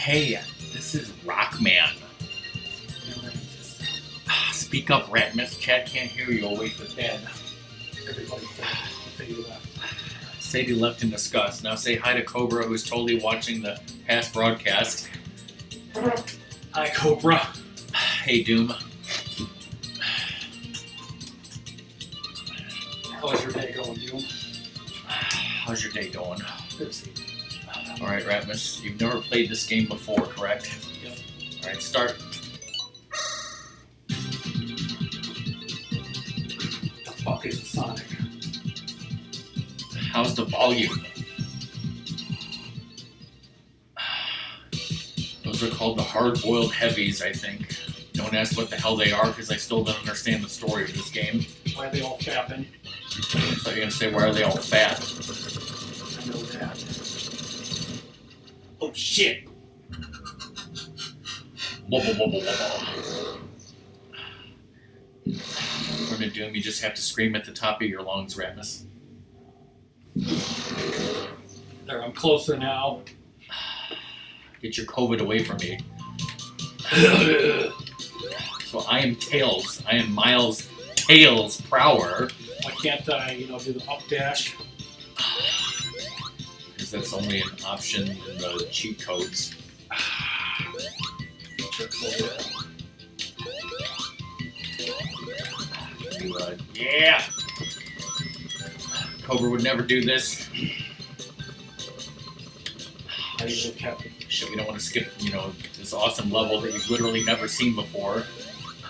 Hey, this is RockMan. Speak up, Ratmus. Chad can't hear you. Awake the dead. Everybody say you left. Sadie left in disgust. Now say hi to Cobra, who's totally watching the past broadcast. Hi, Cobra. Hey, Doom. How's your day going, Doom? How's your day going? Good to see you. Alright, Ratmus, you've never played this game before, correct? Yep. Alright, start. The fuck is the Sonic? How's the volume? Those are called the hard-boiled heavies, I think. Don't ask what the hell they are, because I still don't understand the story of this game. Why are they all fapping? So you're gonna say, why are they all fat? I know that. Oh shit! Wubba, wubba, wubba. We're gonna Doom, you just have to scream at the top of your lungs, Ratmus. There, I'm closer now. Get your COVID away from me. So I am Tails. I am Miles Tails Prower. Why can't I, do the up dash? Because that's only an option in the cheat codes. Yeah! Cobra would never do this. I usually kept it. Shit, we don't want to skip, this awesome level that you've literally never seen before.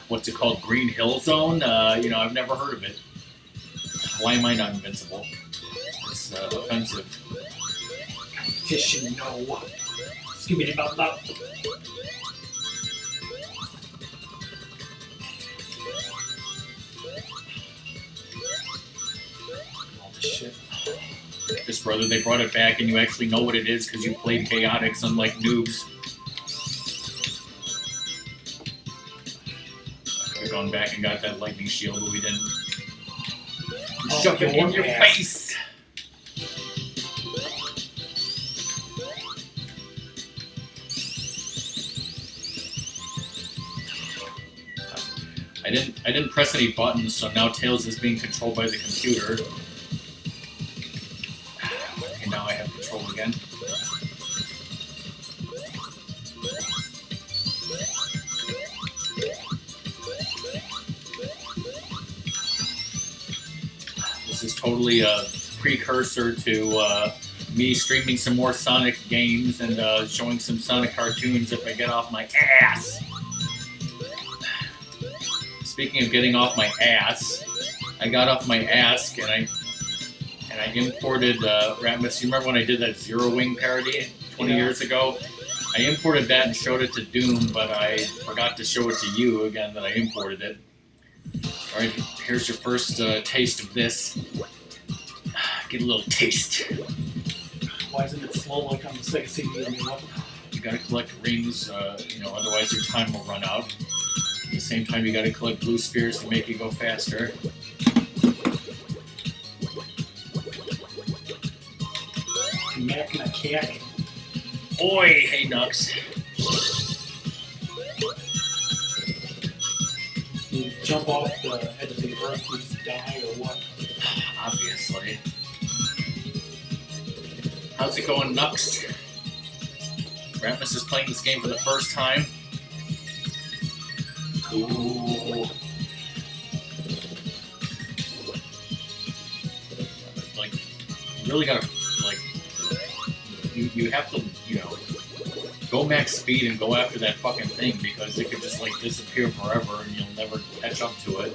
What's it called? Green Hill Zone? I've never heard of it. Why am I not invincible? It's offensive. Competition, no. Skibbity bop bop. All this shit. This brother, they brought it back and you actually know what it is because you played Chaotix, unlike noobs. I could have gone back and got that lightning shield, but we didn't. Shove it in your face! I didn't press any buttons, so now Tails is being controlled by the computer. Okay, now I have control again. This is totally a precursor to me streaming some more Sonic games and showing some Sonic cartoons if I get off my ass. Speaking of getting off my ass, I got off my ass and I imported Ratmus. You remember when I did that Zero Wing parody 20 years ago? I imported that and showed it to Doom, but I forgot to show it to you again that I imported it. Alright, here's your first taste of this. Get a little taste. Why isn't it slow like on the Sega CD? You gotta collect rings, otherwise your time will run out. At the same time, you gotta collect blue spheres to make you go faster. Mac and a cat. Oi, hey Nux. You jump off the edge of the earth, you just die or what? Obviously. How's it going, Nux? Ratmus is playing this game for the first time. Cool. Like, you really gotta, you have to, go max speed and go after that fucking thing because it could just, disappear forever and you'll never catch up to it.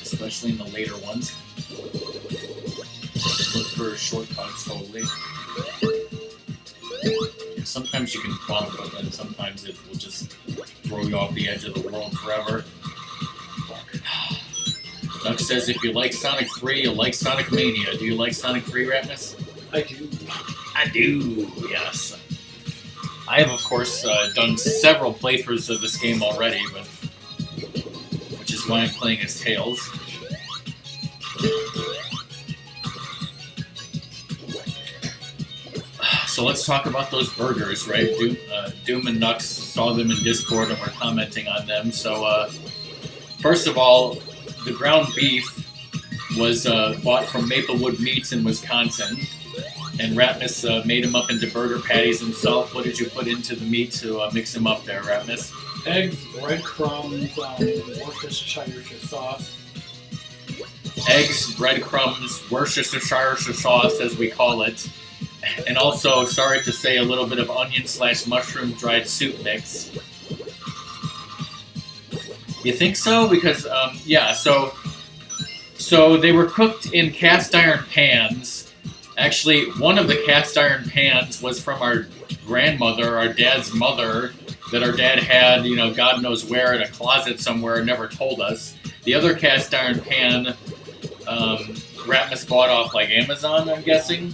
Especially in the later ones. Look for shortcuts, totally. Sometimes you can bump, but then sometimes it will just throw you off the edge of the world forever. Fuck. Doug says if you like Sonic 3, you'll like Sonic Mania. Do you like Sonic 3, Ratmus? I do. I do, yes. I have, of course, done several playthroughs of this game already, which is why I'm playing as Tails. So let's talk about those burgers, right? Doom and Nux saw them in Discord and were commenting on them. So first of all, the ground beef was bought from Maplewood Meats in Wisconsin, and Ratmus made them up into burger patties himself. What did you put into the meat to mix them up there, Ratmus? Eggs, breadcrumbs, Worcestershire sauce. Eggs, breadcrumbs, Worcestershire sauce, as we call it. And also, sorry to say, a little bit of onion/mushroom dried soup mix. You think so? Because, yeah, so they were cooked in cast iron pans. Actually, one of the cast iron pans was from our grandmother, our dad's mother, that our dad had, you know, God knows where, in a closet somewhere, and never told us. The other cast iron pan, Ratmus bought off, like, Amazon, I'm guessing.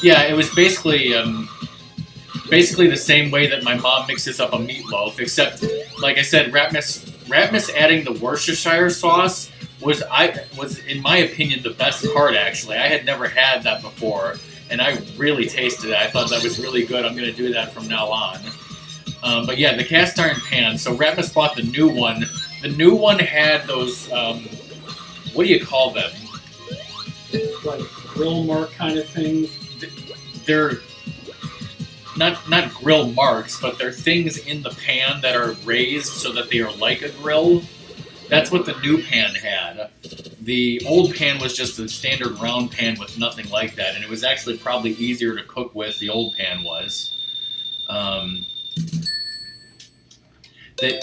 Yeah, it was basically the same way that my mom mixes up a meatloaf, except, like I said, Ratmus adding the Worcestershire sauce was, in my opinion, the best part, actually. I had never had that before, and I really tasted it. I thought that was really good. I'm going to do that from now on. But yeah, the cast iron pan. So Ratmus bought the new one. The new one had those, what do you call them? Like grill mark kind of things. They're not grill marks, but they're things in the pan that are raised so that they are like a grill. That's what the new pan had. The old pan was just a standard round pan with nothing like that, and it was actually probably easier to cook with, the old pan was. They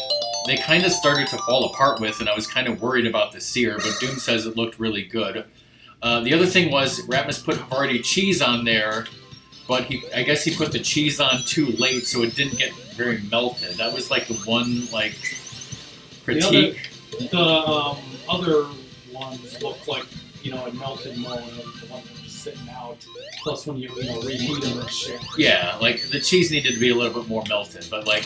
kind of started to fall apart with, and I was kind of worried about the sear, but Doom says it looked really good. The other thing was, Ratmus put Havarti cheese on there, but I guess he put the cheese on too late, so it didn't get very melted. That was like the one, like, critique. The other ones look like, you know, it melted more when the one that was just sitting out. Plus when you reheat them and shit. Yeah, like, the cheese needed to be a little bit more melted, but, like,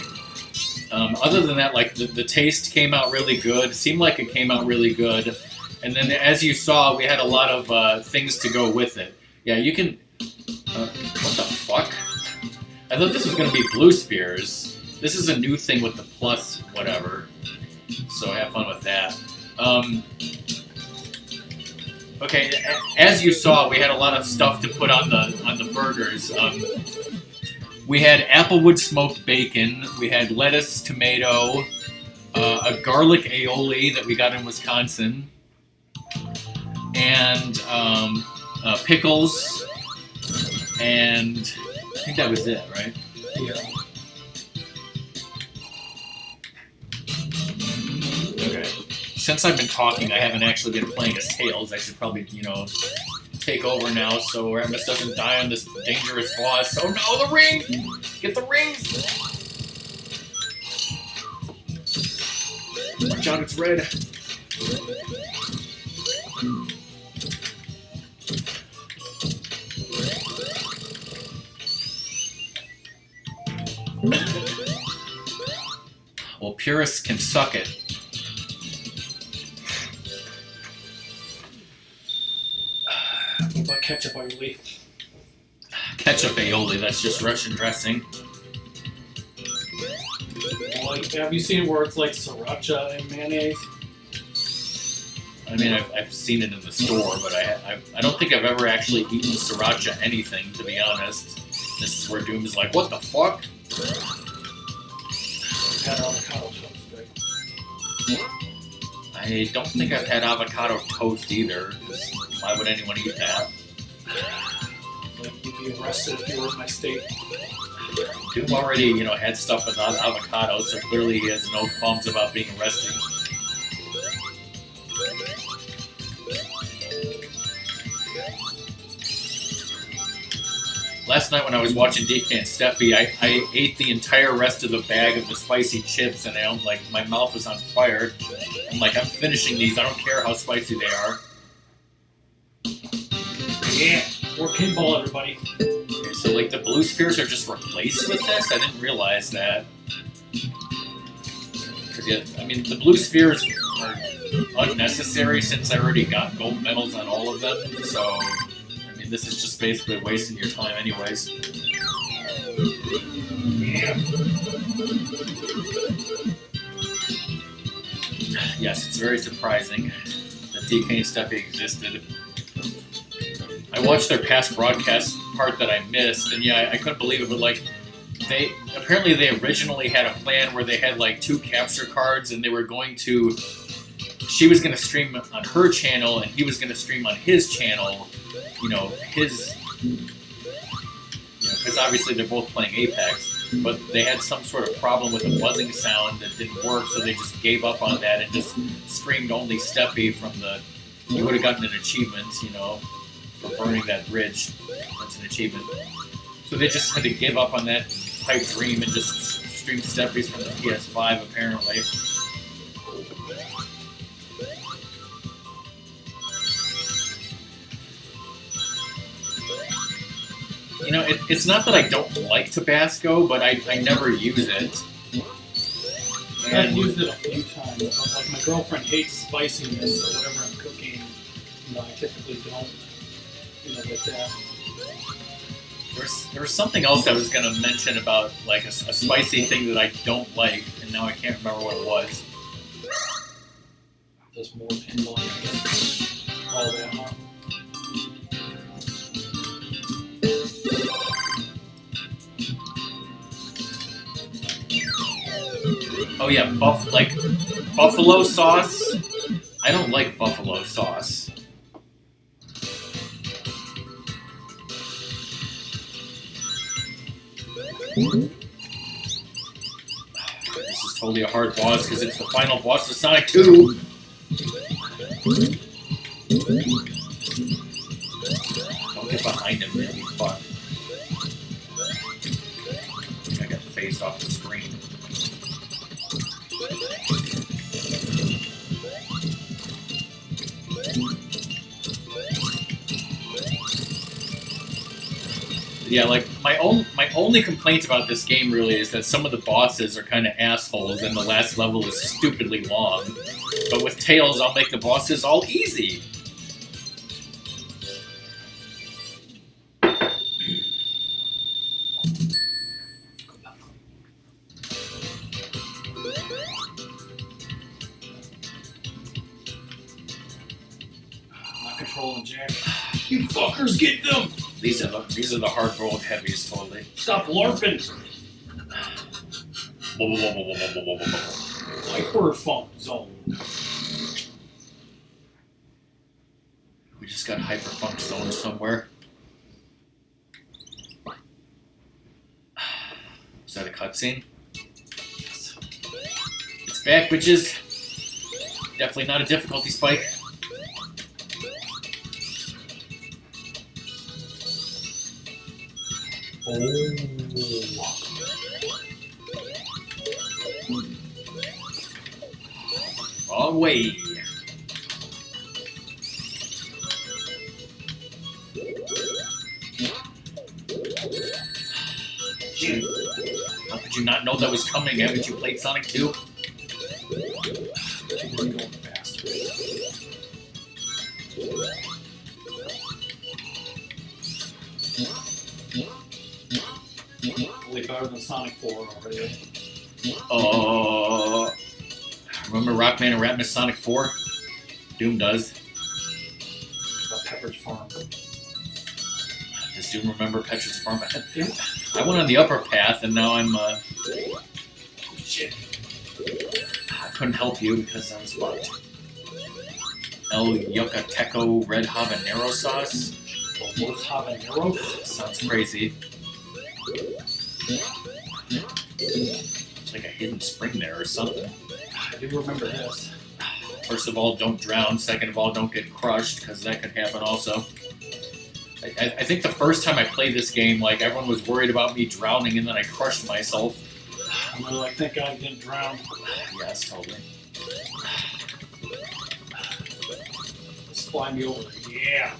other than that, like, the taste came out really good. It seemed like it came out really good. And then, as you saw, we had a lot of things to go with it. Yeah, you can... what the fuck? I thought this was going to be blue spheres. This is a new thing with the plus whatever. So have fun with that. Okay, as you saw, we had a lot of stuff to put on the burgers. We had applewood smoked bacon. We had lettuce, tomato, a garlic aioli that we got in Wisconsin, and pickles, and I think that was it, right? Yeah. Okay. Since I've been talking, I haven't actually been playing as Tails. I should probably, take over now so Ratmus doesn't die on this dangerous boss. Oh no, the ring! Get the rings! Watch out, it's red. Well, purists can suck it. What about ketchup aioli? Ketchup aioli, that's just Russian dressing. Like, have you seen where it's like sriracha and mayonnaise? I mean, I've seen it in the store, but I don't think I've ever actually eaten sriracha anything, to be honest. This is where Doom is like, what the fuck? Had avocado toast, right? I don't think I've had avocado toast either, because why would anyone eat that? Like, you'd be arrested if you were in my state. Doom already, had stuff without avocado, so clearly he has no qualms about being arrested. Last night when I was watching DK and Steffi, I ate the entire rest of the bag of the spicy chips, and my mouth was on fire. I'm like, I'm finishing these. I don't care how spicy they are. Yeah, we're pinball, everybody. Okay, so like the blue spheres are just replaced with this? I didn't realize that. I mean, the blue spheres are unnecessary since I already got gold medals on all of them, so... and this is just basically wasting your time anyways. Yeah. Yes, it's very surprising that DK Stuffy existed. I watched their past broadcast part that I missed, and yeah, I couldn't believe it, but like, they originally had a plan where they had like 2 capture cards, and they were going to, she was going to stream on her channel, and he was going to stream on his channel, because obviously they're both playing Apex, but they had some sort of problem with the buzzing sound that didn't work, so they just gave up on that and just streamed only Steffi from the, you would have gotten an achievement, for burning that bridge. That's an achievement. So they just had to give up on that pipe dream and just stream Steffi's from the PS5, apparently. It's not that I don't like Tabasco, but I never use it. I've used it a few times, but like my girlfriend hates spiciness, so whatever I'm cooking, I typically don't, get that. There was something else I was going to mention about like a spicy thing that I don't like, and now I can't remember what it was. Just more pinball, I guess. All that, huh? Oh yeah, buffalo sauce. I don't like buffalo sauce. This is totally a hard boss because it's the final boss of Sonic 2. Don't get behind him, man. He's fucked. I got phased off the screen. Yeah, like my only complaint about this game really is that some of the bosses are kind of assholes, and the last level is stupidly long. But with Tails, I'll make the bosses all easy. Not controlling Jack. You fuckers, get them! These are the hard-rolled heavies, totally. Stop LARPing! Hyper Funk Zone. We just got Hyper Funk Zone somewhere. Is that a cutscene? It's back, bitches. Definitely not a difficulty spike. Wrong way. How could you not know that was coming? Haven't you played Sonic 2? We're going faster. Way better than Sonic 4 already. Remember RockMan and Ratmus Sonic 4? Doom does. About Pepper's Farm. Does Doom remember Petra's Farm? I went on the upper path, and now I'm, shit. I couldn't help you because I was fucked. El Yucateco Red Habanero Sauce? What's habanero? Sounds crazy. It's like a hidden spring there or something. I do remember this. First of all, don't drown. Second of all, don't get crushed, because that could happen also. I think the first time I played this game, like, everyone was worried about me drowning, and then I crushed myself. I'm like, thank God I didn't drown. Yes, totally. Just fly me over. Yeah.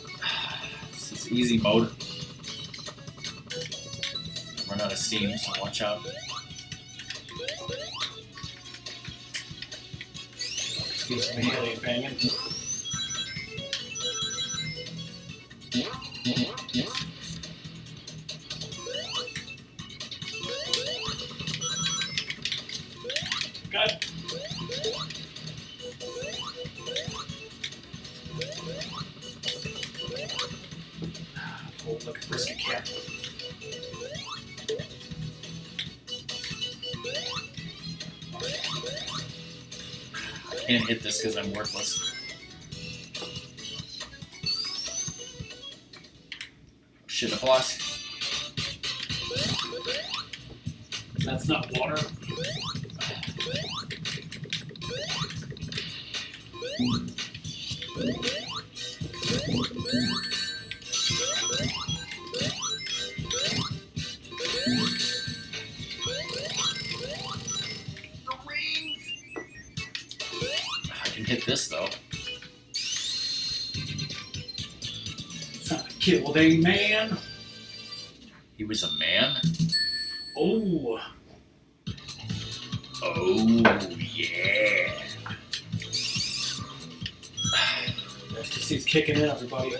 This is easy mode. Run out of steam, so watch out. Excuse me, alien banging. Got it. Oh, look at frisky cat. I can't hit this because I'm worthless. Shit, applause. That's not water. I can hit this though. It's not a killed a man. He was a man? Oh. Oh, yeah. Ecstasy's kicking in, everybody.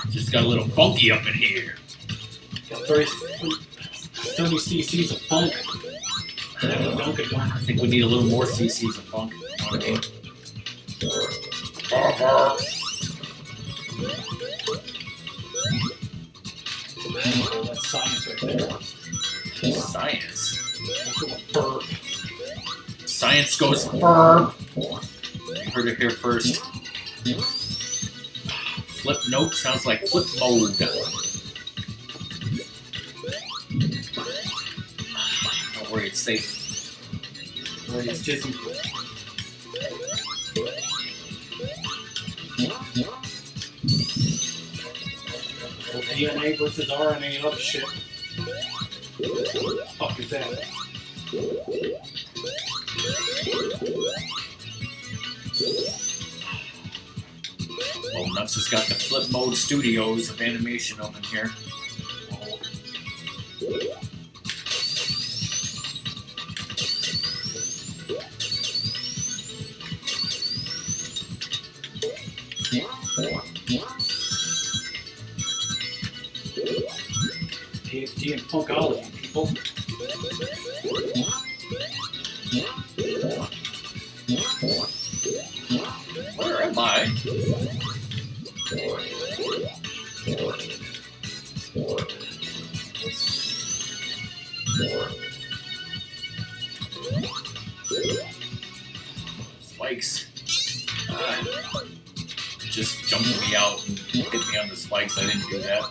Just got a little funky up in here. Got 30 cc's of funk. I think we need a little more cc's of funk. You know what I mean? Oh, that's science right there. Science. Fur. Science goes fur. You heard it here first. Flip note sounds like flip mode. Don't worry, it's safe. Don't worry, it's jizzy. Well, DNA versus RNA and other shit. What the fuck is that? Well, Nuts has got the flip mode studios of animation open here. PhD in funkology, people. Where am I? Spikes. Just jumped me out and hit me on the spikes. I didn't do that.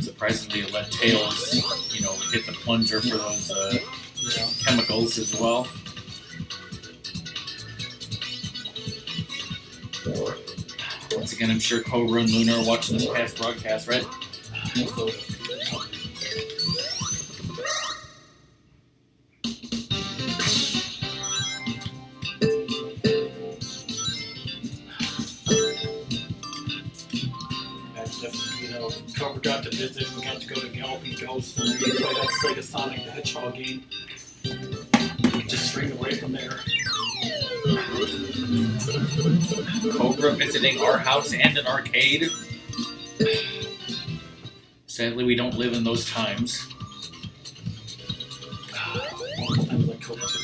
Surprisingly, it let Tails, hit the plunger for those chemicals as well. Once again, I'm sure Cobra and Luna are watching this past broadcast, right? Cobra got to visit, we got to go to Galloping Ghost, and we played that Sega Sonic the Hedgehog game. Just streamed away from there. Cobra visiting our house and an arcade. Sadly, we don't live in those times. Times like Cobra too.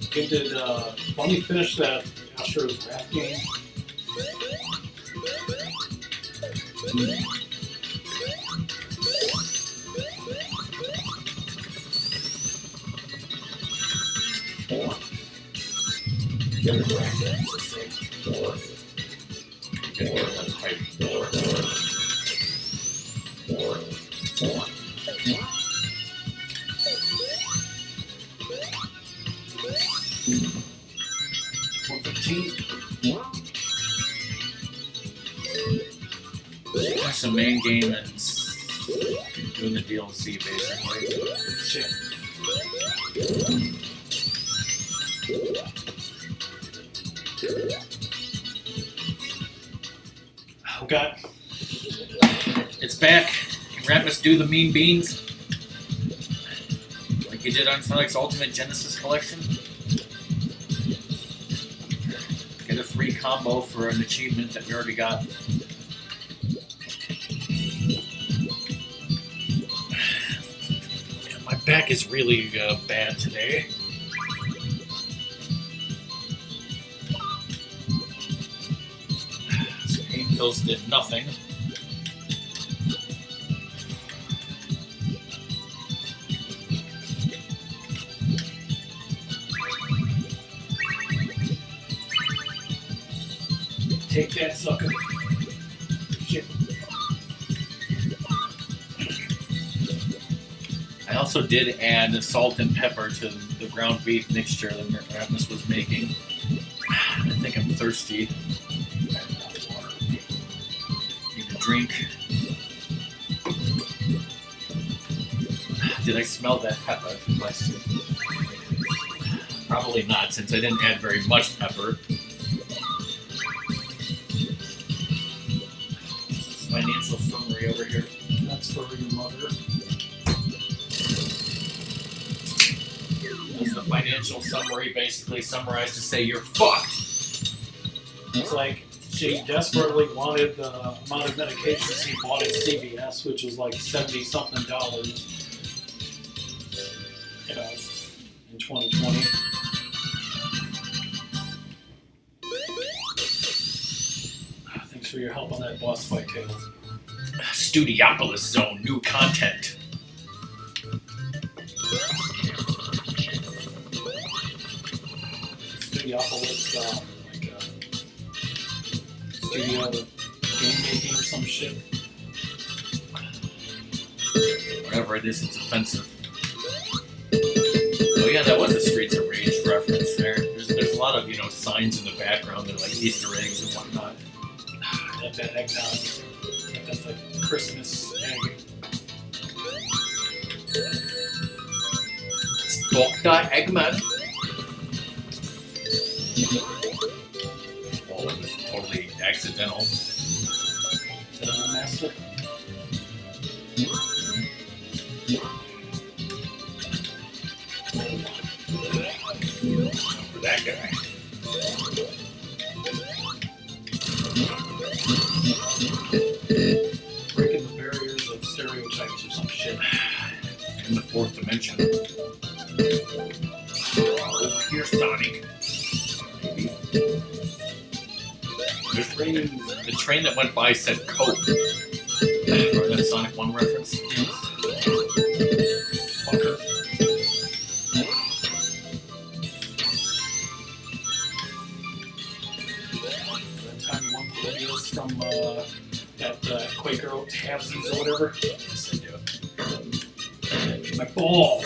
Okay, did Bunny finish that Astro's Wrath game? some main game and doing the DLC basically. Shit. Oh god. It's back. Can Ratmus do the mean beans? Like he did on Sonic's Ultimate Genesis Collection? Get a free combo for an achievement that we already got. Yeah, my back is really bad today. Pain pills did nothing. Take that, sucker. Shit. I also did add salt and pepper to the ground beef mixture that Ratmus was making. I think I'm thirsty. Need a drink. Did I smell that pepper? Question. Probably not, since I didn't add very much pepper. Financial summary over here. That's for your mother. That's the financial summary, basically summarized to say you're fucked. It's like she desperately wanted the amount of medications he bought at CVS, which was like $70-something, you know, in 2020. Thanks for your help on that boss fight, Tails. Studiopolis Zone, new content. Studiopolis, like studio game making or some shit. Whatever it is, it's offensive. Oh yeah, that was a Streets of Rage reference there. There's a lot of, signs in the background that are like Easter eggs and whatnot. That eggnog. That's like Christmas egg. It's Dr. Eggman. Oh, it was totally accidental. Is that a master? For that guy. Breaking the barriers of stereotypes or some shit. In the fourth dimension. Oh, here's Sonic. Maybe. The train that went by said Coke. Or that Sonic 1 reference. Fucker. That time you won videos from that Quaker Oats halvesies or whatever. Yes, I do. My balls.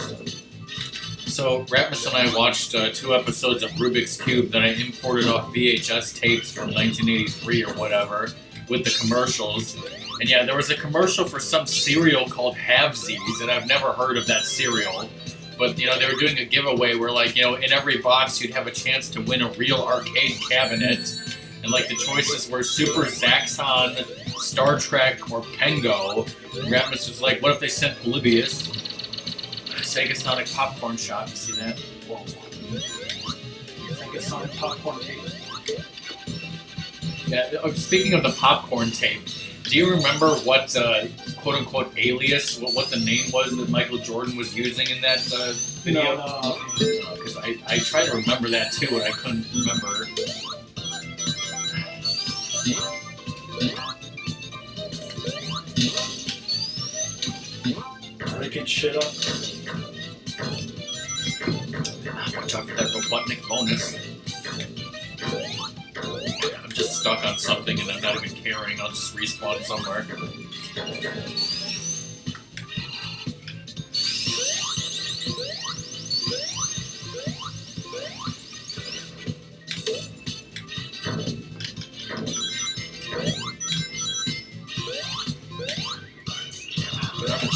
So, Ratmus and I watched 2 episodes of Rubik's Cube that I imported off VHS tapes from 1983 or whatever with the commercials. And yeah, there was a commercial for some cereal called Halvesies, and I've never heard of that cereal. But, they were doing a giveaway where, like, in every box you'd have a chance to win a real arcade cabinet. And, like, the choices were Super Zaxxon, Star Trek, or Pengo. And Ratmus was like, what if they sent Polybius? Sega Sonic popcorn shop. You see that? Whoa. Sega Sonic popcorn tape. Yeah. Speaking of the popcorn tape, do you remember what "quote unquote" alias, what the name was that Michael Jordan was using in that video? No. Because I tried to remember that too, and I couldn't remember. Breaking shit up. Watch out for that Robotnik bonus. I'm just stuck on something and I'm not even caring. I'll just respawn somewhere.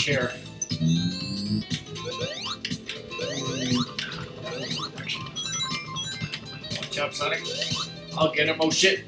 chair. Watch out, Sonic. I'll get him, oh shit.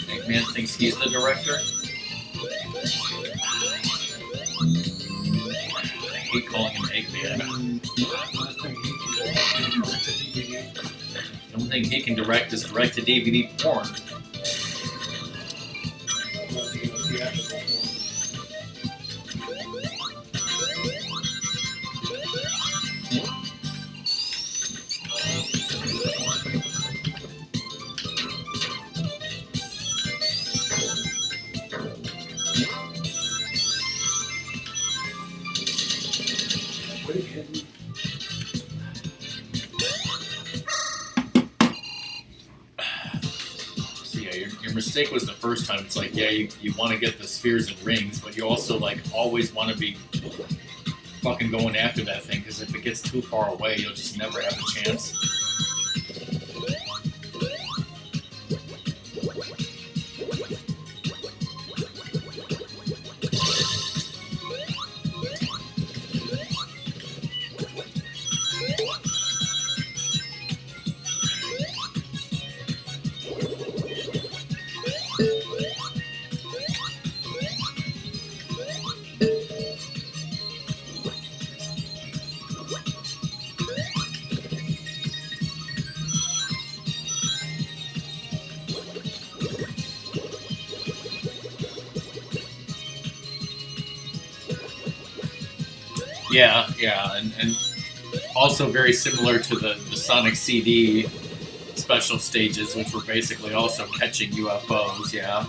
Eggman thinks he's the director. I hate calling him Eggman. The only thing he can direct is direct-to-DVD porn. Your mistake was the first time. It's like, yeah, you want to get the spheres and rings, but you also like always want to be fucking going after that thing, because if it gets too far away, you'll just never have a chance. Yeah, and also very similar to the Sonic CD special stages, which were basically also catching UFOs, yeah.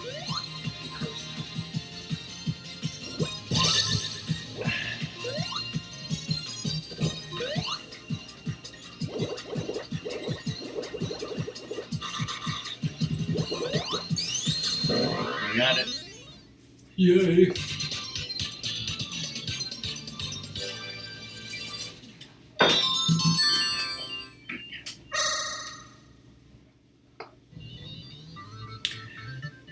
You got it. Yay.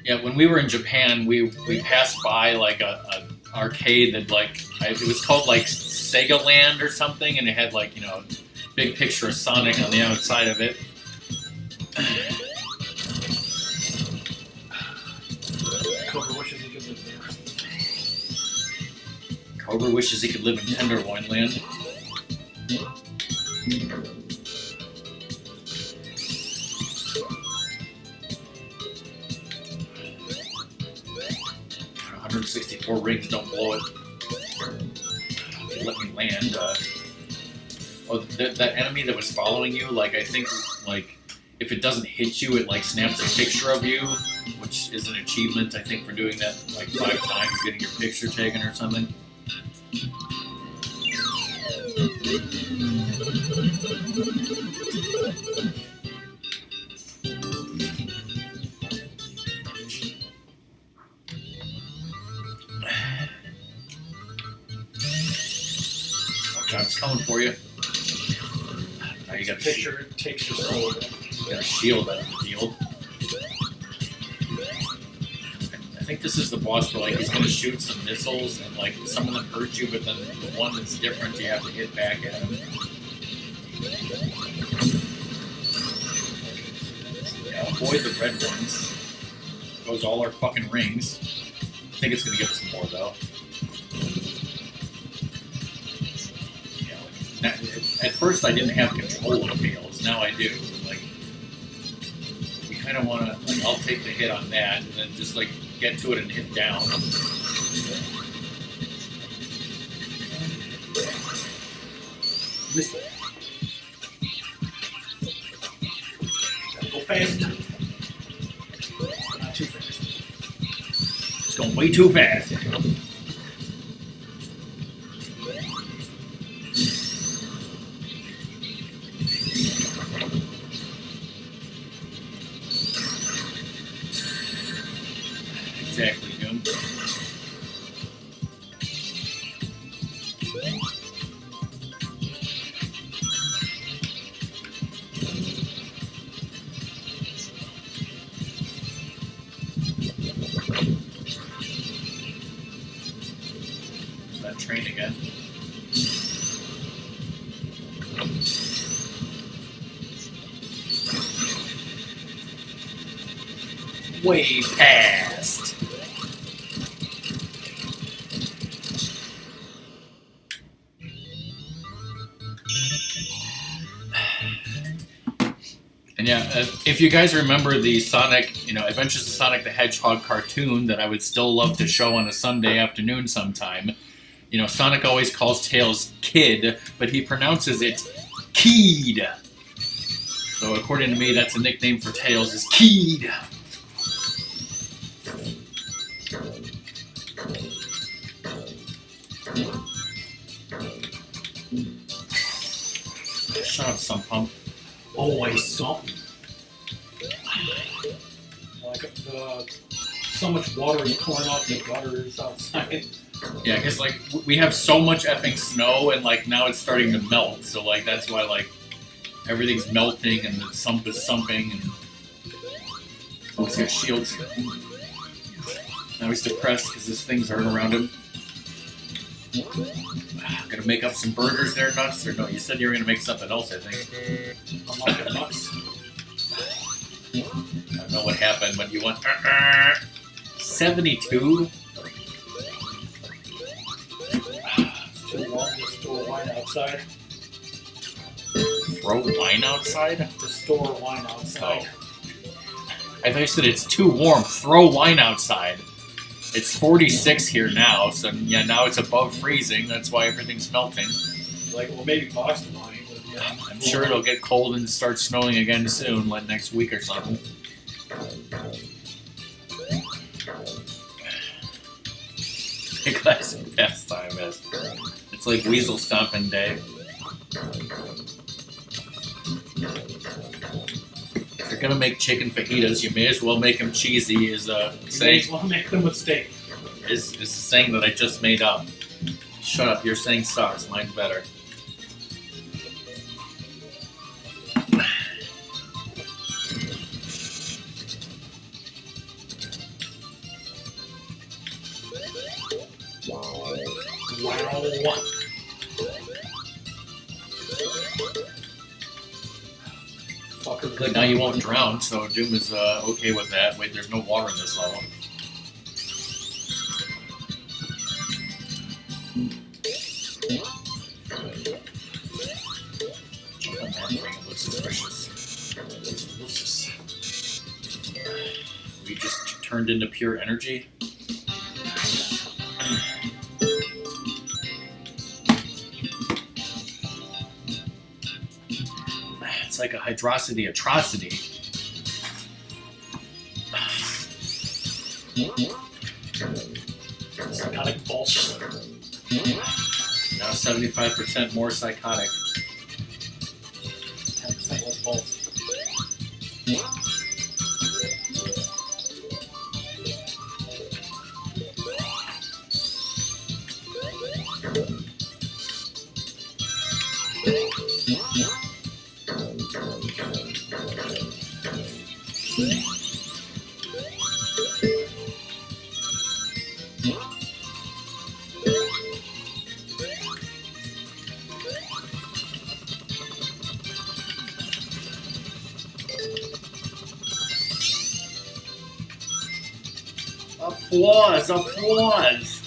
Yeah, when we were in Japan, we passed by like a arcade that like it was called like Sega Land or something, and it had like, you know, big picture of Sonic on the outside of it. Cobra wishes he could live there. Cobra wishes he could live in Tenderloin Land. .164 rings, don't blow it. They let me land. That enemy that was following you, like, I think, like, if it doesn't hit you, it, like, snaps a picture of you, which is an achievement, I think, for doing that, like, 5 times, getting your picture taken or something. It's coming for you. Now you got a picture. It takes your soul. You got a shield out of the field. I think this is the boss where like he's gonna shoot some missiles and like some of them hurt you, but then the one that's different you have to hit back at him. Yeah, avoid the red ones. Those all are fucking rings. I think it's gonna give us more though. At first, I didn't have control of tails. Now I do. Like, you kind of want to. Like, I'll take the hit on that, and then just like get to it and hit down. Missed it. Gotta go fast. Not too fast. It's going way too fast. exactly, Doom. That train again. Way past. And yeah, if you guys remember the Sonic, Adventures of Sonic the Hedgehog cartoon that I would still love to show on a Sunday afternoon sometime, Sonic always calls Tails Kid, but he pronounces it Keed. So according to me, that's a nickname for Tails, is Keed. Shut up, Sump Pump. Always something. Like so much water is pouring off the gutters outside. Yeah, because we have so much effing snow, and now it's starting to melt. So that's why everything's melting, and the sump is sumping, and he's got shields. Now he's depressed because this thing's hurt around him. Gonna make up some burgers there, Nuts? Or no, you said you were gonna make something else, I think. I'm not gonna nuts. I don't know what happened, but you went 72? It's too long to store wine outside. Throw wine outside? To store wine outside. Oh. I thought you said it's too warm. Throw wine outside. It's 46 here now, so yeah, now it's above freezing. That's why everything's melting. Maybe boxed wine. But yeah, I'm sure it'll get cold and start snowing again soon, next week or something. Classic pastime is. It's like weasel stomping day. If you're gonna make chicken fajitas, you may as well make them cheesy. Is you may as well make them with steak. Is the saying that I just made up. Shut up, your saying sucks. Mine's better. Wow. Good, now you won't drown, so Doom is okay with that. Wait, there's no water in this level. It looks suspicious. We just turned into pure energy. It's like a hydrocity atrocity. Psychotic bullshit. Now 75% more psychotic. 10% less both. Applause! Applause!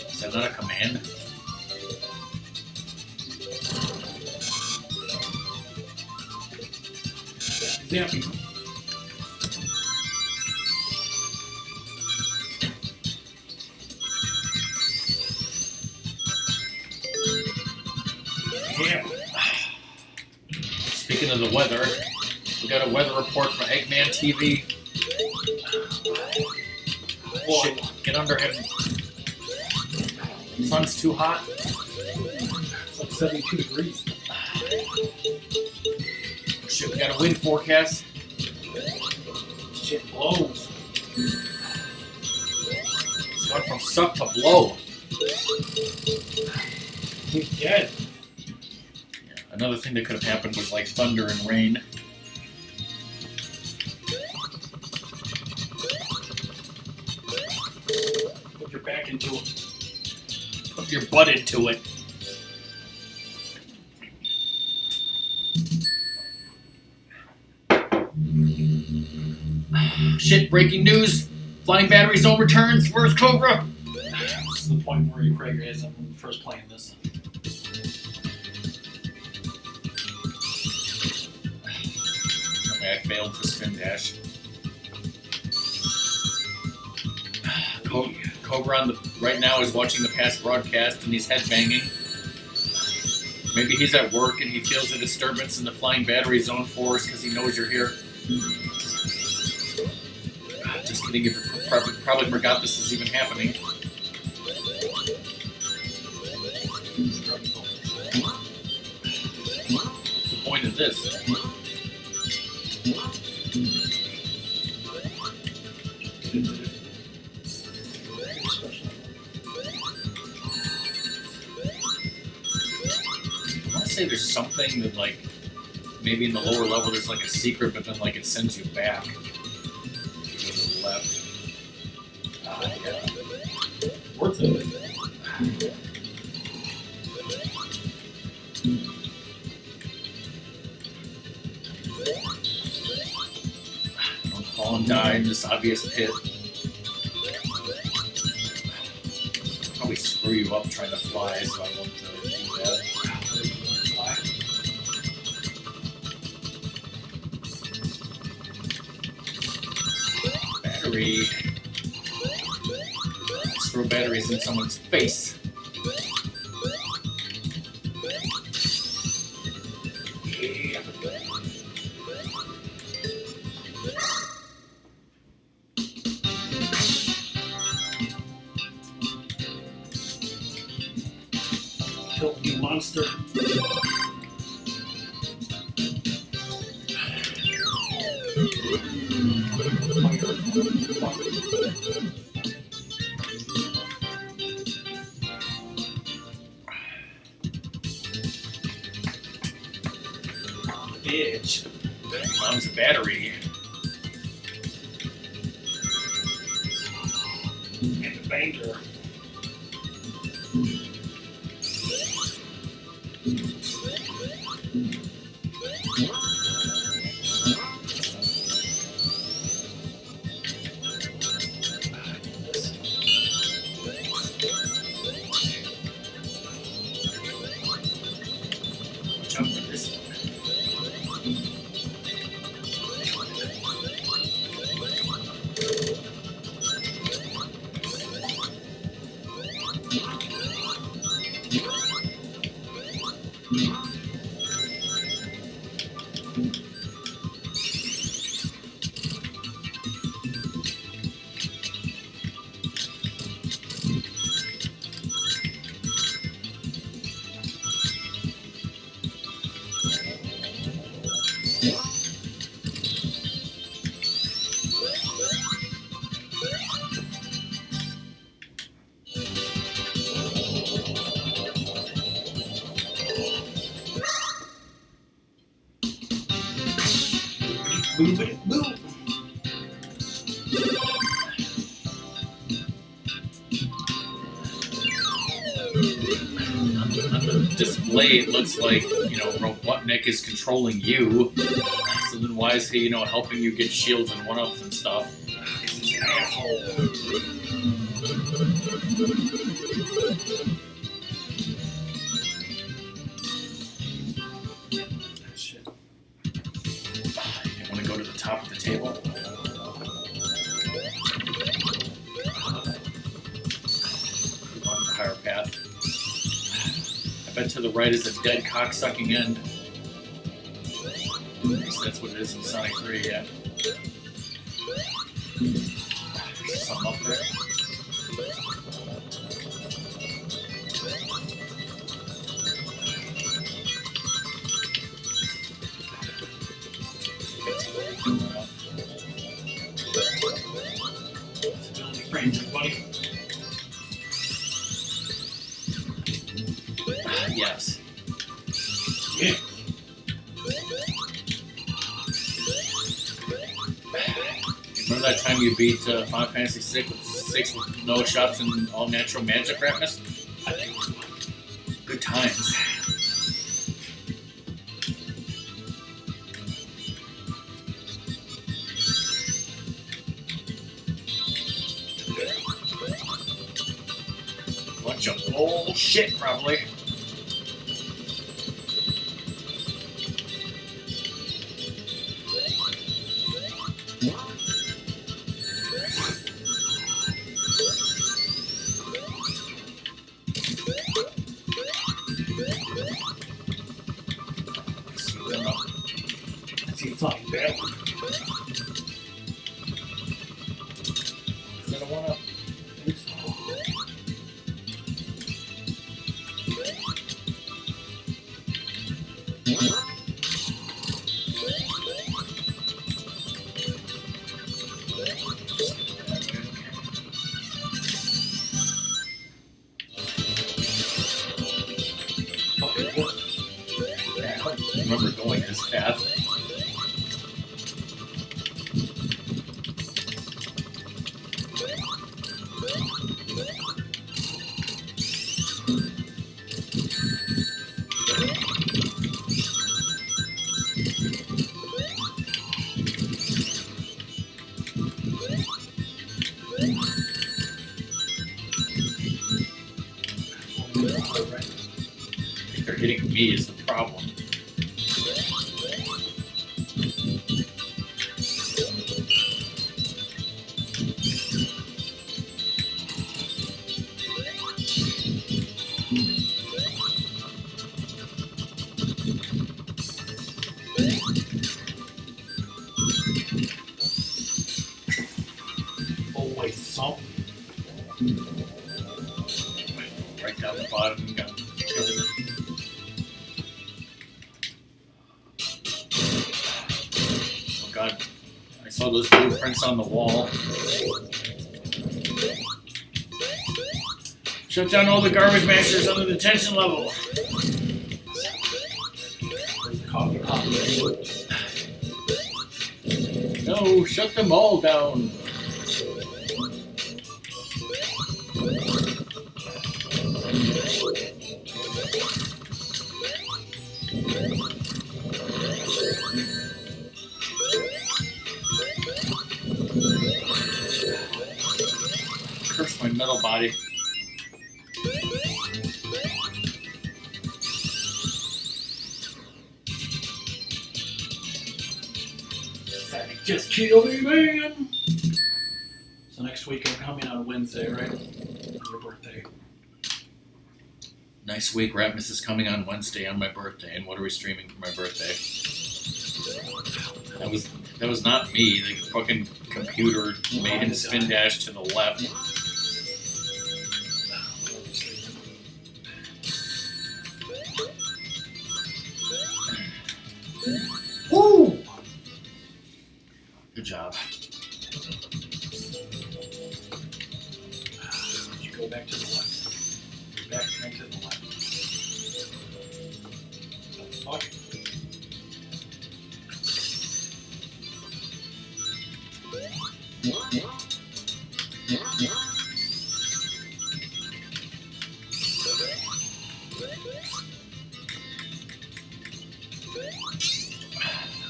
Is that not a command? Yeah. Yeah. Speaking of the weather, we got a weather report from Eggman TV. Shit, get under him. Sun's too hot. It's like 72 degrees. Shit, we got a wind forecast. Shit blows. It's gone from suck to blow. He's dead. Yeah, another thing that could have happened was like thunder and rain. Put your back into it. Put your butt into it. Shit, breaking news. Flying battery zone returns. Where's Cobra? This is the point where Craig is first playing this. Okay, I failed to spin dash. Cobra on the right now is watching the past broadcast and he's headbanging. Maybe he's at work and he feels a disturbance in the flying battery zone force because he knows you're here. Just kidding, you probably forgot this is even happening. What's the point of this? I want to say there's something that, like, maybe in the lower level there's like a secret, but then like it sends you back. You go to the left. Yeah. Worth it. Don't fall and die in this obvious pit. Probably screw you up trying to fly, so I won't do that. Battery. Let's throw batteries in someone's face. Kill you monster. Bitch. Mom's a battery. And the banker. Watch out for this one. Move it, move. On the display, it looks like, you know, Robotnik is controlling you. So then why is he, you know, helping you get shields and one-ups and stuff? He's an asshole. Shit. You want to go to the top of the table? On the higher path. I bet to the right is a dead cock-sucking end. At least that's what it is in Sonic 3, yeah. There's something up there. Yeah. Remember that time you beat Final Fantasy VI with no shots and all natural magic, Ratmus? I think. Good times. Bunch of bullshit, probably. Let's see, flying battle. Is that a one-up? Yeah, I don't remember going this path. I think they're hitting me is the problem. Always something. Right down the bottom and got killed. Oh god, I saw those blueprints on the wall. Shut down all the garbage masters under the tension level. Where's the coffee pot? No, shut them all down. Curse my metal body. Titanic just killed me, man! So next week I'm coming on Wednesday, right? On your birthday. Nice week. Ratmus is coming on Wednesday on my birthday. And what are we streaming for my birthday? That was not me. The fucking computer made him spin dash to the left. Woo! Good job. You go back to the left. Back to the left. Fuck.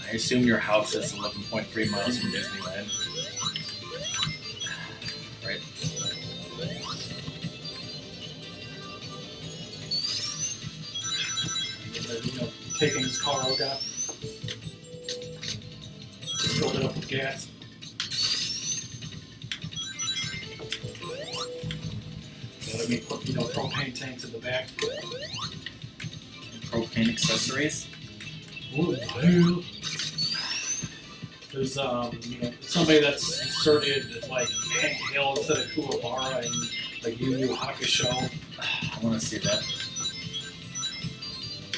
I assume your house is 11.3 miles from Disneyland. Right. You know, taking his car out, got filled it up with gas. Let me put, propane tanks in the back. Propane accessories. Oh, hell. There's, somebody that's inserted, like, Hank Hill instead of Kuwabara in, like, Yu Yu Hakusho. I want to see that.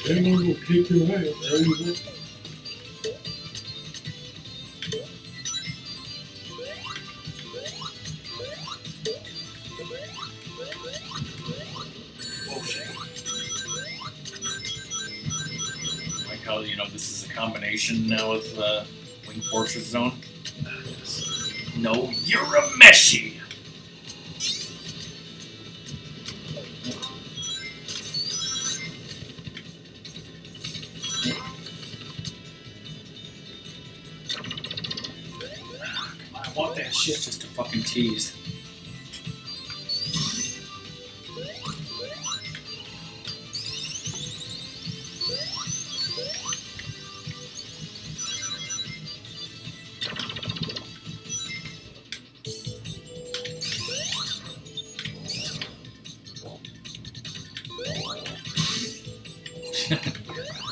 Anyone will kick your ass, tell you what. Oh, shit. now, you know, this is a combination now with Wing Fortress Zone. No, you're a Meshi! I want that shit. Just a fucking tease.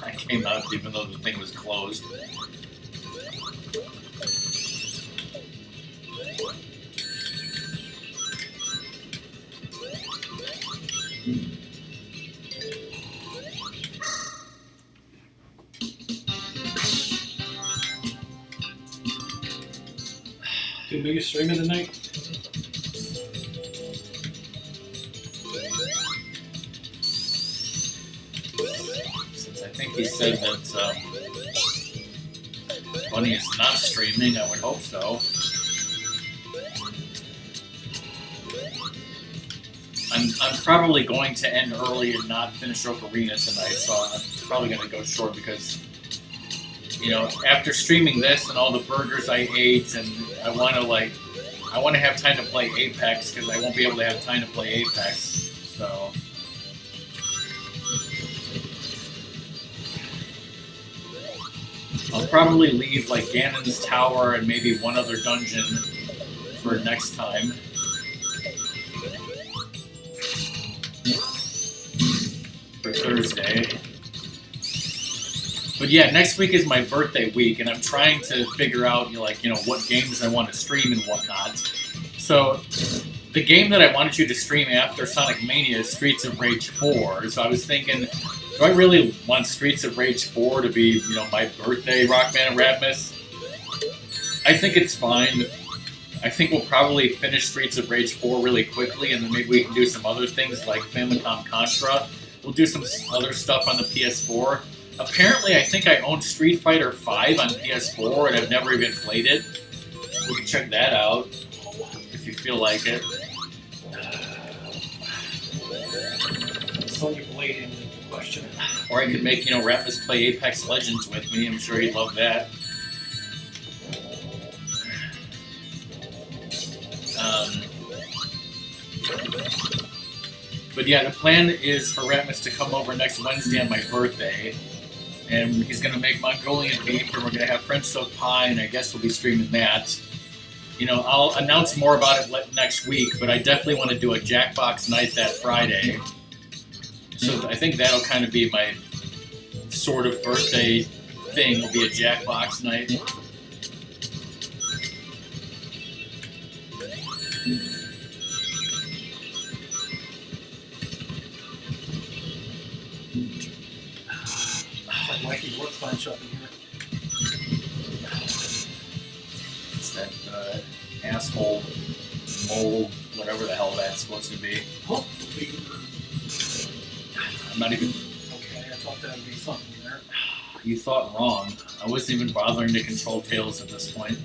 I came out even though the thing was closed. Dude, are you streaming tonight? Since I think he said that Bunny is not streaming, I would hope so. I'm probably going to end early and not finish Ocarina tonight, so I'm probably going to go short because, you know, after streaming this and all the burgers I ate, and I want to have time to play Apex because I won't be able to have time to play Apex. So I'll probably leave like Ganon's Tower and maybe one other dungeon for next time. For Thursday. But yeah, next week is my birthday week, and I'm trying to figure out, what games I want to stream and whatnot. So, the game that I wanted you to stream after Sonic Mania is Streets of Rage 4. So I was thinking, do I really want Streets of Rage 4 to be, my birthday RockMan and Ratmus? I think it's fine. I think we'll probably finish Streets of Rage 4 really quickly, and then maybe we can do some other things like Famicom Contra. We'll do some other stuff on the PS4. Apparently, I think I own Street Fighter V on PS4, and I've never even played it. We can check that out, if you feel like it. Sonya Blade in the question. Or I could make, Ratmus play Apex Legends with me. I'm sure he'd love that. But yeah, the plan is for Ratmus to come over next Wednesday on my birthday, and he's going to make Mongolian beef, and we're going to have French soaked pie, and I guess we'll be streaming that. I'll announce more about it next week, but I definitely want to do a Jackbox night that Friday. So I think that'll kind of be my sort of birthday thing, will be a Jackbox night. Wacky work bunch up in here. It's that asshole mole, whatever the hell that's supposed to be. Oh, I'm not even. Okay, I thought that would be something there. You thought wrong. I wasn't even bothering to control Tails at this point.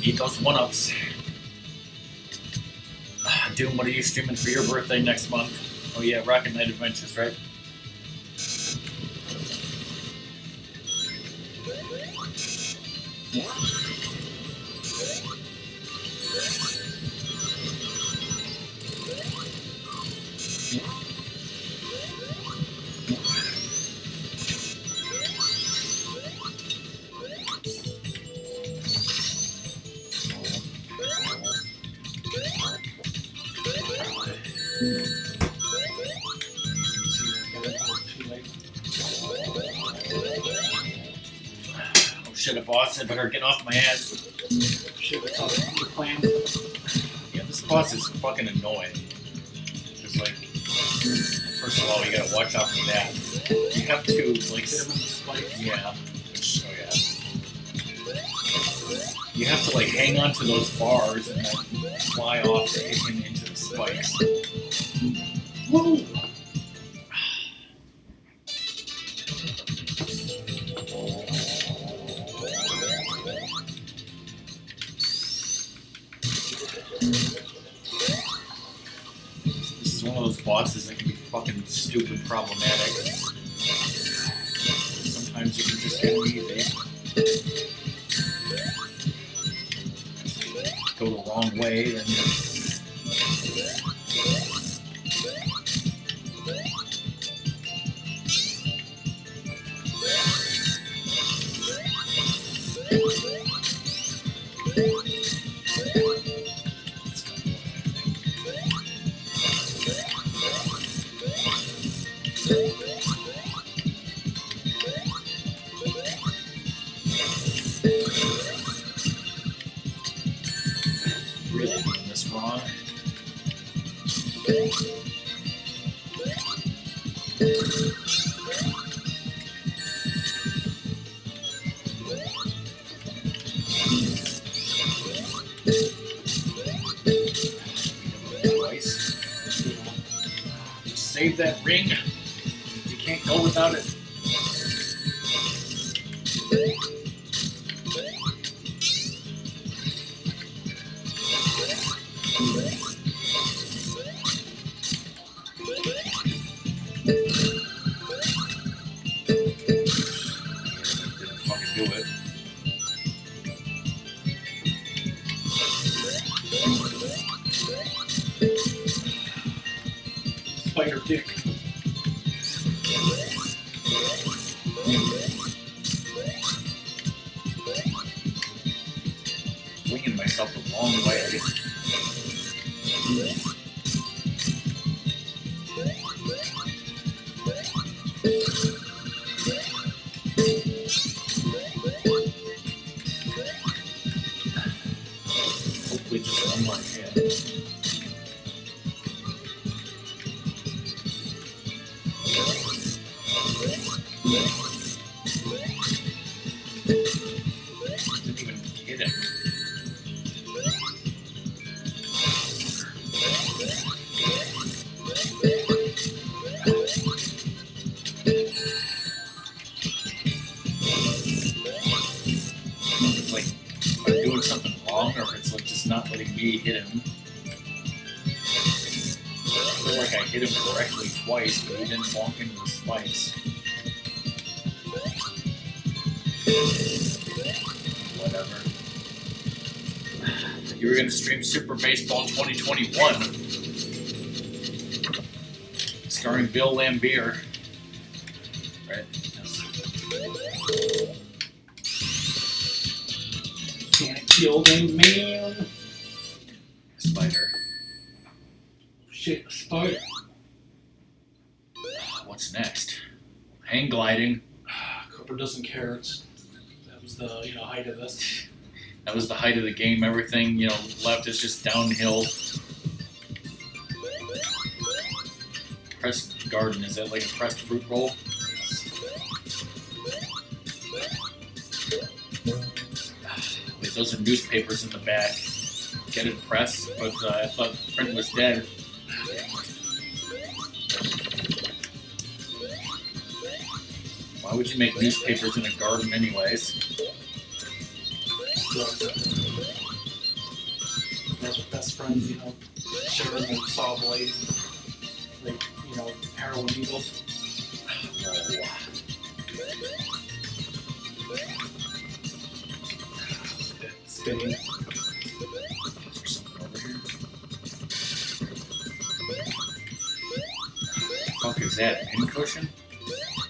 Need those one-ups. Doom, what are you streaming for your birthday next month? Oh yeah, Rocket Knight Adventures, right? Boss, I better get off my ass. Shit, that's all the plan. Yeah, this boss is fucking annoying. Just like, first of all, you gotta watch out for that. You have to, like, Hit him in the spike. yeah. Oh, yeah. You have to like hang on to those bars and then fly off to hit him into the spikes. Whoa! This is one of those bosses that can be fucking stupid problematic. Sometimes you can just get easy. Go the wrong way, then you really doing this wrong. Twice. Just save that ring. You can't go without it. Didn't fucking do it. Spider dick. Winging myself the wrong way. Hopefully just one more hit. Didn't even hit him. It's like I'm doing something wrong, or it's like just not letting me hit him. I feel like I hit him correctly twice, but he didn't walk into the spikes. Whatever. You were gonna stream Super Baseball 2021, starring Bill Lambier. Right? Can't kill them, man. Spider. Shit, a spider. What's next? Hang gliding. Cooper doesn't care. That was the height of this. That was the height of the game. Everything, left is just downhill. Pressed garden, is that like a pressed fruit roll? Wait, those are newspapers in the back. Get it pressed, but I thought print was dead. Why would you make newspapers in a garden anyways? That's what best friends, sharing and saw blade. Like, heroin needles. Whoa. Spinning. Is there something over here? What the fuck is that? Pin cushion?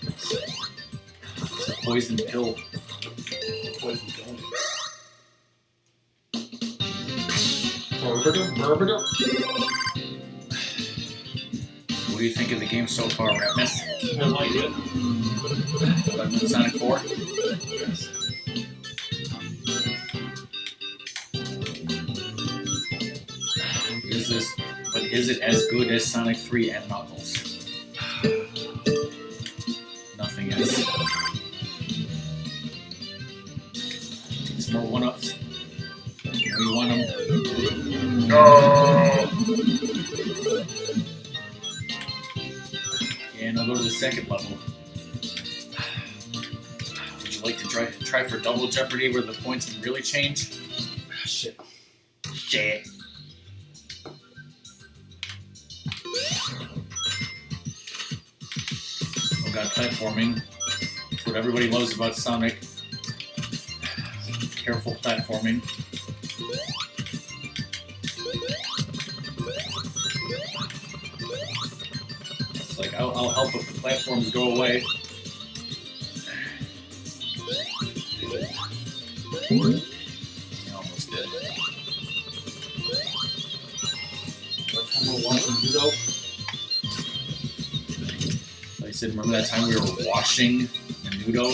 It's a poison pill. Poison pill. What do you think of the game so far, Ratmus? I like it. Better than Sonic 4? Yes. Is it as good as Sonic 3 and Knuckles? Nothing is. Some more one-ups. You want them? No. And I'll go to the second level. Would you like to try for double jeopardy where the points can really change? Shit. Shit. Oh god, platforming. That's what everybody loves about Sonic. Careful platforming. It's like, I'll help if the platforms go away. I almost did. What time we're watching judo? Like I said, remember that time we were washing Menudo?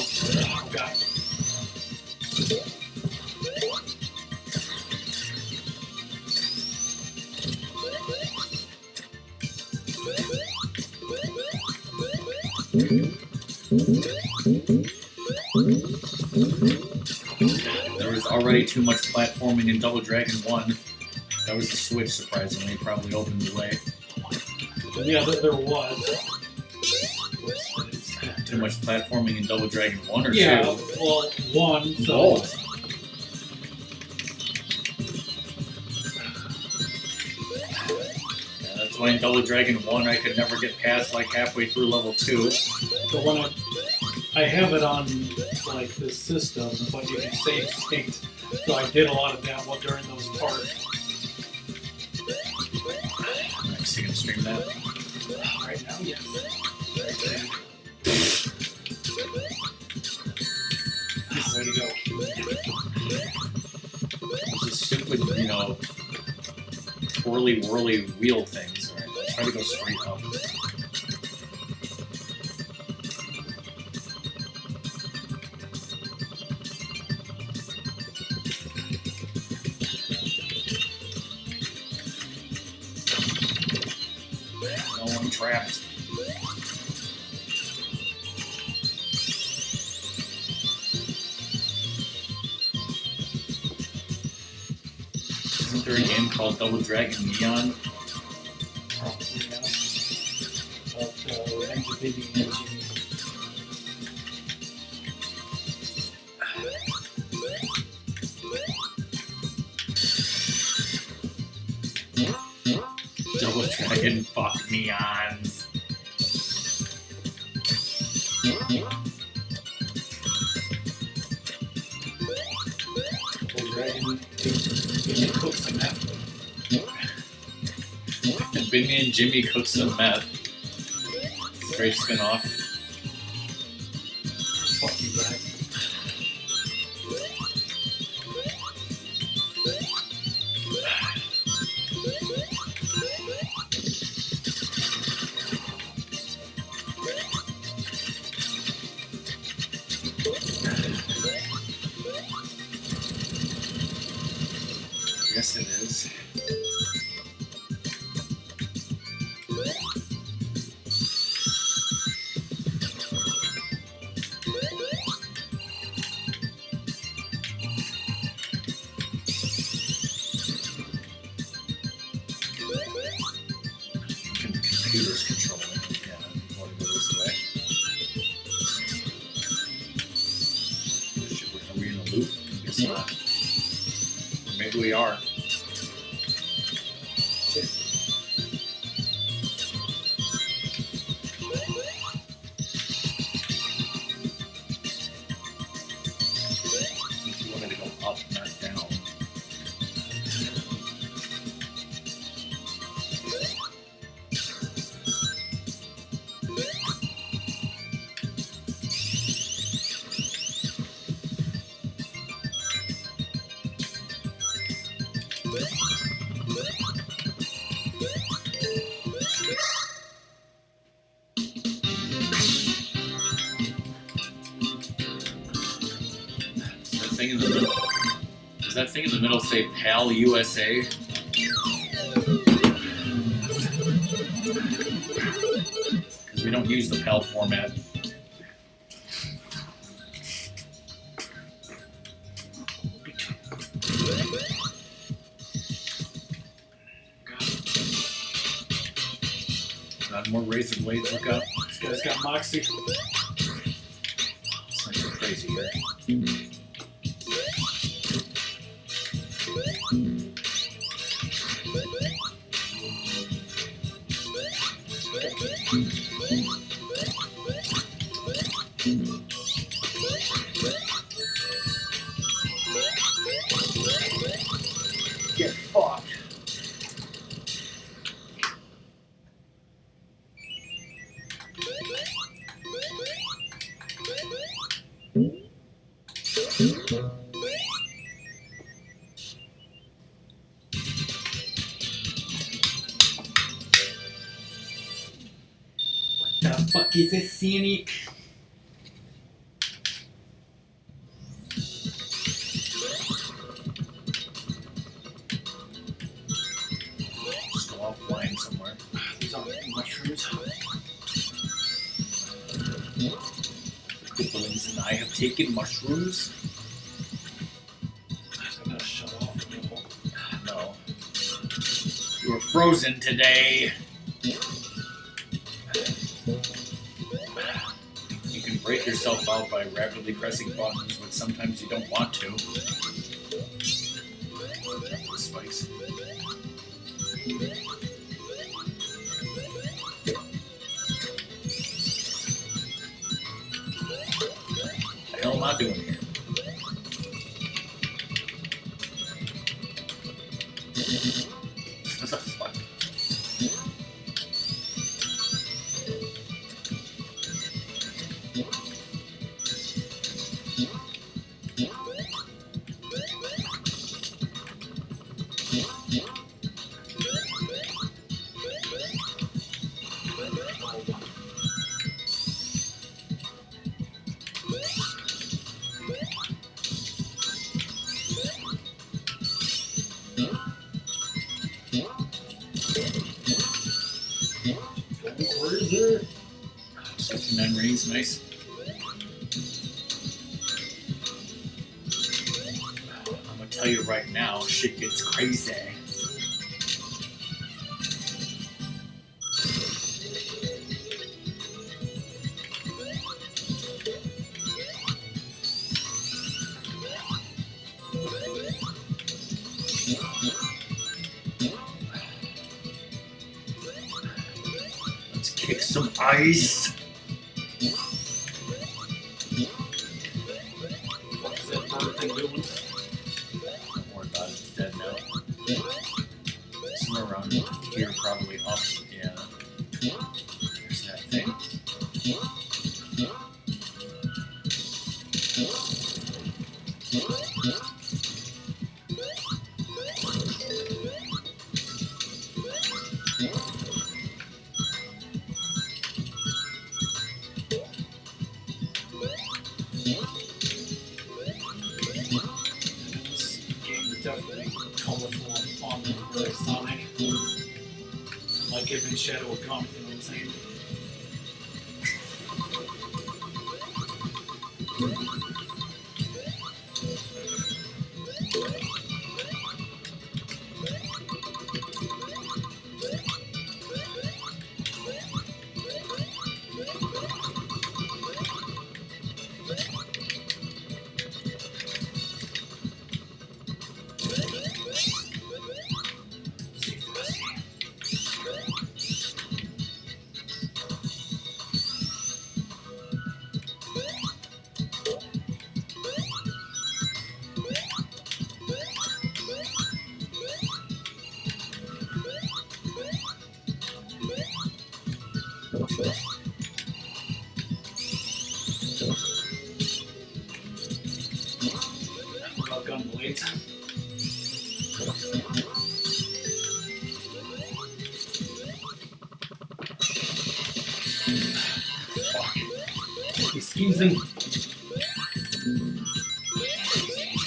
Oh, God. There was already too much platforming in Double Dragon 1. That was the switch, surprisingly. Probably opened the way. Yeah, there was. Too much platforming in Double Dragon 1 or 2? Yeah, well, 1, so... Oh. Yeah, that's why in Double Dragon 1 I could never get past like halfway through level 2. So when I have it on like this system, but you can save state. So I did a lot of that during those parts. Next, you gonna stream that? Right now, yes. Way to go. Those stupid, twirly whirly wheel things. Alright, let's try to go straight up. No, I'm trapped. Isn't there a game called Double Dragon Neon? Probably, yeah. But Revenge of Baby and Jimmy. Double Dragon fuck neons. Double Dragon, Jimmy cooks some meth. And Bimmy and Jimmy cook some meth. Great spin off. Fuck you guys. Yes, it is. Computer's controlling it. Yeah, I want to go this way. Shit, are we in a loop? I guess not. Or maybe we are. You wanted to go up, not down. Does that thing in the middle say PAL USA? Because we don't use the PAL format. more razor blades. Look up. This guy's got moxie. It's not so crazy here. Get fucked. The fuck is this, Sonic? Just go offline somewhere. These are mushrooms. Koopalings and I have taken mushrooms. I gotta shut off the whole. No. You were frozen today. You can break yourself out by rapidly pressing buttons, but sometimes you don't want to. That was spicy. What the hell am I doing here? What the fuck? Where is it? 69 rings, nice. I'm gonna tell you right now, shit gets crazy. Let's kick some ice. What is that bird thing doing? Don't worry about it, it's dead now. Somewhere around here, probably up. Yeah. There's that thing. This game is definitely colorful and fun and very Sonic. Like giving Shadow a gun, you know what I'm saying? What about gun blades? Fuck. Excuse me.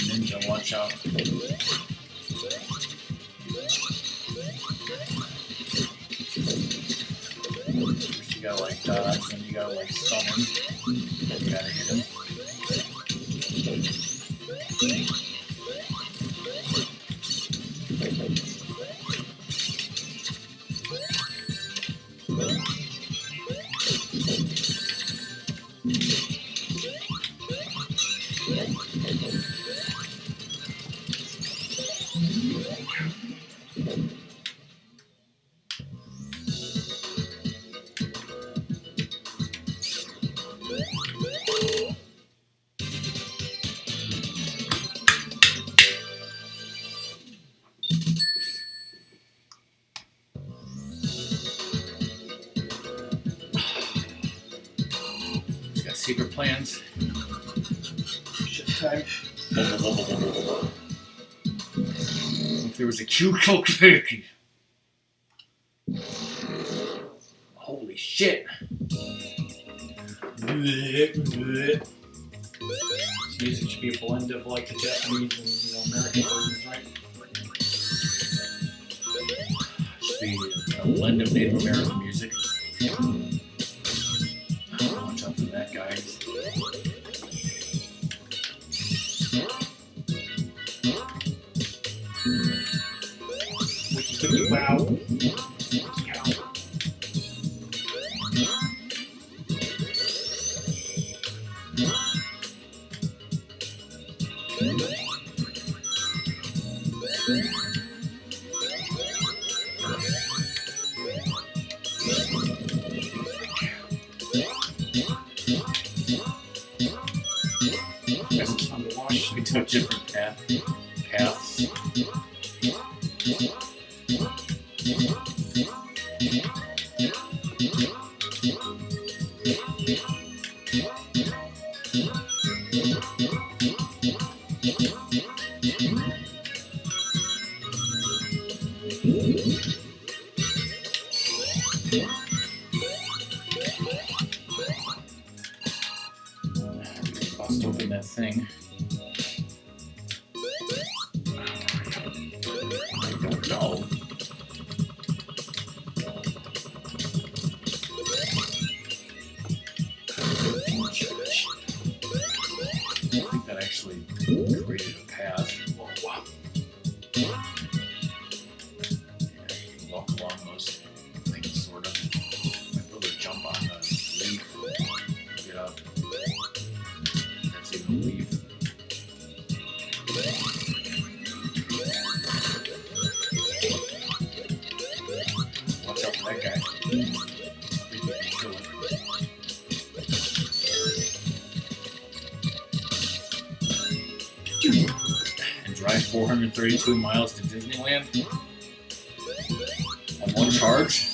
Ninja, watch out. First you gotta like dodge, then you gotta like stun him, then you gotta hit him. secret plans. Shit time. If there was a cute cookie. Holy shit. This music should be a blend of like the Japanese and American versions, right? Should be a blend of Native American music. Watch out for that, guys. Wow. We took different paths. Bust open that thing. I don't know. I think that actually created a path. Oh, wow. Yeah, you can walk along those things, sort of. Might be able to jump on the leaf. Get up. That's even a leaf. Watch out for that guy. I think we can kill him. And drive 432 miles to Disneyland on one charge.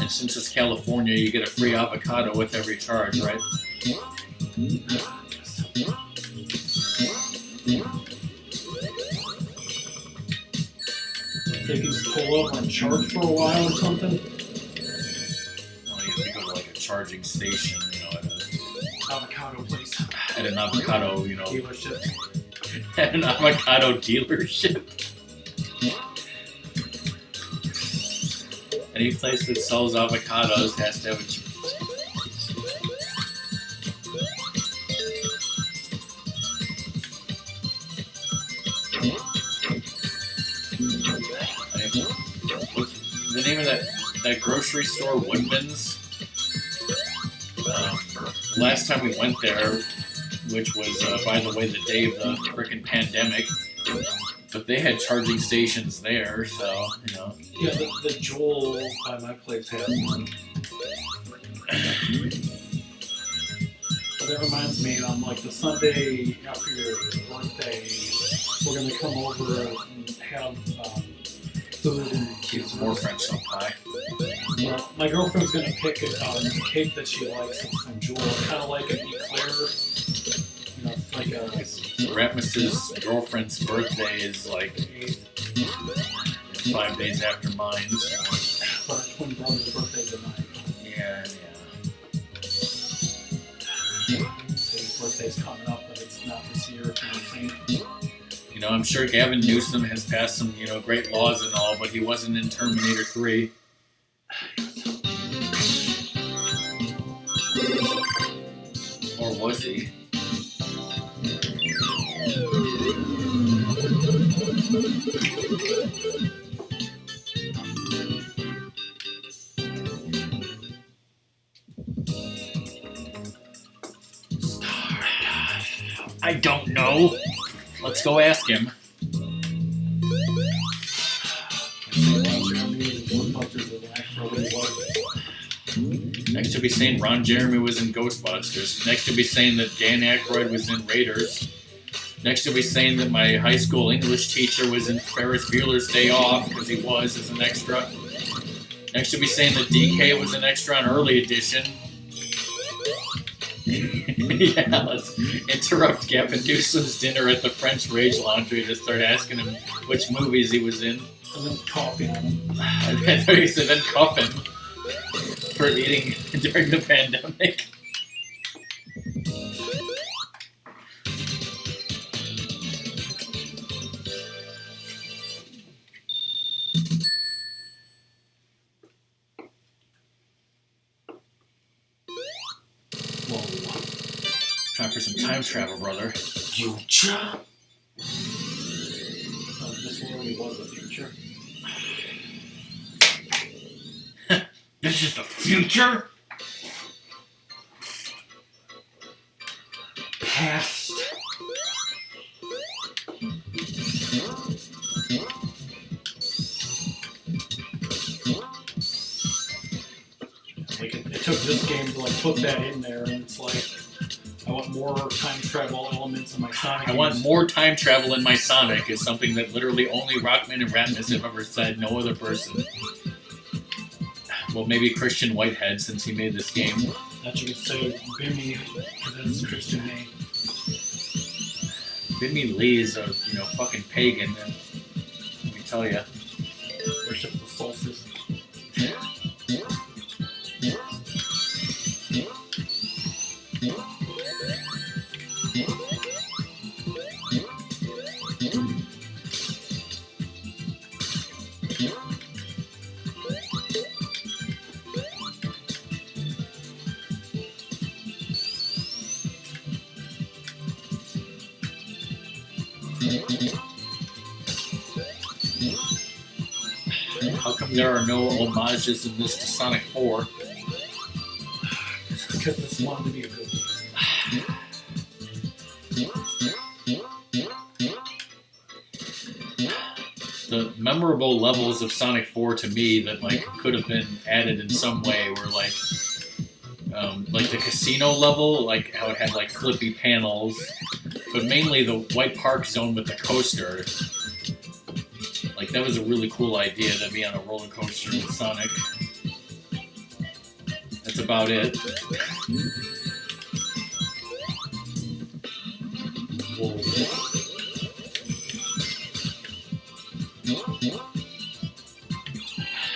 And since it's California, you get a free avocado with every charge, right? They can just pull over and charge for a while or something. Well, you have to go to like a charging station, Avocado place. at an avocado, Dealership. at an avocado dealership. Any place that sells avocados has to have a what's the name of that grocery store, Woodman's? Last time we went there, which was, by the way, the day of the frickin' pandemic, but they had charging stations there, so, Yeah, the Joel by my place has one. But that reminds me, like the Sunday after your birthday, we're going to come over and have food and It's more French oak pie. Well, my girlfriend's going to pick a cake that she likes from Joel, kind of like an eclair. It's like a... Ratmus's girlfriend's birthday is like 5 days after mine, so... But her twin brother's birthday's at 9. Yeah. So his birthday's coming up, but it's not this year, if you know what I'm saying. I'm sure Gavin Newsom has passed some, great laws and all, but he wasn't in Terminator 3. Or was he? I don't know. Let's go ask him. Next to be saying Ron Jeremy was in Ghostbusters. Next to be saying that Dan Aykroyd was in Raiders. Next to be saying that my high school English teacher was in Ferris Bueller's Day Off because he was as an extra. Next to be saying that DK was an extra on Early Edition. Yeah, let's interrupt Gavin Newsom's dinner at the French Rage Laundry to start asking him which movies he was in. And then coughing on him. I thought he said then cuff him for eating during the pandemic. Time for some time travel, brother. Future? This really was the future. This is the future? Past. Like it took this game to like put that in there, and it's like I want more time travel elements in my Sonic. I want more time travel in my Sonic is something that literally only RockMan and Ratmus have ever said, no other person. Well, maybe Christian Whitehead, since he made this game. That you could say Bimmy, because it's a Christian name. Bimmy Lee is a, fucking pagan, and let me tell you. Worship the solstice. How come there are no homages in this to Sonic 4? Because this wanted to be a good game. The memorable levels of Sonic 4 to me that could have been added in some way were like the casino level, like how it had flippy panels, but mainly the White Park zone with the coaster. That was a really cool idea to be on a roller coaster with Sonic. That's about it. Whoa.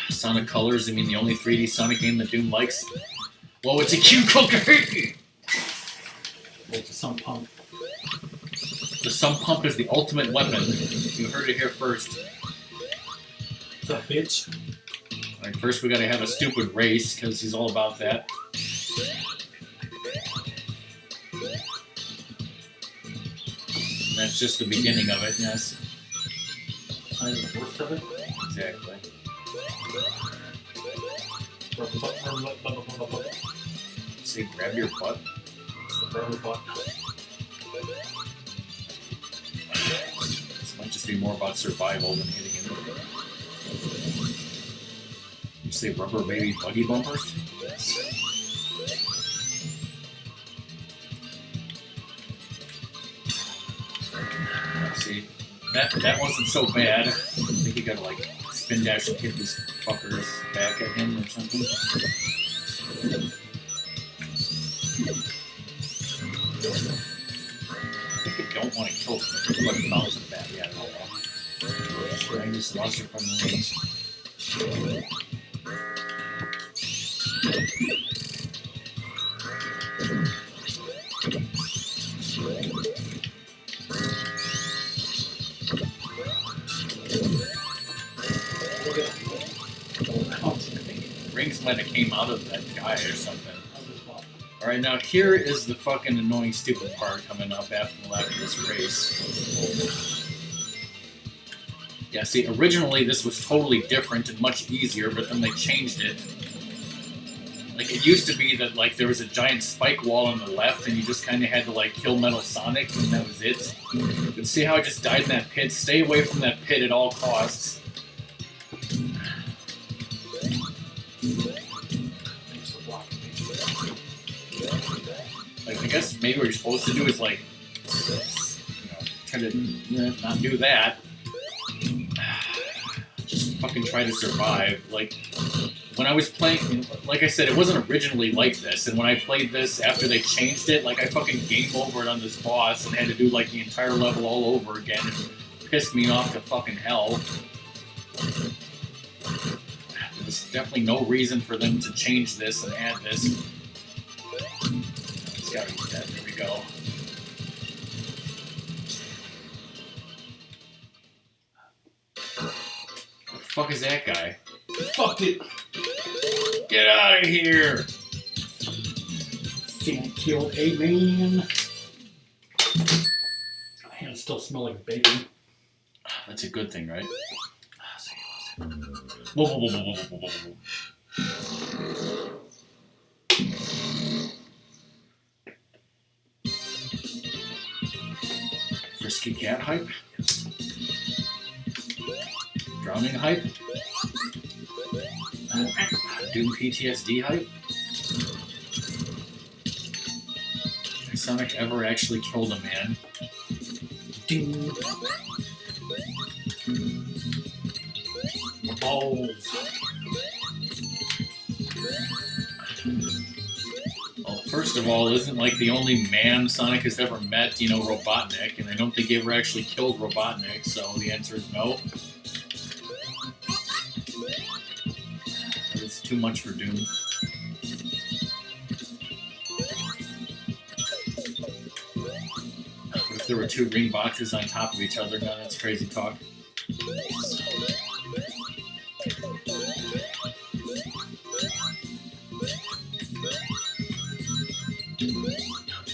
Sonic Colors, I mean the only 3D Sonic game that Doom likes. Whoa, it's a cute cookie! It's a sump pump. The sump pump is the ultimate weapon. You heard it here first. The bitch. Alright, first we gotta have a stupid race, because he's all about that. And that's just the beginning of it, yes. I the worst of it. Exactly. Say, grab your butt. It's the rubber butt. This might just be more about survival than hitting it. You say rubber baby buggy bumpers? Yes. See, that wasn't so bad. I think you gotta spin dash and hit these fuckers back at him or something. I think you don't want to kill them. They're like bounce it back. Yeah, I just lost it from the range. Rings might have came out of that guy or something. Alright, now here is the fucking annoying stupid part coming up after this race. Yeah, see, originally this was totally different and much easier, but then they changed it. Like, it used to be that, like, there was a giant spike wall on the left, and you just kind of had to, like, kill Metal Sonic, and that was it. But see how I just died in that pit? Stay away from that pit at all costs. Like, I guess maybe what you're supposed to do is, like, you know, try to not do that. Just fucking try to survive. Like, when I was playing, like I said, it wasn't originally like this, and when I played this after they changed it, like, I fucking game overed on this boss and had to do, like, the entire level all over again. It pissed me off to fucking hell. There's definitely no reason for them to change this and add this. It's gotta be that. There we go. What the fuck is that guy? Fuck it! Get out of here! Fan killed a man. My hands still smell like bacon. That's a good thing, right? Whoa, whoa, whoa, whoa, whoa, whoa, whoa. Frisky cat hype? Drowning hype? Doom PTSD hype? Has Sonic ever actually killed a man? Ding. Balls. Well, first of all, isn't like the only man Sonic has ever met, you know, Robotnik, and I don't think he ever actually killed Robotnik, so the answer is no. It's too much for Doom. What if there were two ring boxes on top of each other? No, that's crazy talk.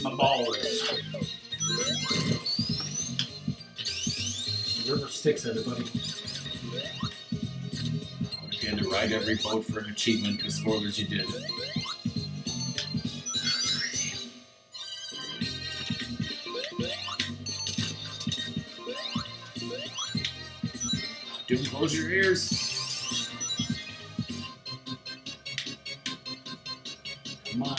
My balls. River Styx, everybody. If you had to ride every boat for an achievement, because spoilers, you did. Doom, close your ears. Come on.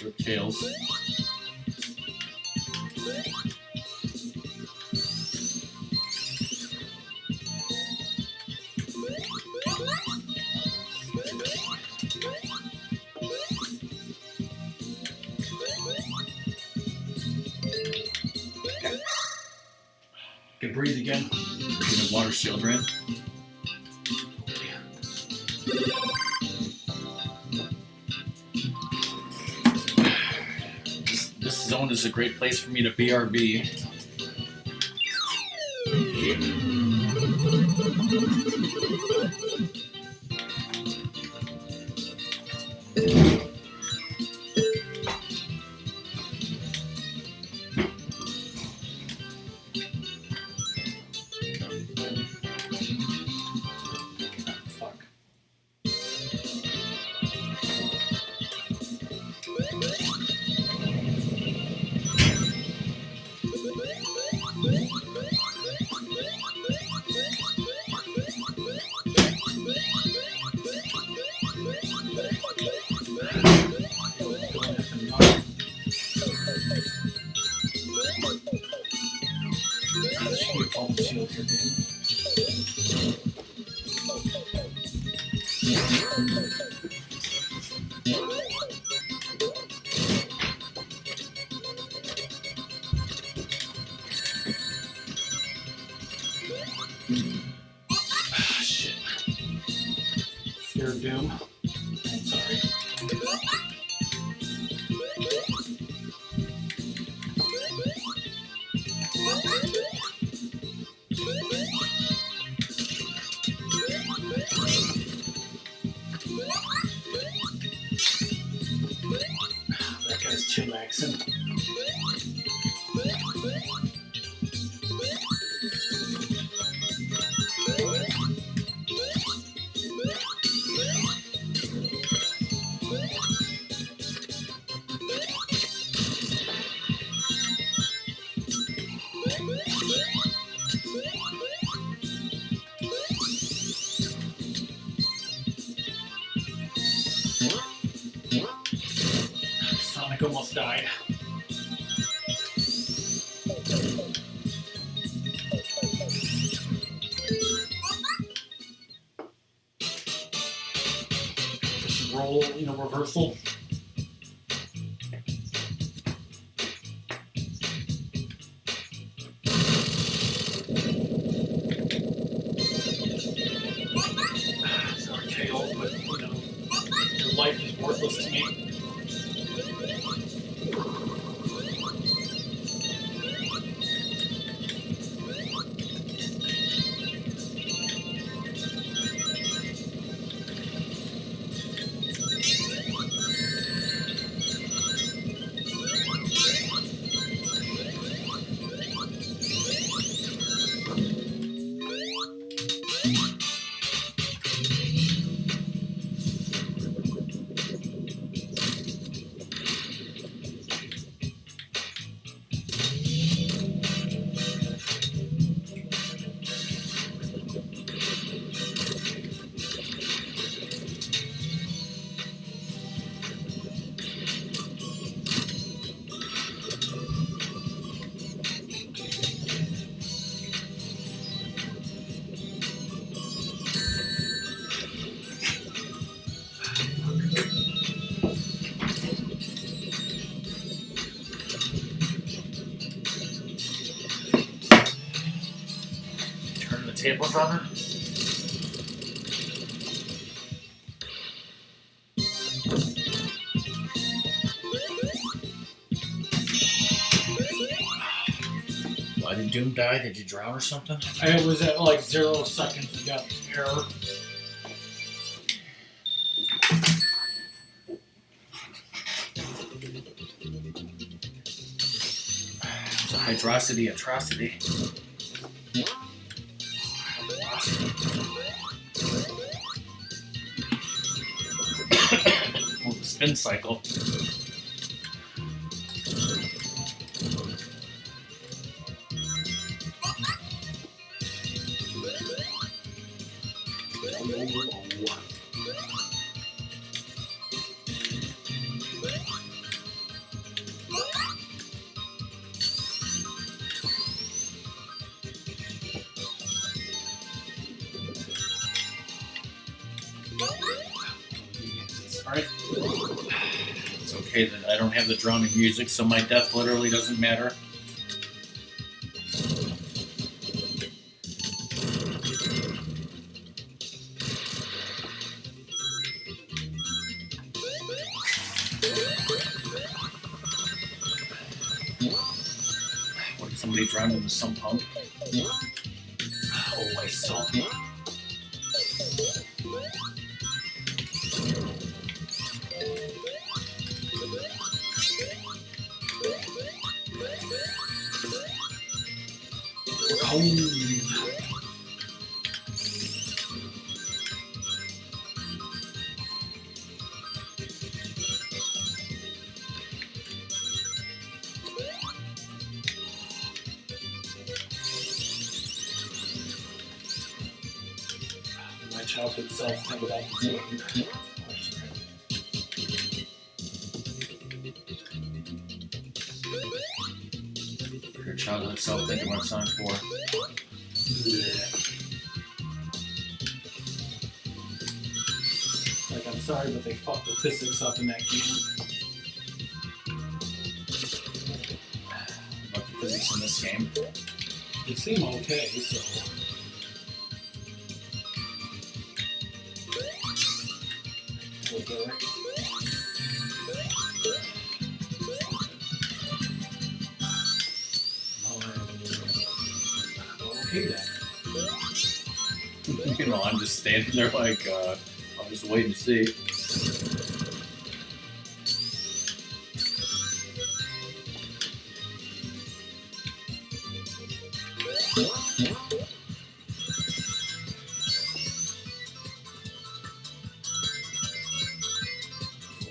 Rip tails. Can breathe again. Get a water shield, right? This zone is a great place for me to BRB. Fuck. Shield here, dude. Ah, shit. Fear of Doom. I'm sorry. That guy's chillaxing. almost died. Just roll, reversal. Sorry, KO, but your life is worthless to me. Tables on it. Why did Doom die? Did you drown or something? I was at like 0 seconds. You got error. It's a hydrosity atrocity. Well, the spin cycle. Alright. It's okay that I don't have the drowning music, so my death literally doesn't matter. What, somebody drowned in the sump pump? Oh, I saw him. My childhood self think about the same. Your childhood self thinking about Sonic 4. Like, I'm sorry, but they fucked the physics up in that game. About the physics in this game. They seem okay, so. Okay, then. You know, I'm just standing there like, I'll just wait and see.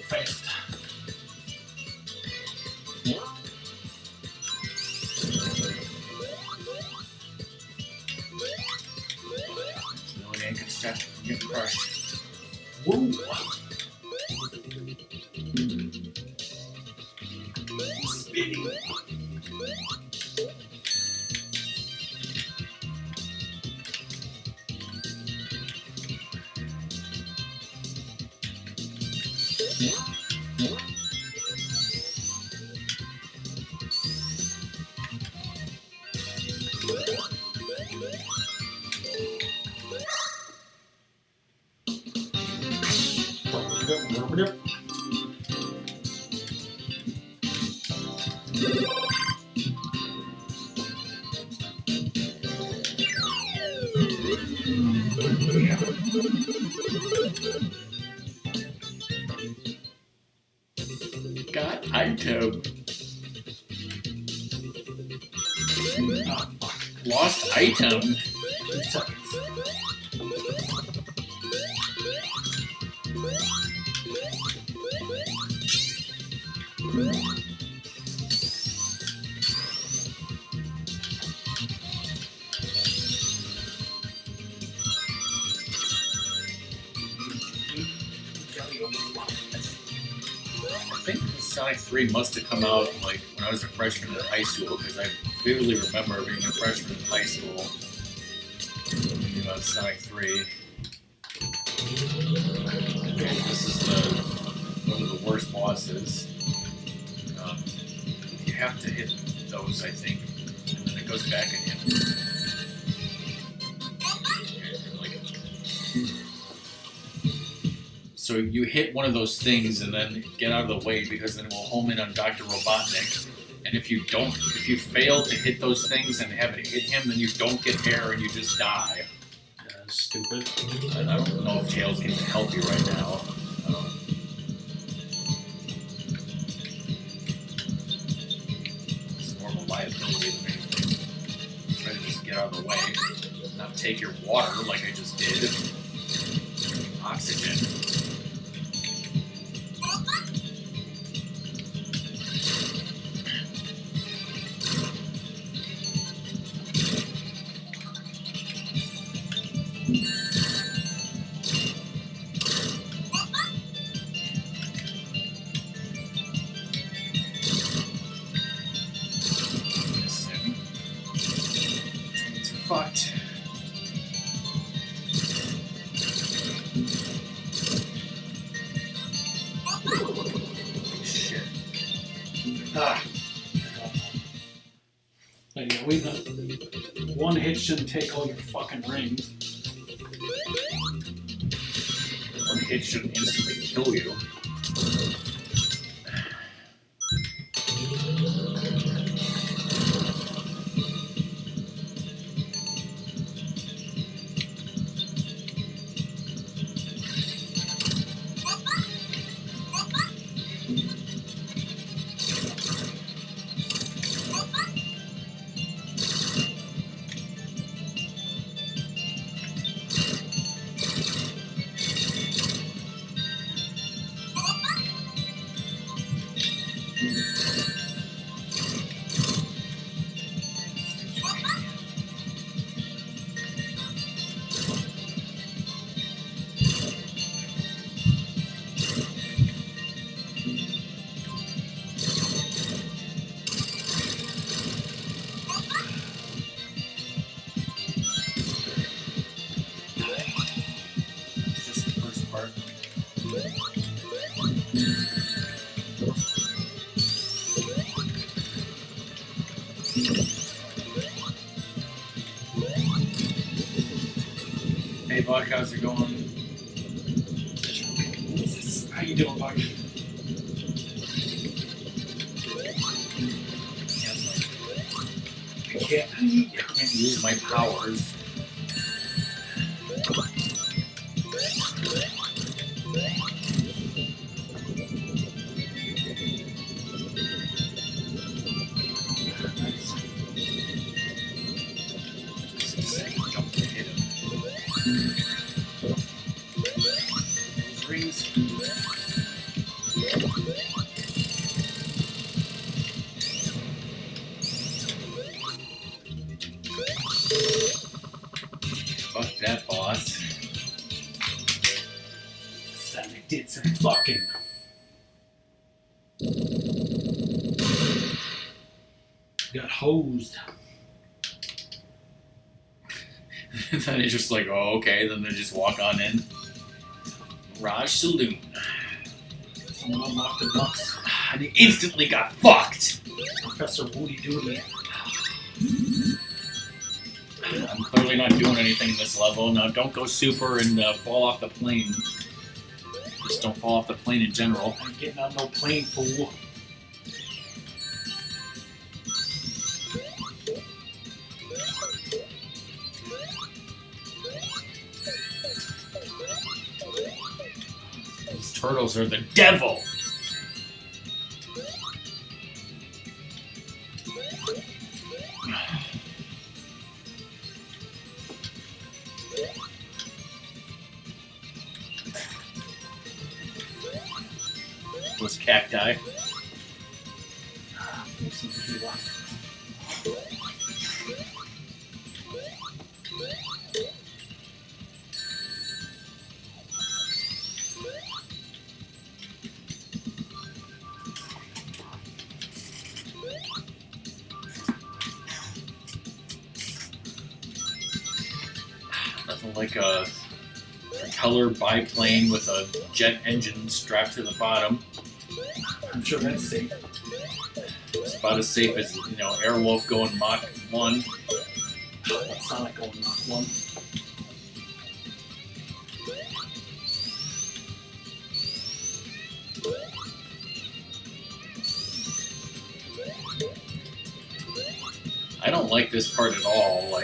Fast. Really ain't gonna stop from getting crushed. Woo! Got item. Oh, fuck. Lost item. 2 seconds. I think Sonic 3 must have come out like when I was a freshman in high school, because I vividly remember being a freshman in high school thinking about Sonic 3. Okay, this is one of the worst bosses. You have to hit those, I think, and then it goes back at him. So you hit one of those things and then get out of the way, because then it will home in on Dr. Robotnik. And if you fail to hit those things and have it hit him, then you don't get air and you just die. That's stupid. I don't know if Tails can help you right now. It's more of a liability than anything. Try to just get out of the way. Not take your water like I just did. Oxygen. Fucked. Shit. Ah. Yeah, one hit shouldn't take all your fucking rings. One hit shouldn't instantly kill you. Hey Buck, how's it going? How you doing, Buck? I can't use my powers. Jump to hit him. Those rings. Fuck that boss. Sonic did some fucking. hosed. And then it's just like, oh, okay. Then they just walk on in. Raj Saloon. Someone unlocked the ducks. And he instantly got fucked. Professor Woody Doody. I'm clearly not doing anything in this level. Now, don't go super and fall off the plane. Just don't fall off the plane in general. I'm getting on no plane, fool. Those turtles are the devil! Those cacti. Nothing like a propeller biplane with a jet engine strapped to the bottom. I'm sure that's safe. It's about as safe as, Airwolf going Mach 1. Sonic going Mach 1. I don't like this part at all.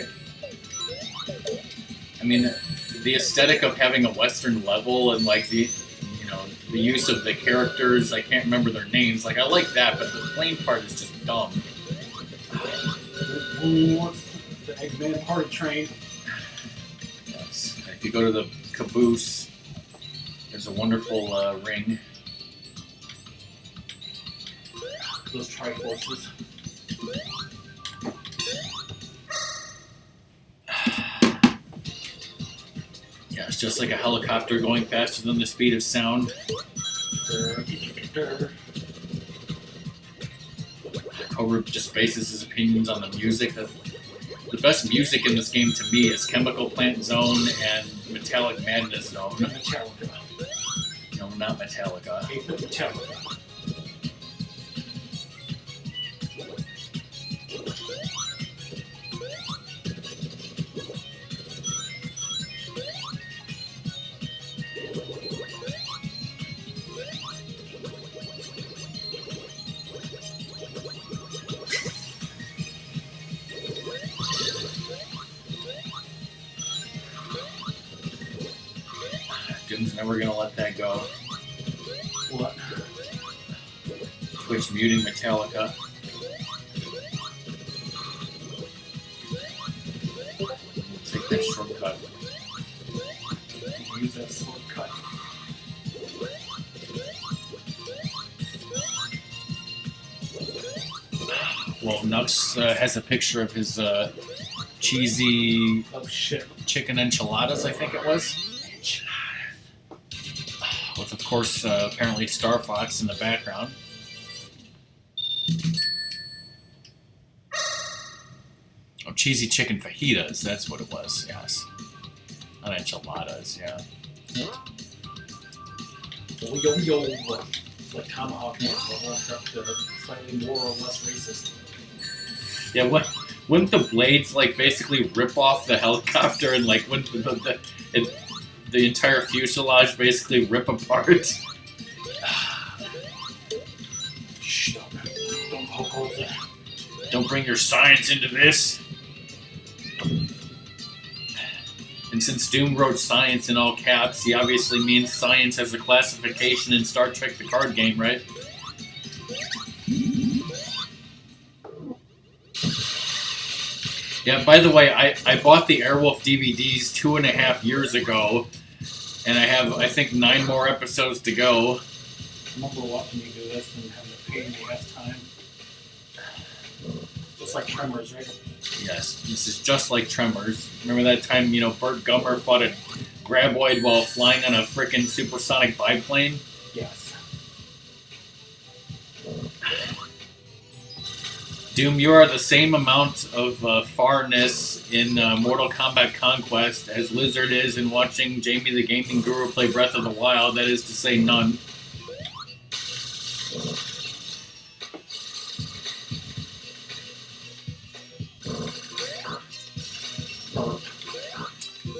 The aesthetic of having a Western level and the use of the characters, I can't remember their names. I like that, but the plane part is just dumb. The Eggman party train. Yes. If you go to the caboose, there's a wonderful ring. Those Triforces. Yeah, it's just like a helicopter going faster than the speed of sound. Cobra just bases his opinions on the music. The best music in this game to me is Chemical Plant Zone and Metallic Madness Zone. Metallica. No, not Metallica. Metallica. Jim's never gonna let that go. What? Twitch muting Metallica. Take that shortcut. Use that shortcut. Well, Nux has a picture of his cheesy chicken enchiladas, I think it was. With, of course, apparently Star Fox in the background. Oh, cheesy chicken fajitas, that's what it was, yes. Not enchiladas, yeah. Yo. Like Tomahawk ones, but left up to slightly more or less racist. Yeah, wouldn't the blades, basically rip off the helicopter and, wouldn't the entire fuselage basically rip apart? Shh, don't poke over. Don't bring your science into this. And since Doom wrote science in all caps, he obviously means science as a classification in Star Trek the card game, right? Yeah, by the way, I bought the Airwolf DVDs 2.5 years ago, and I have, I think, 9 more episodes to go. I remember watching you do this and having a pain in the ass time. Just like Tremors, right? Yes, this is just like Tremors. Remember that time, Burt Gummer fought a graboid while flying on a frickin' supersonic biplane? Yes. Doom, you are the same amount of farness in Mortal Kombat Conquest as Lizard is in watching Jamie the Gaming Guru play Breath of the Wild. That is to say, none.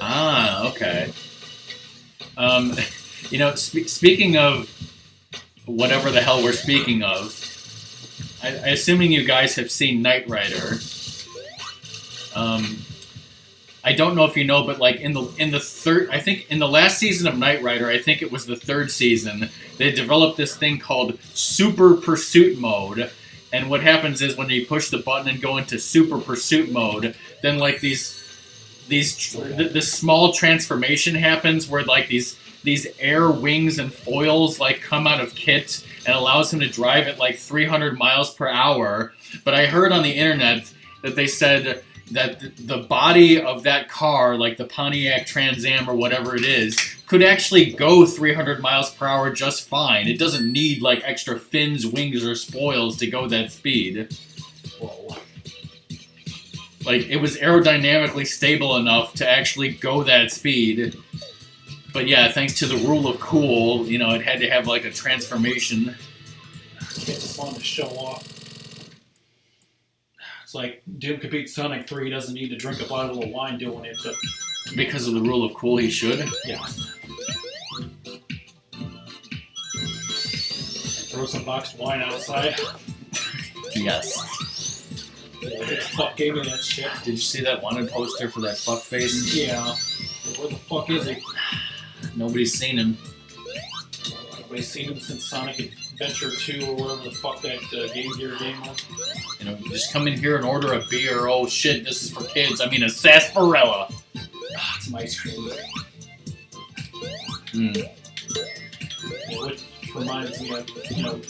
Ah, okay. You know, speaking of whatever the hell we're speaking of, I assuming you guys have seen Knight Rider. I don't know if you know, but like in the third, I think in the last season of Knight Rider, I think it was the third season, they developed this thing called Super Pursuit Mode. And what happens is when you push the button and go into Super Pursuit Mode, then like this small transformation happens where like these air wings and foils like come out of kit and allows him to drive at like 300 miles per hour. But I heard on the internet that they said that the body of that car, like the Pontiac Trans Am or whatever it is, could actually go 300 miles per hour just fine. It doesn't need like extra fins, wings, or spoils to go that speed. Whoa. Like, it was aerodynamically stable enough to actually go that speed. But yeah, thanks to the rule of cool, you know, it had to have like a transformation. It just wanted to show off. It's like Doom could beat Sonic 3, he doesn't need to drink a bottle of wine doing it, but... Because of the rule of cool, he should? Yeah. Throw some boxed wine outside. Yes. Yeah, who the fuck gave me that shit? Did you see that wanted poster for that fuckface? Yeah. Where the fuck is he? Nobody's seen him. Nobody's seen him since Sonic Adventure 2 or whatever the fuck that Game Gear game was. You know, just come in here and order a beer. Oh shit, this is for kids. I mean, a sarsaparilla. Ah, some ice cream. Mm. Yeah, which reminds me of, you know,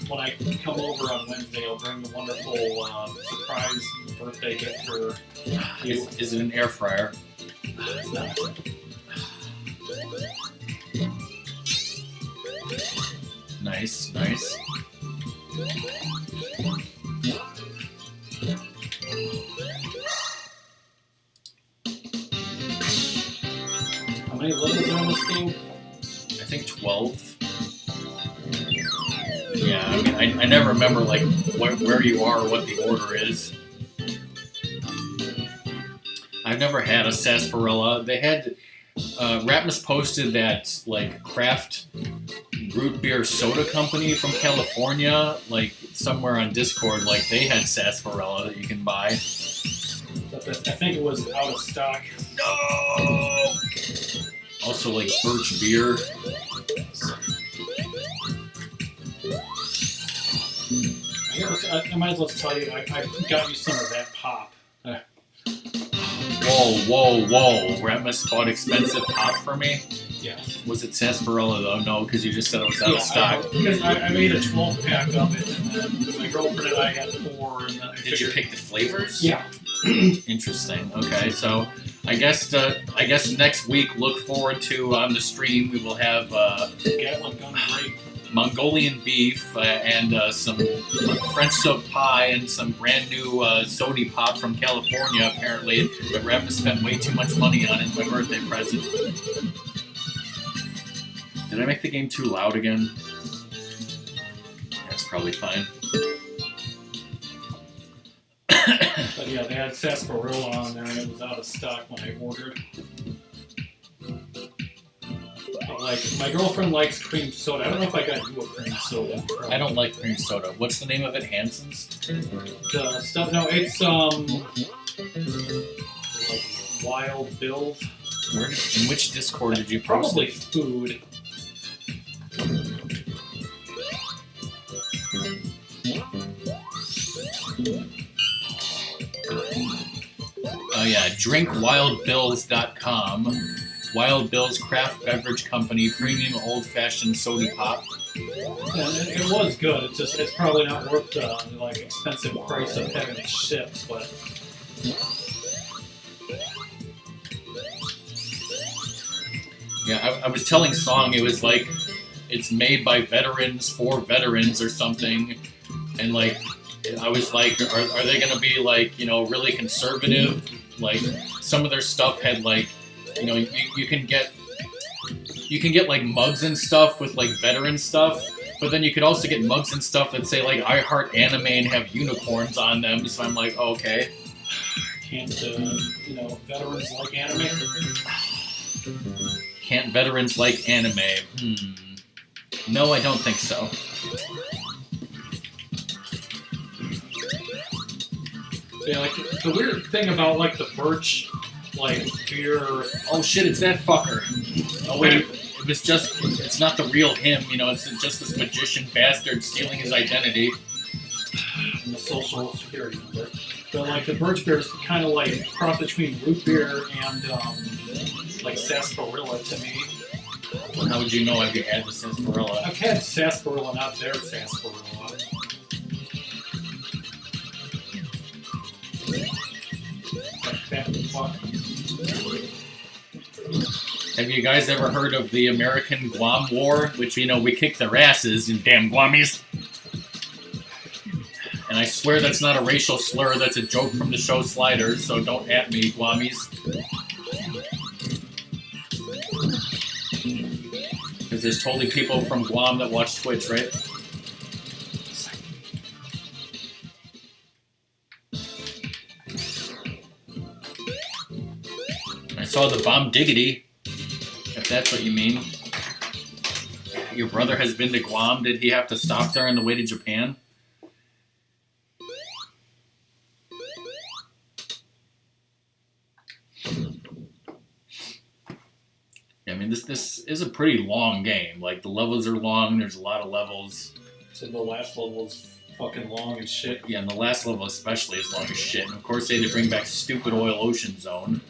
when I come over on Wednesday, I'll bring the wonderful surprise birthday gift for you. Is it an air fryer? It's not. Nice, nice. How many levels are on this game? I think 12. Yeah, I mean, I never remember, like, where you are or what the order is. I've never had a sarsaparilla. They had... Ratmus posted that, like, craft root beer soda company from California, like, somewhere on Discord, like, they had sarsaparilla that you can buy. But I think it was out of stock. No! Also, like, birch beer. I might as well tell you, I got you some of that pop. Whoa, whoa, whoa. Ratmus bought expensive pop for me? Yeah. Was it sarsaparilla, though? No, because you just said it was out of stock. Because I made a 12-pack of it, and then my girlfriend and I had 4. And then Did you pick the flavors? Yeah. Interesting. Okay, so I guess next week, look forward to on the stream we will have Gatling gun grape. Mongolian beef and some French soap pie and some brand new sody pop from California, apparently, that Ratmus spent way too much money on as my birthday present. Did I make the game too loud again? That's probably fine. But yeah, they had sarsaparilla on there, and it was out of stock when I ordered. But like, my girlfriend likes cream soda. I don't know if I got you a cream soda. I don't like cream soda. What's the name of it? Hanson's? The stuff. No, it's like Wild Bill's. In which Discord did you post Probably it? food. Oh yeah, drinkwildbills.com. Wild Bill's Craft Beverage Company Premium Old Fashioned Sody Pop. Yeah, it was good. It's probably not worth the like expensive price of having it shipped, but. Yeah, I was telling Song it was like it's made by veterans for veterans or something, and like I was like, are they gonna be like, you know, really conservative? Like some of their stuff had like, you know, you can get like mugs and stuff with like veteran stuff, but then you could also get mugs and stuff that say like I heart anime and have unicorns on them. So I'm like, oh, okay. Can't you know, veterans like anime? Can't veterans like anime? No, I don't think so. Yeah, like the weird thing about like the Birch, like beer. Oh shit! It's that fucker. Oh wait, it was just. It's not the real him. You know, it's just this magician bastard stealing his identity. And the social security number. But like the Birch beer is kind of like a cross between root beer and like sarsaparilla to me. Well, how would you know if you had the sarsaparilla? I've had sarsaparilla, not their sarsaparilla. Have you guys ever heard of the American Guam War? Which, you know, we kicked their asses, you damn Guamies. And I swear that's not a racial slur, that's a joke from the show Sliders, so don't at me, Guamies. Because there's totally people from Guam that watch Twitch, right? I saw the bomb diggity, if that's what you mean. Your brother has been to Guam. Did he have to stop there on the way to Japan? I mean, this is a pretty long game. Like, the levels are long. There's a lot of levels. So the last level's fucking long as shit. Yeah, and the last level especially is long as shit. And of course, they had to bring back stupid Oil Ocean Zone.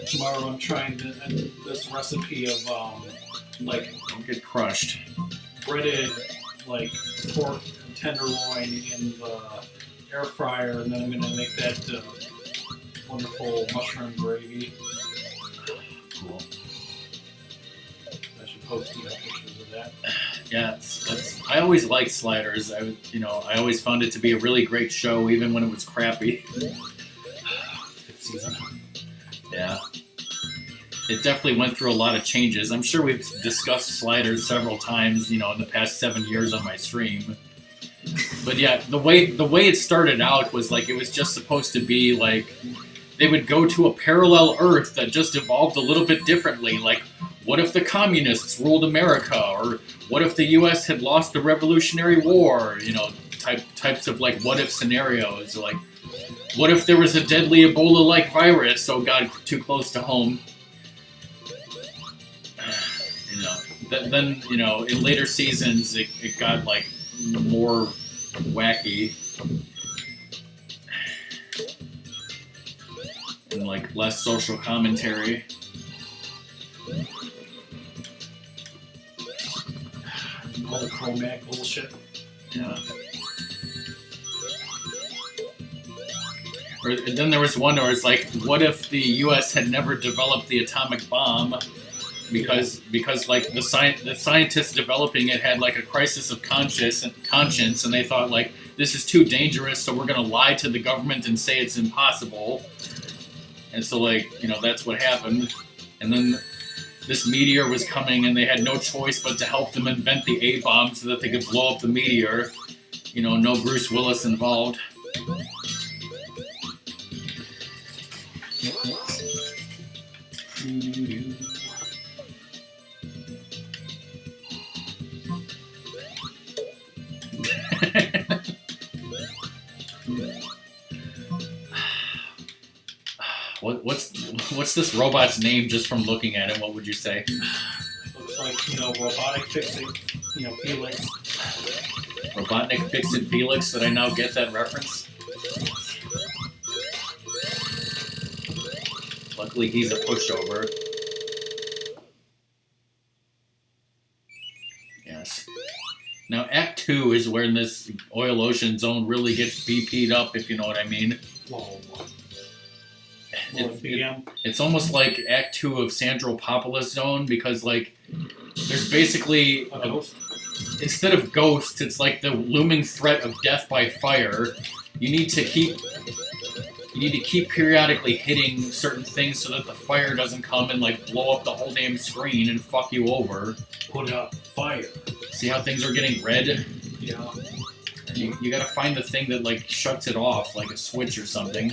Tomorrow I'm trying this recipe of like Don't get crushed. breaded like pork tenderloin in the air fryer, and then I'm gonna make that wonderful mushroom gravy. Cool. I should post pictures of that. Yeah, I always liked Sliders. I always found it to be a really great show, even when it was crappy. Fifth season. Yeah. It definitely went through a lot of changes. I'm sure we've discussed Sliders several times, you know, in the past 7 years on my stream. But yeah, the way it started out was like it was just supposed to be like they would go to a parallel Earth that just evolved a little bit differently. Like, what if the communists ruled America, or what if the U.S. had lost the Revolutionary War? You know, types of like what if scenarios. Like, what if there was a deadly Ebola-like virus? Oh God, too close to home. You know, then you know, in later seasons it got like more wacky and like less social commentary. All the chromatic bullshit. Yeah. Or then there was one where it's like, what if the U.S. had never developed the atomic bomb? Because like the scientists developing it had like a crisis of conscience, and they thought like this is too dangerous, so we're gonna lie to the government and say it's impossible. And so like, you know, that's what happened. And then this meteor was coming, and they had no choice but to help them invent the A-bomb so that they could blow up the meteor. You know, no Bruce Willis involved. What's this robot's name just from looking at it? What would you say? Looks like, you know, robotic fixing, you know, Felix. Robotnik Fix-It Felix, did I now get that reference? Luckily he's a pushover. Yes. Now Act 2 is where this Oil Ocean Zone really gets BP'd up, if you know what I mean. Whoa. It's almost like Act 2 of Sandropopolis Zone, because like there's basically instead of ghosts, it's like the looming threat of death by fire. You need to keep periodically hitting certain things so that the fire doesn't come and like blow up the whole damn screen and fuck you over. Put out fire. See how things are getting red? Yeah. You gotta find the thing that like shuts it off, like a switch or something.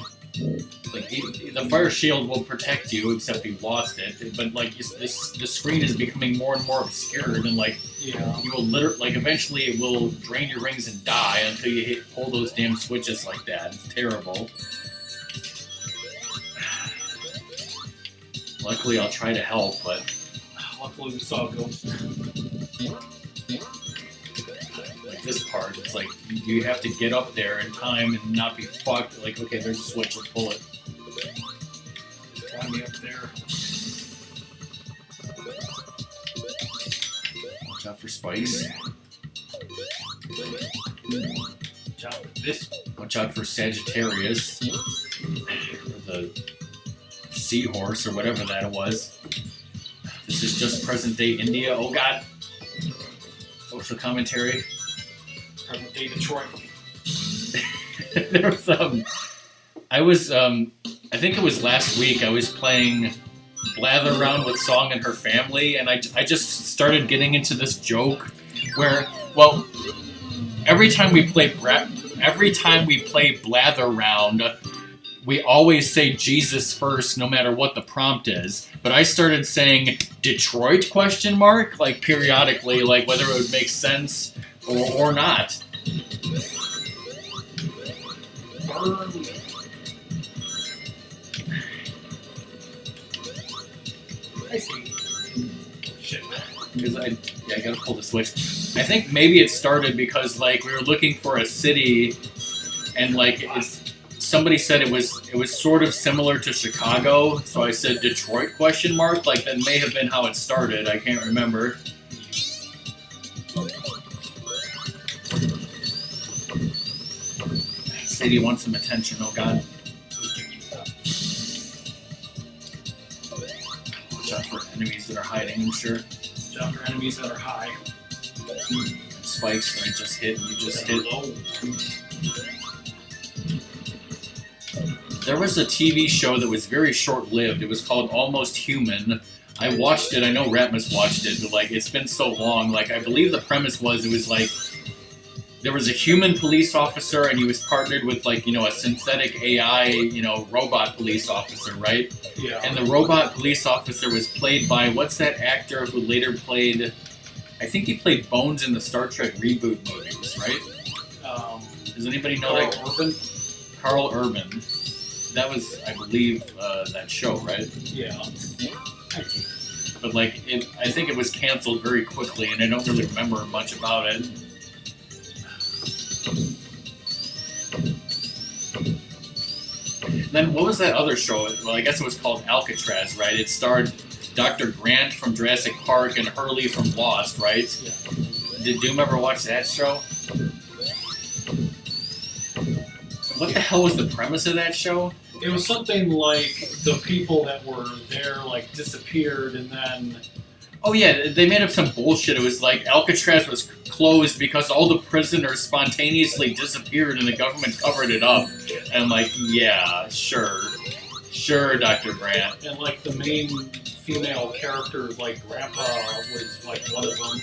Like the fire shield will protect you, except you lost it. But like the screen is becoming more and more obscured, and like you will literally, like eventually it will drain your rings and die until you pull those damn switches like that. It's terrible. Luckily, I'll try to help, but luckily we saw a ghost. Like this part, it's like you have to get up there in time and not be fucked. Like, okay, there's a switch, let's pull it. Find me up there. Watch out for spikes. Watch out for this. Watch out for Sagittarius. Or the seahorse, or whatever that was. This is just present day India. Oh god. Social commentary. Present day Detroit. There was I think it was last week, I was playing Blather Around with Song and her family, and I just started getting into this joke where, well, every time we play Blather Around, we always say Jesus first, no matter what the prompt is. But I started saying Detroit ? Like periodically, like whether it would make sense or not. I see. Shit. Because I gotta pull the switch. I think maybe it started because like we were looking for a city, and like somebody said it was sort of similar to Chicago, so I said Detroit ? Like that may have been how it started. I can't remember. Sadie wants some attention. Oh god. Watch out for enemies that are hiding, I'm sure. Watch out for enemies that are high. Spikes that I just hit and you just hit. There was a TV show that was very short-lived. It was called Almost Human. I watched it. I know Ratmus watched it, but like it's been so long. Like I believe the premise was it was like there was a human police officer and he was partnered with like, you know, a synthetic AI, you know, robot police officer, right? Yeah. And the robot police officer was played by, what's that actor who later played, I think he played Bones in the Star Trek reboot movies, right? Does anybody know that? Carl Urban. That was, I believe, that show, right? Yeah. But like, I think it was canceled very quickly, and I don't really remember much about it. Then what was that other show? Well, I guess it was called Alcatraz, right? It starred Dr. Grant from Jurassic Park and Hurley from Lost, right? Yeah. Did Doom ever watch that show? What the hell was the premise of that show? It was something like the people that were there like disappeared, and then oh yeah, they made up some bullshit. It was like Alcatraz was closed because all the prisoners spontaneously disappeared and the government covered it up. And I'm like, yeah, sure, Dr. Grant. And like the main female characters, like Grandpa was like one of them.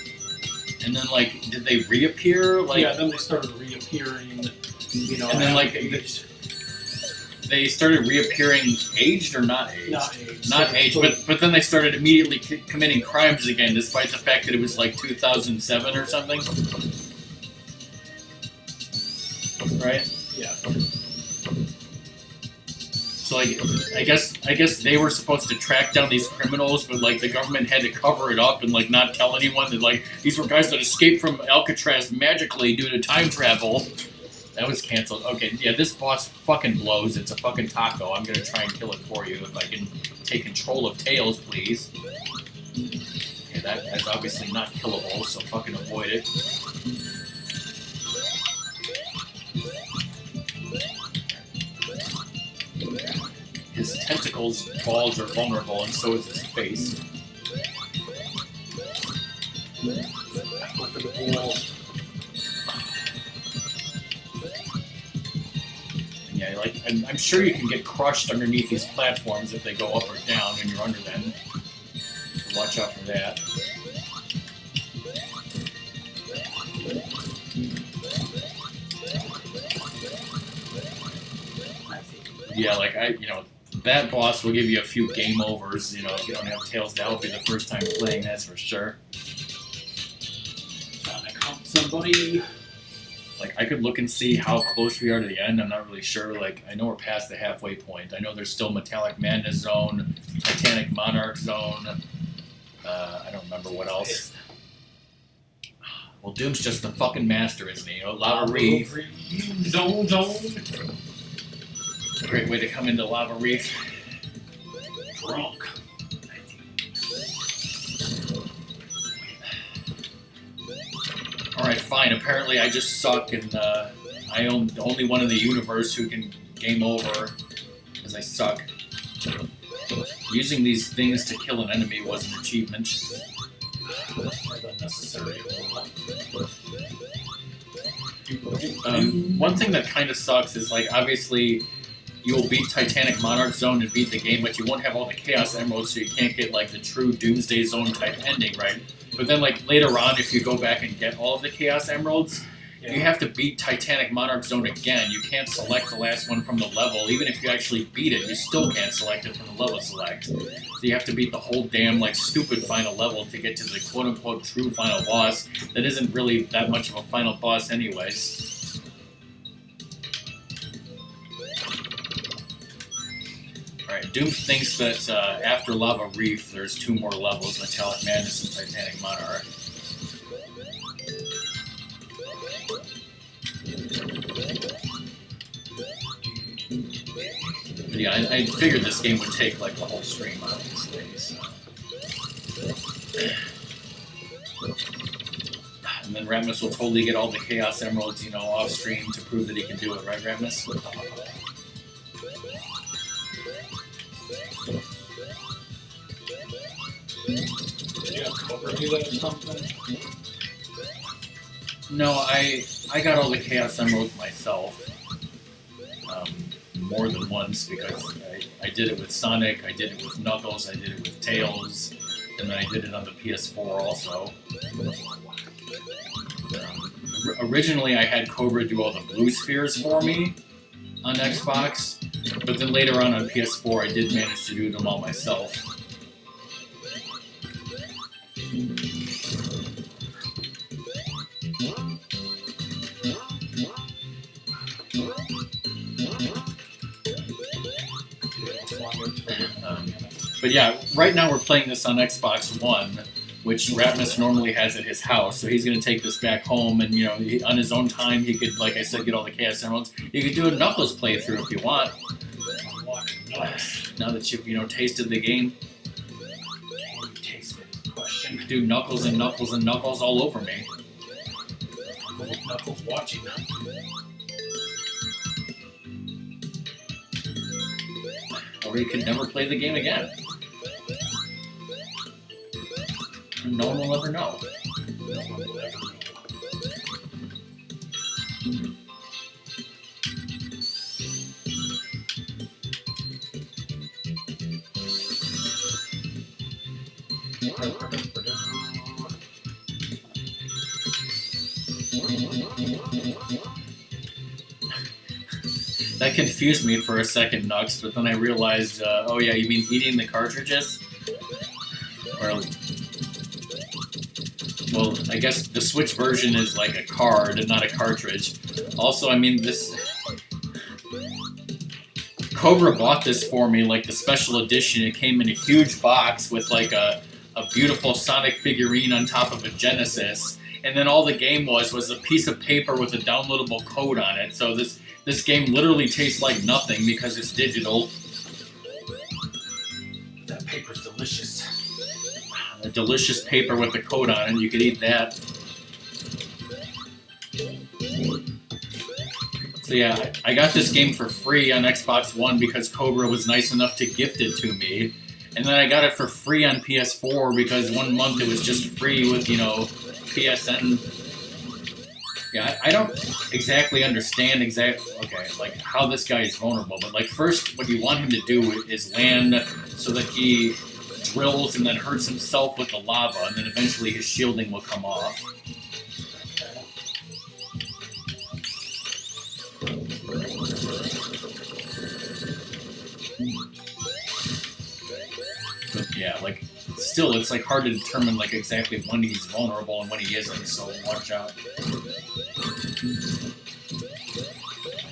And then like, did they reappear? Like, yeah, then they started reappearing. You know, and then like they started reappearing aged or not aged? Not aged, but then they started immediately committing crimes again, despite the fact that it was like 2007 or something. Right? Yeah. So like, I guess they were supposed to track down these criminals, but like the government had to cover it up and like not tell anyone that like these were guys that escaped from Alcatraz magically due to time travel. That was canceled. Okay, yeah, this boss fucking blows. It's a fucking taco. I'm gonna try and kill it for you if I can take control of Tails, please. Okay, that is obviously not killable, so fucking avoid it. His tentacles balls are vulnerable, and so is his face. Look for the balls. Yeah, like I'm sure you can get crushed underneath these platforms if they go up or down and you're under them. So watch out for that. Yeah, like that boss will give you a few game overs. If you don't have tails, that'll be the first time playing. That's for sure. Trying to count somebody. Like, I could look and see how close we are to the end. I'm not really sure. Like, I know we're past the halfway point. I know there's still Metallic Mania Zone, Titanic Monarch Zone. I don't remember what else. Well, Doom's just the fucking master, isn't he? Lava Reef. Zone. Great way to come into Lava Reef. Drunk. Alright, fine. Apparently I just suck, and I am the only one in the universe who can game over, because I suck. Using these things to kill an enemy was an achievement. That's unnecessary. One thing that kind of sucks is, like, obviously you will beat Titanic Monarch Zone and beat the game, but you won't have all the Chaos Emeralds, so you can't get, like, the true Doomsday Zone type ending, right? But then, like, later on, if you go back and get all of the Chaos Emeralds, you have to beat Titanic Monarch Zone again. You can't select the last one from the level. Even if you actually beat it, you still can't select it from the level select. So you have to beat the whole damn, like, stupid final level to get to the quote-unquote true final boss that isn't really that much of a final boss anyways. Alright, Doom thinks that after Lava Reef, there's 2 more levels, Metallic Madness and Titanic Monarch. But yeah, I figured this game would take like the whole stream, obviously. So. And then Ratmus will totally get all the Chaos Emeralds, off stream to prove that he can do it, right, Ratmus? Yeah, cover me that or something? No, I got all the Chaos Emeralds myself. More than once, because I did it with Sonic, I did it with Knuckles, I did it with Tails, and then I did it on the PS4 also. Originally I had Cobra do all the blue spheres for me on Xbox, but then later on PS4 I did manage to do them all myself. But yeah, right now we're playing this on Xbox One, which Ratmus normally has at his house, so he's going to take this back home, and on his own time he could, like I said, get all the Chaos Emeralds. You could do a Knuckles playthrough if you want. Now that you've tasted the game. Can you taste it? Question. You could do Knuckles and Knuckles and Knuckles all over me. Knuckles watching them. Or you could never play the game again. No one will ever know. No one will ever know. That confused me for a second, Nux, but then I realized, oh yeah, you mean eating the cartridges? Well, I guess the Switch version is like a card and not a cartridge. Also, I mean, this... Cobra bought this for me, like the special edition. It came in a huge box with like a beautiful Sonic figurine on top of a Genesis. And then all the game was a piece of paper with a downloadable code on it. So this game literally tastes like nothing because it's digital. That paper's delicious. A delicious paper with a code on it. You could eat that. So yeah, I got this game for free on Xbox One because Cobra was nice enough to gift it to me. And then I got it for free on PS4 because 1 month it was just free with, PSN. Yeah, I don't exactly understand like how this guy is vulnerable. But like first, what you want him to do is land so that he drills and then hurts himself with the lava, and then eventually his shielding will come off. But yeah, like still, it's like hard to determine like exactly when he's vulnerable and when he isn't. So watch out. There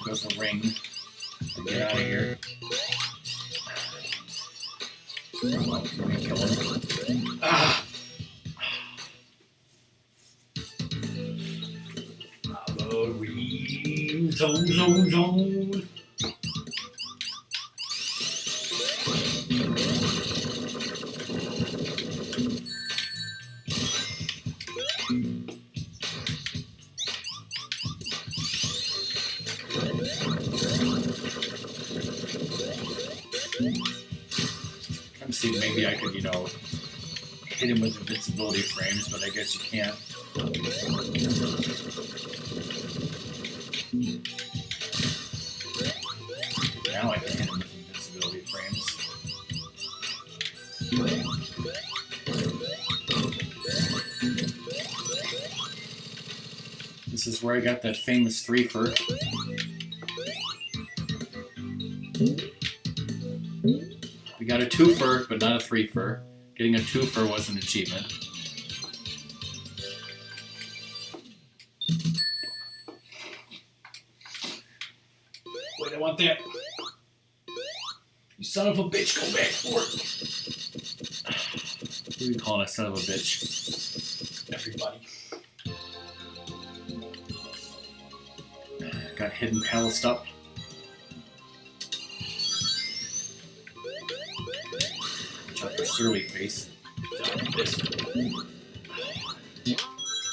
goes the ring. Get out of here. Let me kill him. Ah! Halloween, zone. Trying to see if maybe I could, hit him with invincibility frames, but I guess you can't. Now I can hit him with invincibility frames. This is where I got that famous threefer. We got a twofer, but not a threefer. Getting a twofer was an achievement. Wait, I want that. You son of a bitch, go back for it. Who are you calling a son of a bitch? Everybody. Got hidden palace up. Watch out for surly face. This.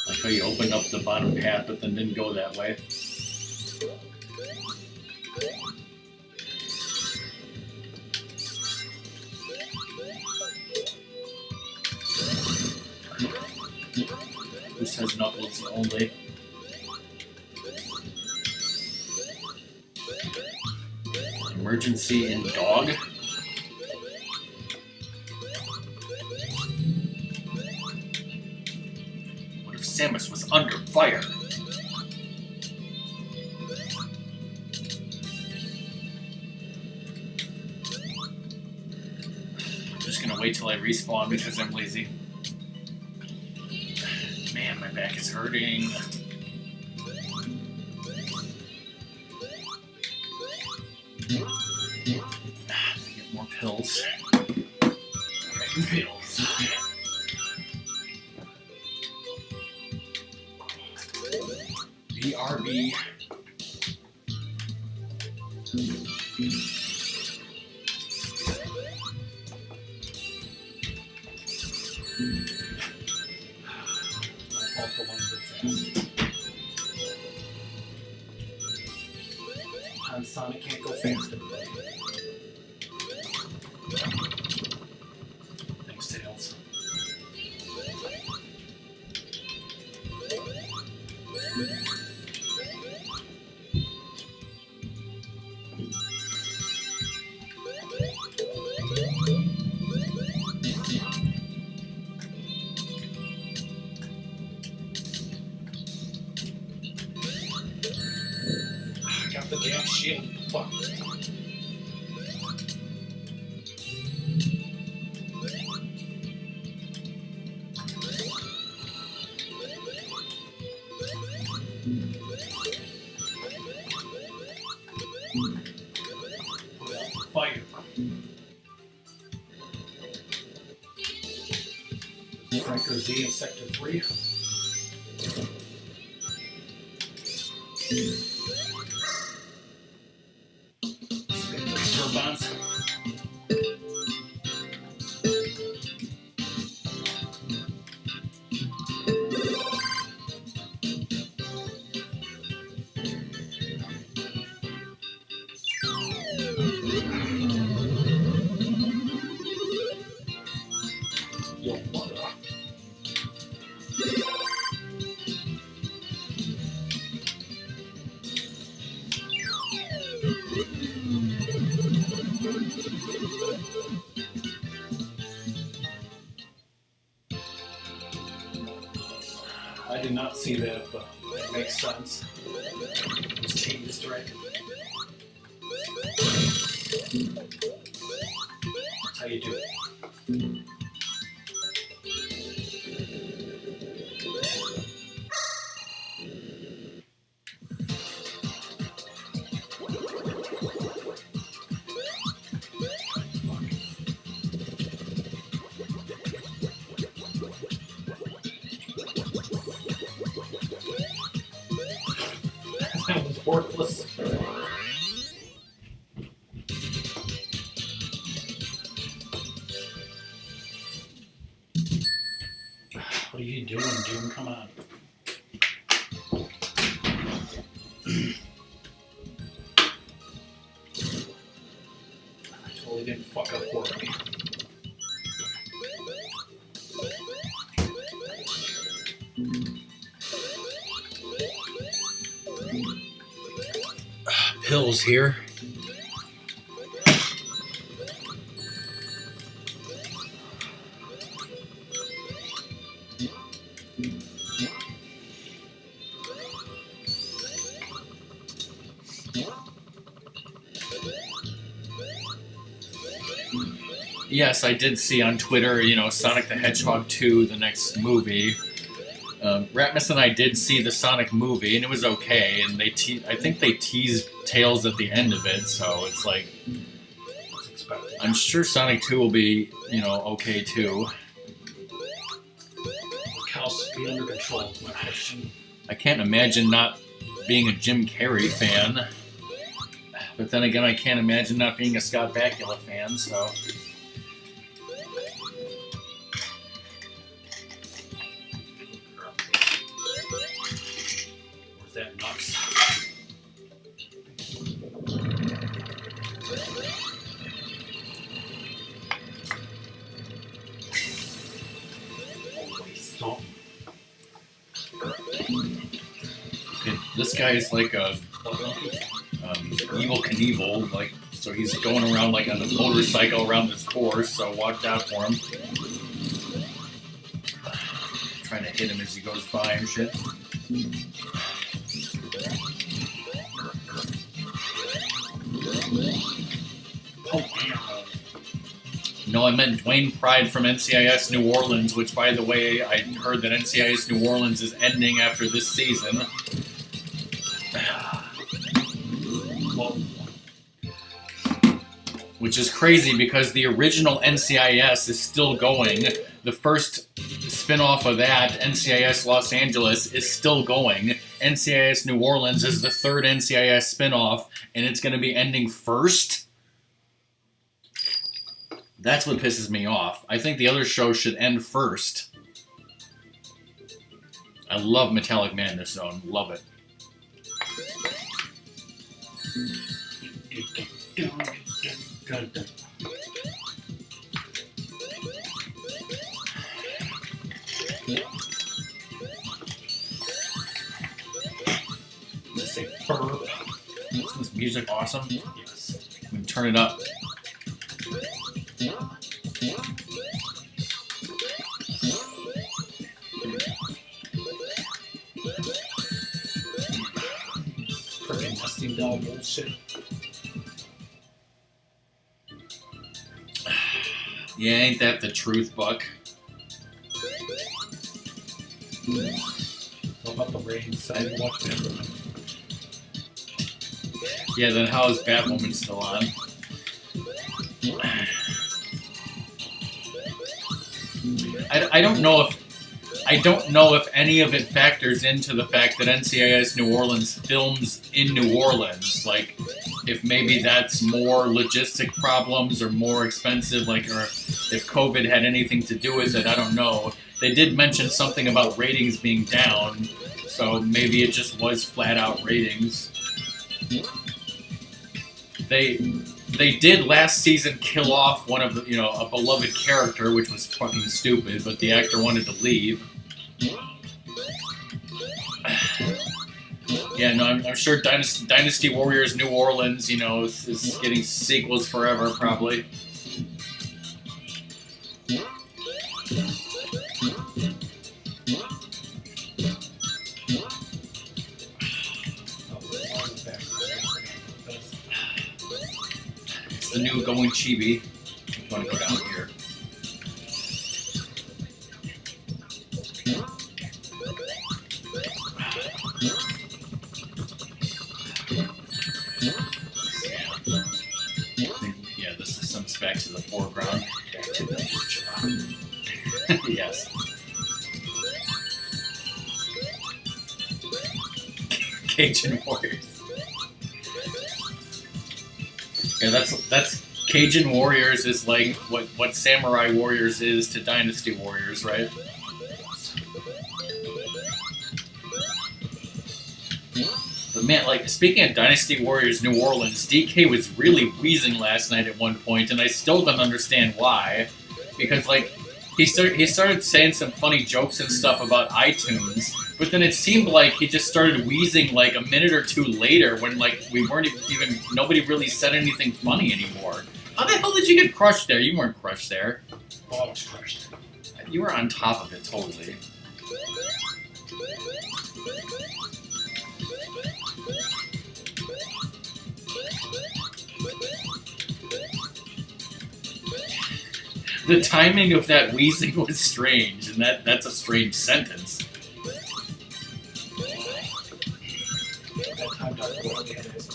Like how you opened up the bottom path, but then didn't go that way. Who says Knuckles only? Emergency in dog. What if Samus was under fire? I'm just gonna wait till I respawn because I'm lazy. Man, my back is hurting. Get more pills. Pills. BRB. Sonic can't go faster. Thanks, Tails. Got the damn shield. Fuck. Fire. Striker Z in Sector 3. Turbines. I did not see that, but it makes sense. It's changed, right? That's how you do it. That was worthless. What are you doing, Doom? Come on. I totally didn't fuck up work. Pills here. Yes, I did see on Twitter, Sonic the Hedgehog 2, the next movie. Ratmus and I did see the Sonic movie, and it was okay. And I think they teased Tails at the end of it, so it's like, I'm sure Sonic 2 will be, okay too. House be under control, my question. I can't imagine not being a Jim Carrey fan, but then again, I can't imagine not being a Scott Bakula fan. So. That nuts. This guy is like a Evil Knievel, like, so he's going around like on a motorcycle around this course, so watch out for him. Trying to hit him as he goes by and shit. No, I meant Dwayne Pride from NCIS New Orleans, which, by the way, I heard that NCIS New Orleans is ending after this season. Which is crazy because the original NCIS is still going. The first spin-off of that, NCIS Los Angeles, is still going. NCIS New Orleans is the third NCIS spin-off, and it's going to be ending first? That's what pisses me off. I think the other show should end first. I love Metallic Madness Zone. Love it. Just say burp. Isn't this music awesome? Yes. We can turn it up. Freaking nesting dog bullshit. Yeah, ain't that the truth, Buck? What about the rain? So I didn't watch Batwoman. Yeah, then how is Batwoman still on? I don't know if any of it factors into the fact that NCIS New Orleans films in New Orleans. Like, if maybe that's more logistic problems or more expensive, like, or if COVID had anything to do with it, I don't know. They did mention something about ratings being down, so maybe it just was flat out ratings. They did last season kill off one of the, a beloved character, which was fucking stupid, but the actor wanted to leave. Yeah, no, I'm sure Dynasty Warriors New Orleans, you know, is getting sequels forever, probably. It's the new Going Chibi. I'm going to go down here. Yeah, the system's back to the foreground. Back to the foreground. Yes. Cajun Warriors. Yeah, that's Cajun Warriors is like what Samurai Warriors is to Dynasty Warriors, right? But man, like, speaking of Dynasty Warriors New Orleans, DK was really wheezing last night at one point, and I still don't understand why. Because, like, he started saying some funny jokes and stuff about iTunes, but then it seemed like he just started wheezing, like, a minute or two later when, like, we weren't even, nobody really said anything funny anymore. How the hell did you get crushed there? You weren't crushed there. Oh, I was crushed. You were on top of it, totally. The timing of that wheezing was strange, and that's a strange sentence. That time Dr. Wally had his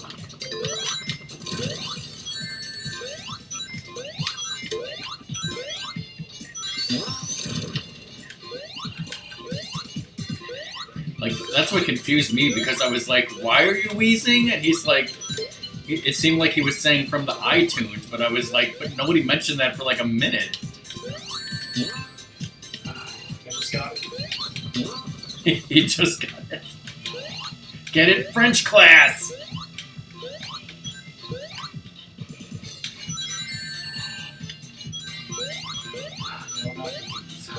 Like, that's what confused me, because I was like, why are you wheezing? And he's like, it seemed like he was saying from the iTunes, but I was like, but nobody mentioned that for like a minute. I just got it. He just got it. Get it, French class! No, not these.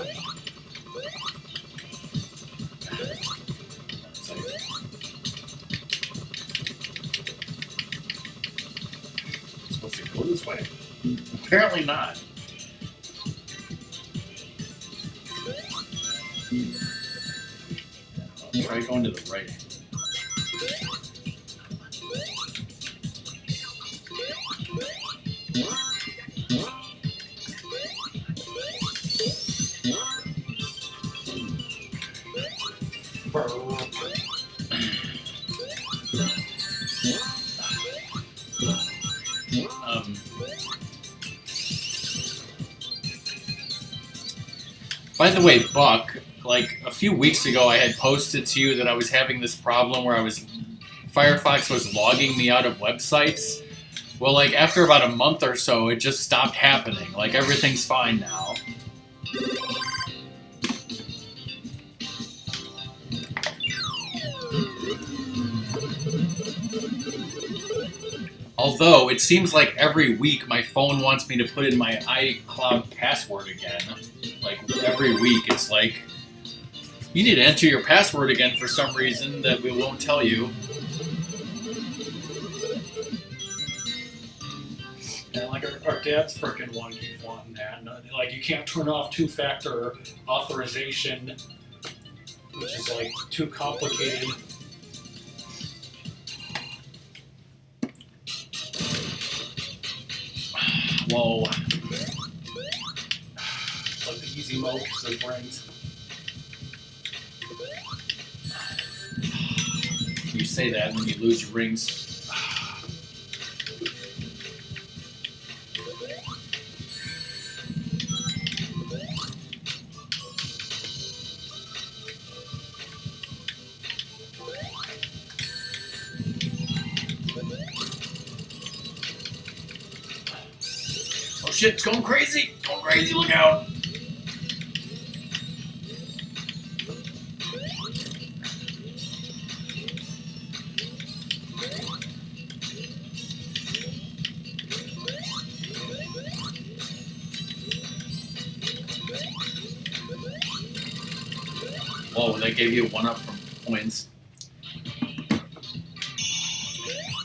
Supposed to go this way. Apparently not. I'll try going to the right. By the way, Buck, like a few weeks ago I had posted to you that I was having this problem where Firefox was logging me out of websites. Well, like after about a month or so, it just stopped happening. Like everything's fine now. Although, it seems like every week my phone wants me to put in my iCloud password again. Like, every week it's like, you need to enter your password again for some reason that we won't tell you. And like our dad's freaking one keeps wanting that. And, like, you can't turn off two-factor authorization, which is like too complicated. Whoa. Like the easy mode because it brings. You say that when you lose your rings. Oh shit, it's going crazy! Going crazy, look out! Whoa, that gave you one up from points.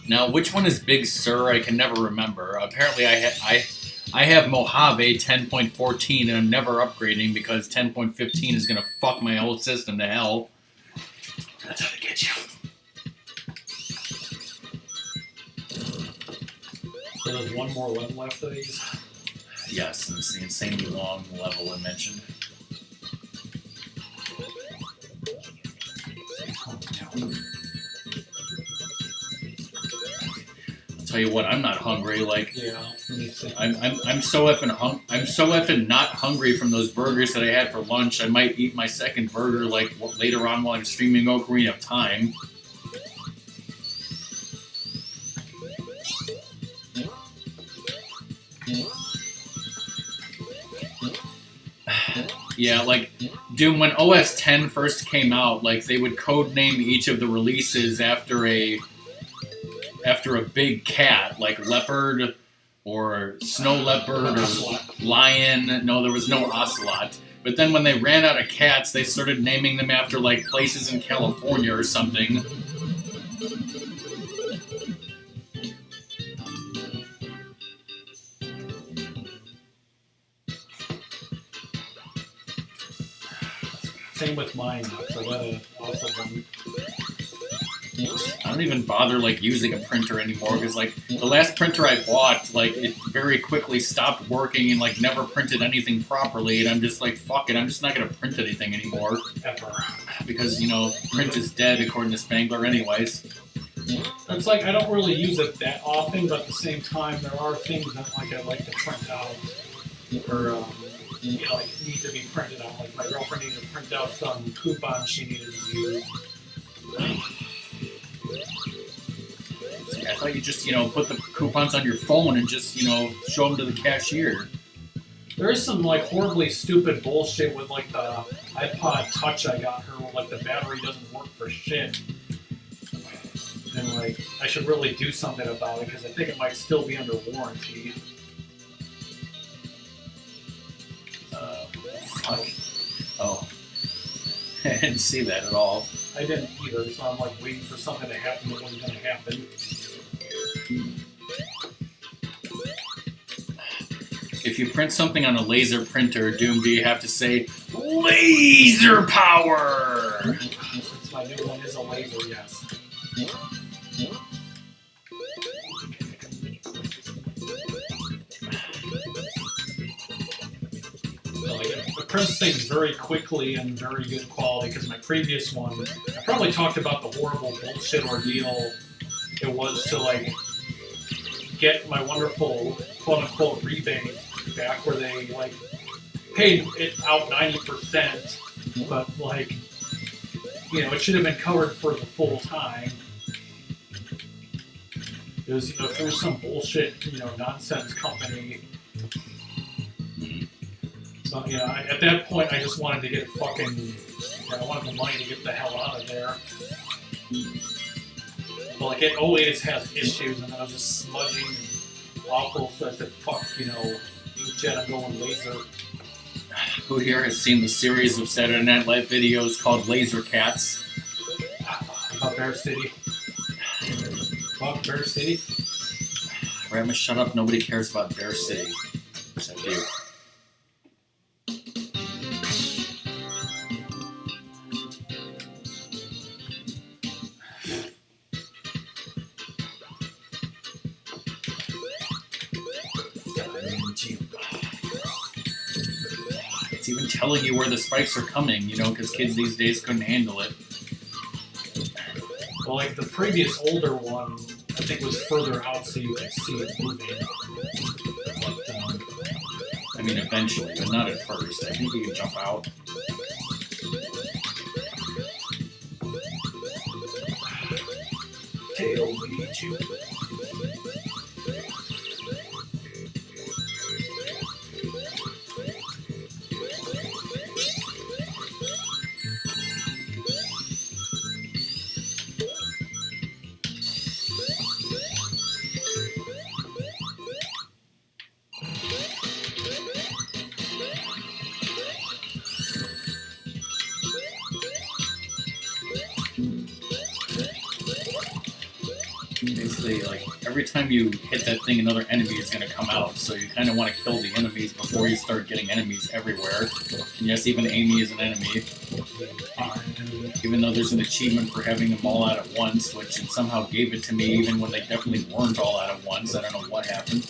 Now, which one is Big Sur? I can never remember. Apparently, I have Mojave 10.14, and I'm never upgrading because 10.15 is gonna fuck my whole system to hell. That's how they get you. So there's one more level after these? Yes, and it's the insanely long level I mentioned. I'll tell you what, I'm not hungry. Like, Yeah. I'm so effing not hungry from those burgers that I had for lunch. I might eat my second burger like later on while I'm streaming Ocarina of Time. Yeah, like, Doom, when OS 10 first came out, like, they would codename each of the releases after a big cat, like leopard or snow leopard or lion. No, there was no ocelot. But then when they ran out of cats, they started naming them after, like, places in California or something. Same with mine. So that also one. I don't even bother, like, using a printer anymore because, like, the last printer I bought, like, it very quickly stopped working and, like, never printed anything properly, and I'm just like, fuck it, I'm just not gonna print anything anymore. Ever. Because, you know, print is dead according to Spangler anyways. It's like I don't really use it that often, but at the same time, there are things that like I like to print out, or you know, like need to be printed out. Like my girlfriend needed to print out some coupons she needed to use. I thought you just, you know, put the coupons on your phone and just, you know, show them to the cashier. There is some like horribly stupid bullshit with like the iPod Touch I got her, where like the battery doesn't work for shit. And like I should really do something about it because I think it might still be under warranty. Fuck. Oh. I didn't see that at all. I didn't either, so I'm like waiting for something to happen that wasn't going to happen. If you print something on a laser printer, Doom, do you have to say, laser power? Since my new one is a laser, yes. So like, it prints things very quickly and very good quality, because my previous one, I probably talked about the horrible bullshit ordeal it was to like get my wonderful quote-unquote rebate back, where they like paid it out 90%, but like, you know, it should have been covered for the full time. It was, you know, through some bullshit, you know, nonsense company. So, you know, at that point, I just wanted to get fucking, you know, I wanted the money to get the hell out of there. But like, it always has issues, and then I was just smudging and awful, so I said, fuck, you know, inkjet, I'm going laser. Who here has seen the series of Saturday Night Live videos called Laser Cats? About Bear City. About Bear City? Ratmus, shut up. Nobody cares about Bear City. Except you. It's even telling you where the spikes are coming, you know, because kids these days couldn't handle it. Well, like the previous older one, I think was further out so you could see it moving. But, I mean, eventually, but not at first. I think you can jump out. Tail leads you. Basically, like, every time you hit that thing, another enemy is going to come out. So you kind of want to kill the enemies before you start getting enemies everywhere. And yes, even Amy is an enemy. Even though there's an achievement for having them all out at once, which it somehow gave it to me even when they definitely weren't all out at once. I don't know what happened.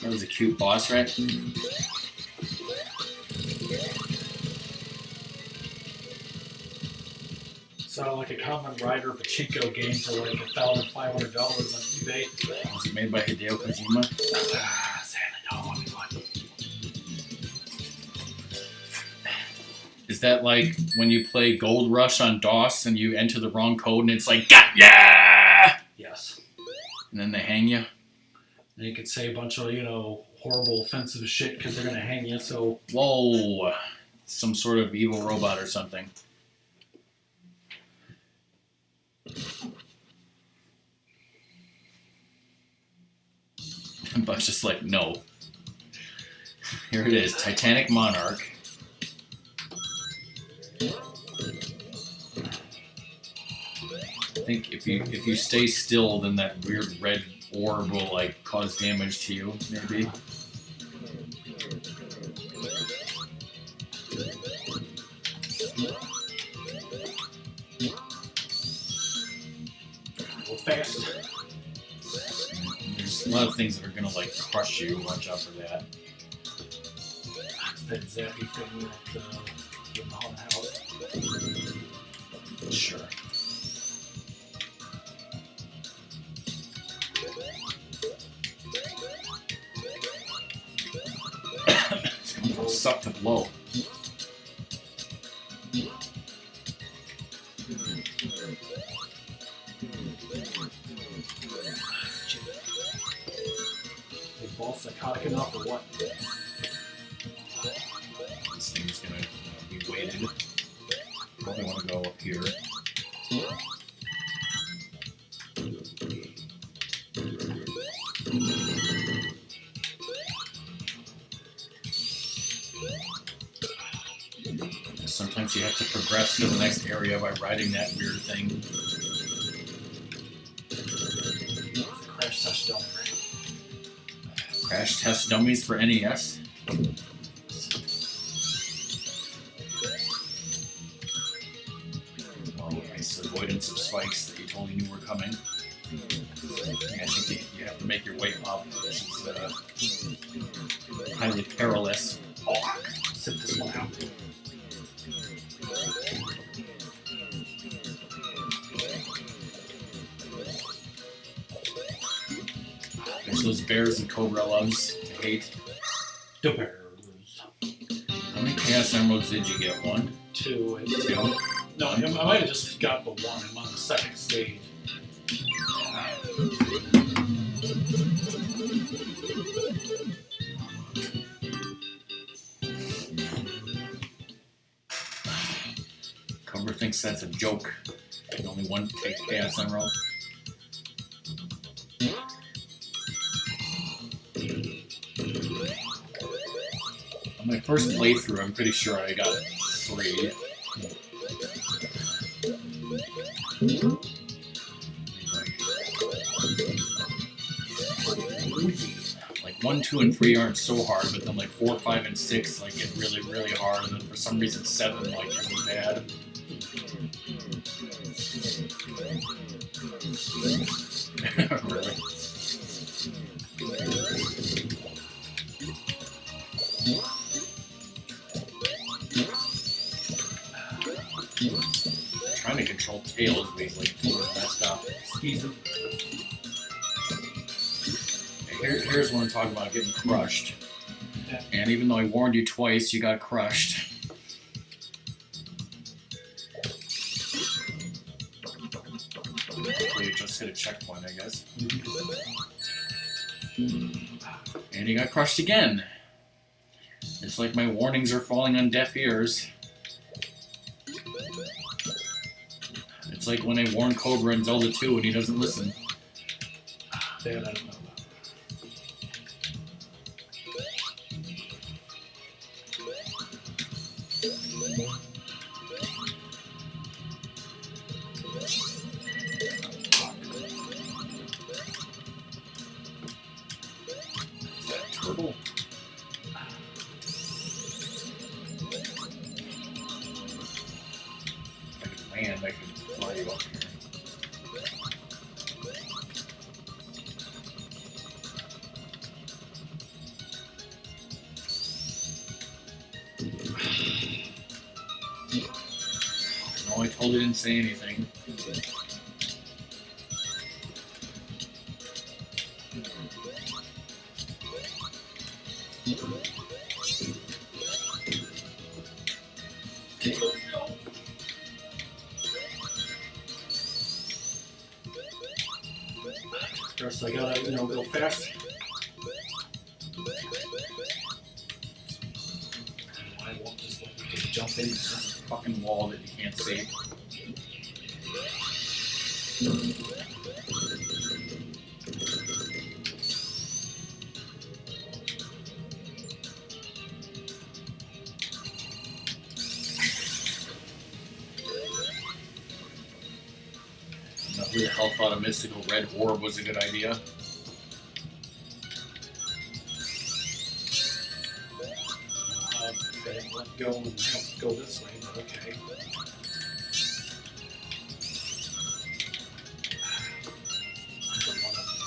That was a cute boss, right? Sounded like a common rider of a Chico game for like $1,500 on eBay. Was it made by Hideo Kojima? Is that like when you play Gold Rush on DOS and you enter the wrong code and it's like, got ya! Yes. And then they hang you? And you could say a bunch of, horrible, offensive shit because they're going to hang you, so... Whoa! Some sort of evil robot or something. But just like, no. Here it is, Titanic Monarch. I think if you stay still, then that weird red orb will like cause damage to you, maybe. Go fast. There's a lot of things that are gonna like crush you. Watch out for that. That's that zappy thing that in the haunted house. Sure. It's gonna suck to blow. Is ball psychotic enough or what? This thing's gonna be weighted. Probably want to go up here. Sometimes you have to progress to the next area by riding that weird thing. Crash test dummy, right? Crash test dummies for NES. Oh, nice avoidance of spikes that you totally knew were coming. I think you have to make your way up, which is highly perilous. Oh, sit this one out. There's those bears that Cobra loves to hate. The bears. How many Chaos Emeralds did you get? One? Two. Two? No, I might have just got the one. I'm on the second stage. Cobra thinks that's a joke. There's only one take Chaos Emerald. On my first playthrough, I'm pretty sure I got 3. Like 1, 2, and 3 aren't so hard, but then like 4, 5, and 6 like get really, really hard, and then for some reason 7 like isn't bad. Really? Trying to control Tails, but he's like totally messed up. Skeeze him. Here's what I'm talking about, getting crushed. Yeah. And even though I warned you twice, you got crushed. You just hit a checkpoint, I guess. And you got crushed again. It's like my warnings are falling on deaf ears. It's like when I warn Cobra in Zelda 2 and he doesn't listen. That I don't know about. Purple. If I can land, I can fly you up here. No, I totally didn't say anything. First, I gotta, go fast. I won't just let you jump in. Fucking wall that you can't see. Who the hell thought a mystical red orb was a good idea? They didn't let go and go this way, but okay.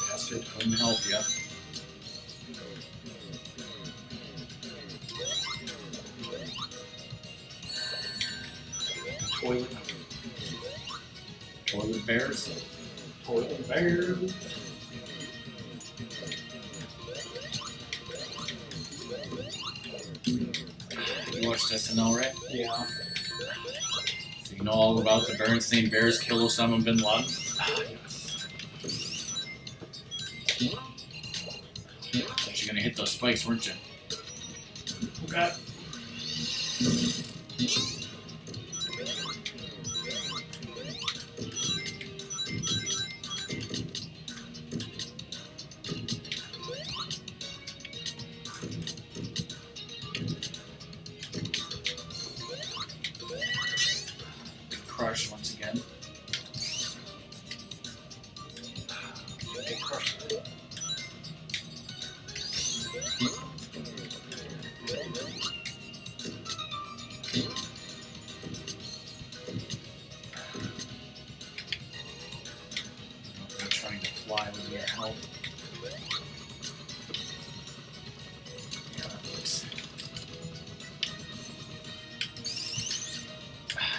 Bastard. Couldn't help you. Toilet. Toilet bears. Toilet bears. You watched SNL, right? Yeah. So you know all about the Berenstain Bears kill Osama bin Laden? But you're gonna hit those spikes, weren't you? Okay. Crush once again. Get crushed. I'm trying to fly with your help. Yeah, that works.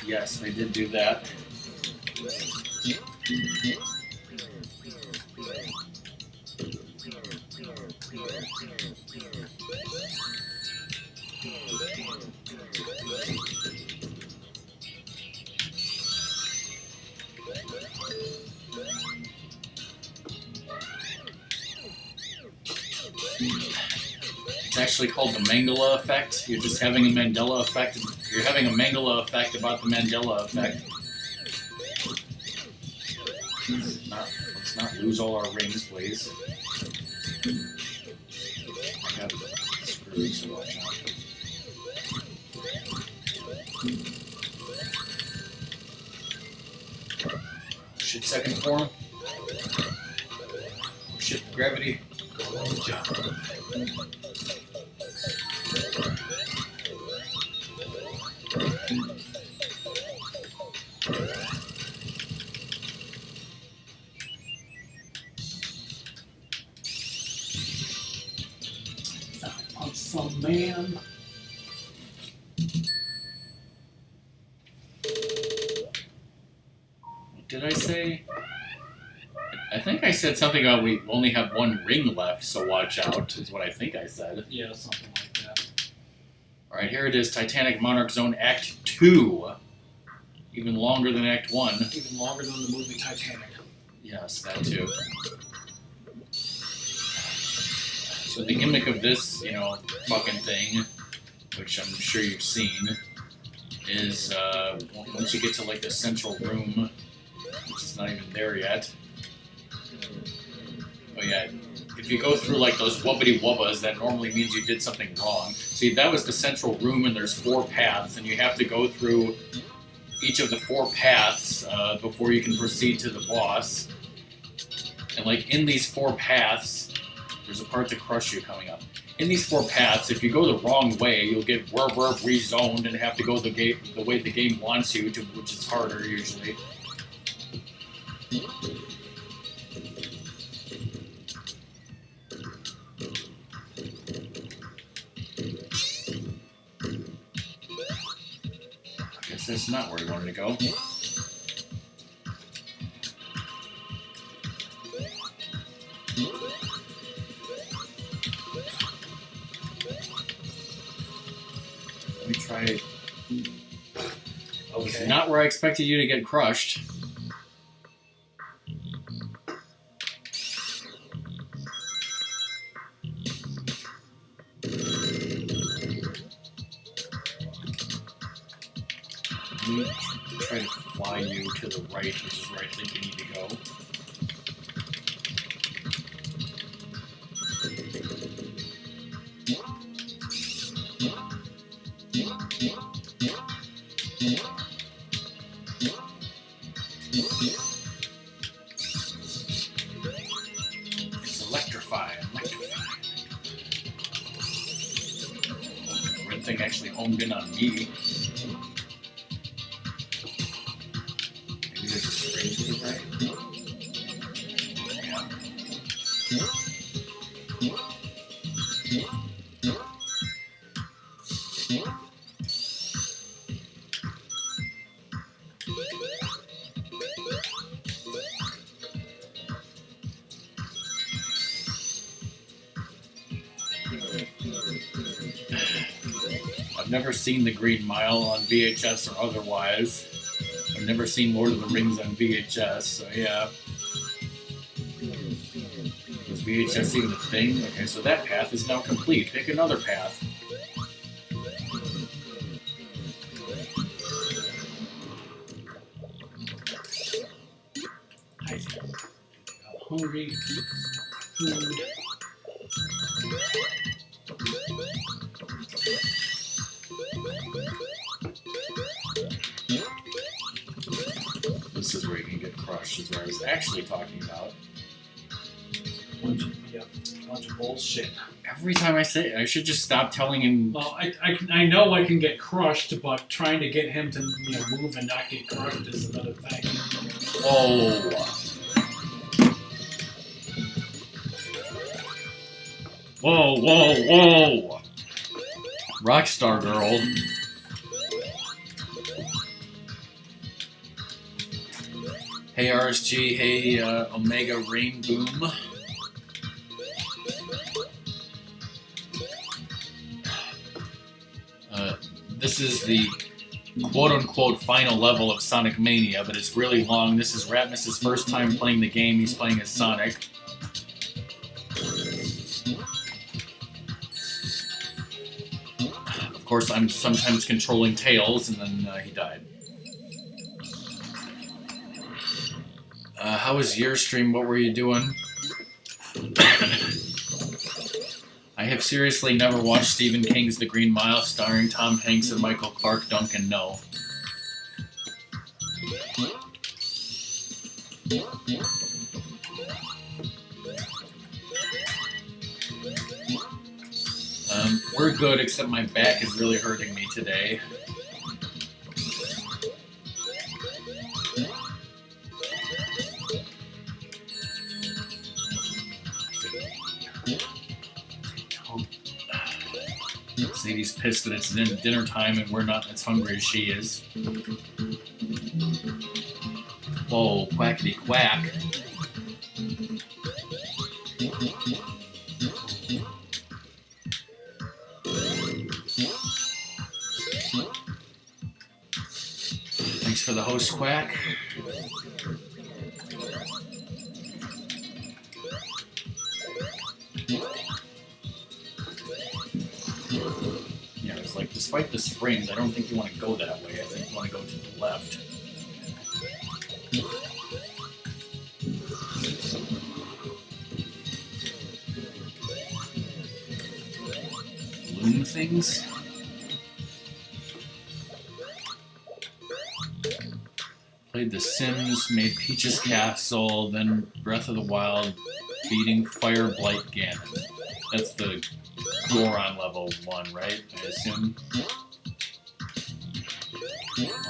Yes, they did do that. It's actually called the Mangala effect. You're just having a Mandela effect. You're having a Mangala effect about the Mandela effect. Let's not lose all our rings, please. I got screwed, so watch out. Shit, second form. Shit, gravity. Punch some man. What did I say? I think I said something about we only have one ring left, so watch out, is what I think I said. Yeah, something like that. Alright, here it is, Titanic Monarch Zone Act 2. Even longer than Act 1. Even longer than the movie Titanic. Yes, that too. So the gimmick of this, fucking thing, which I'm sure you've seen, is once you get to like the central room, which is not even there yet. Oh yeah, if you go through like those wubbity wubbas, that normally means you did something wrong. See, that was the central room, and there's 4 paths, and you have to go through each of the 4 paths before you can proceed to the boss. And like in these 4 paths, There's a part to crush you coming up. In these 4 paths, if you go the wrong way, you'll get rezoned and have to go the way the game wants you to, which is harder usually. I guess that's not where I wanted to go. Let me try. Okay. This is not where I expected you to get crushed. Let me try to fly you to the right, which is where I think you need to go. It's electrify. Red thing actually homed in on me. Maybe there's a string to the right. I've never seen The Green Mile on VHS or otherwise. I've never seen Lord of the Rings on VHS, so yeah. Was VHS even a thing? Okay, so that path is now complete. Pick another path. I'm hungry. Food. This is where you can get crushed, is what I was actually talking about. Bunch of bullshit. Every time I say it, I should just stop telling him. Well, I know I can get crushed, but trying to get him to move and not get crushed is another thing. Whoa. Whoa, whoa, whoa! Rockstar girl. Hey RSG, hey Omega Rain Boom. This is the quote-unquote final level of Sonic Mania, but it's really long. This is Ratmus' first time playing the game. He's playing as Sonic. Of course, I'm sometimes controlling Tails, and then he died. How was your stream? What were you doing? I have seriously never watched Stephen King's The Green Mile starring Tom Hanks and Michael Clarke Duncan, no. We're good, except my back is really hurting me today. Sadie's pissed that it's dinner time and we're not as hungry as she is. Whoa, quackity quack. Thanks for the host, Quack. Yeah, it's like, despite the springs, I don't think you want to go that way. I think you want to go to the left. Balloon things? Played The Sims, made Peach's Castle, then Breath of the Wild, beating Fire Blight Ganon. That's the Goron level 1, right? I assume.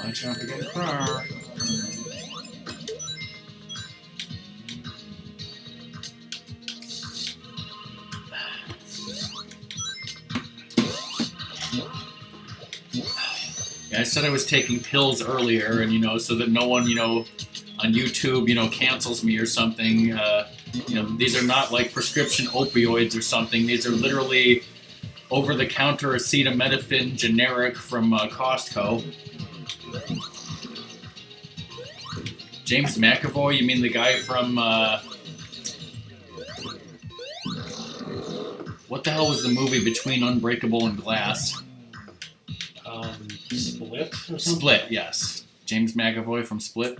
Watch out for getting cracked. Yeah, I said I was taking pills earlier, and so that no one, on YouTube, cancels me or something. These are not like prescription opioids or something. These are literally over-the-counter acetaminophen generic from Costco. James McAvoy, you mean the guy from what the hell was the movie between Unbreakable and Glass? Split or something? Split, yes. James McAvoy from Split.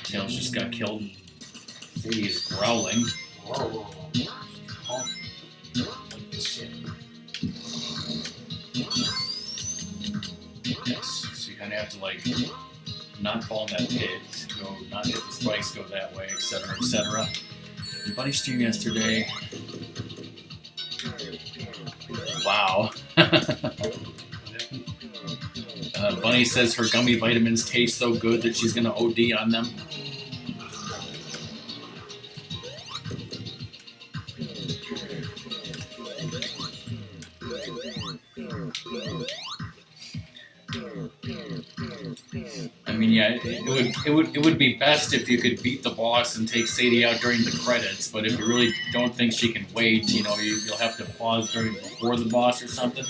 Tails just got killed. He's growling. Yes, so you kind of have to not fall in that pit, not hit the spikes, go that way, etc., etc. Buddy stream yesterday. Wow. Bunny says her gummy vitamins taste so good that she's gonna OD on them. I mean, yeah, it would be best if you could beat the boss and take Sadie out during the credits. But if you really don't think she can wait, you'll have to pause before the boss or something.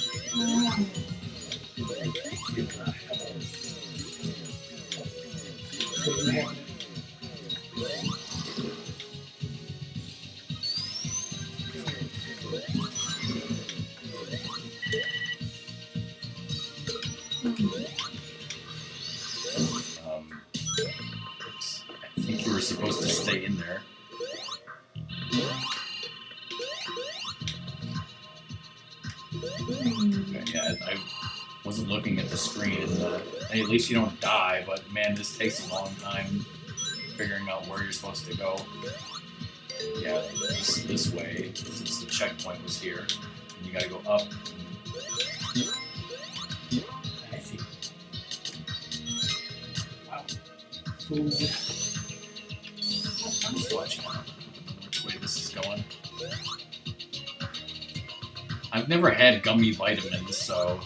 I think you were supposed to stay in there. Okay, yeah, I wasn't looking at the screen. Hey, at least you don't die, but man, this takes a long time figuring out where you're supposed to go. Yeah, this way, since the checkpoint was here. And you gotta go up. I see. Wow. Food. I'm just watching which way this is going. I've never had gummy vitamins, so...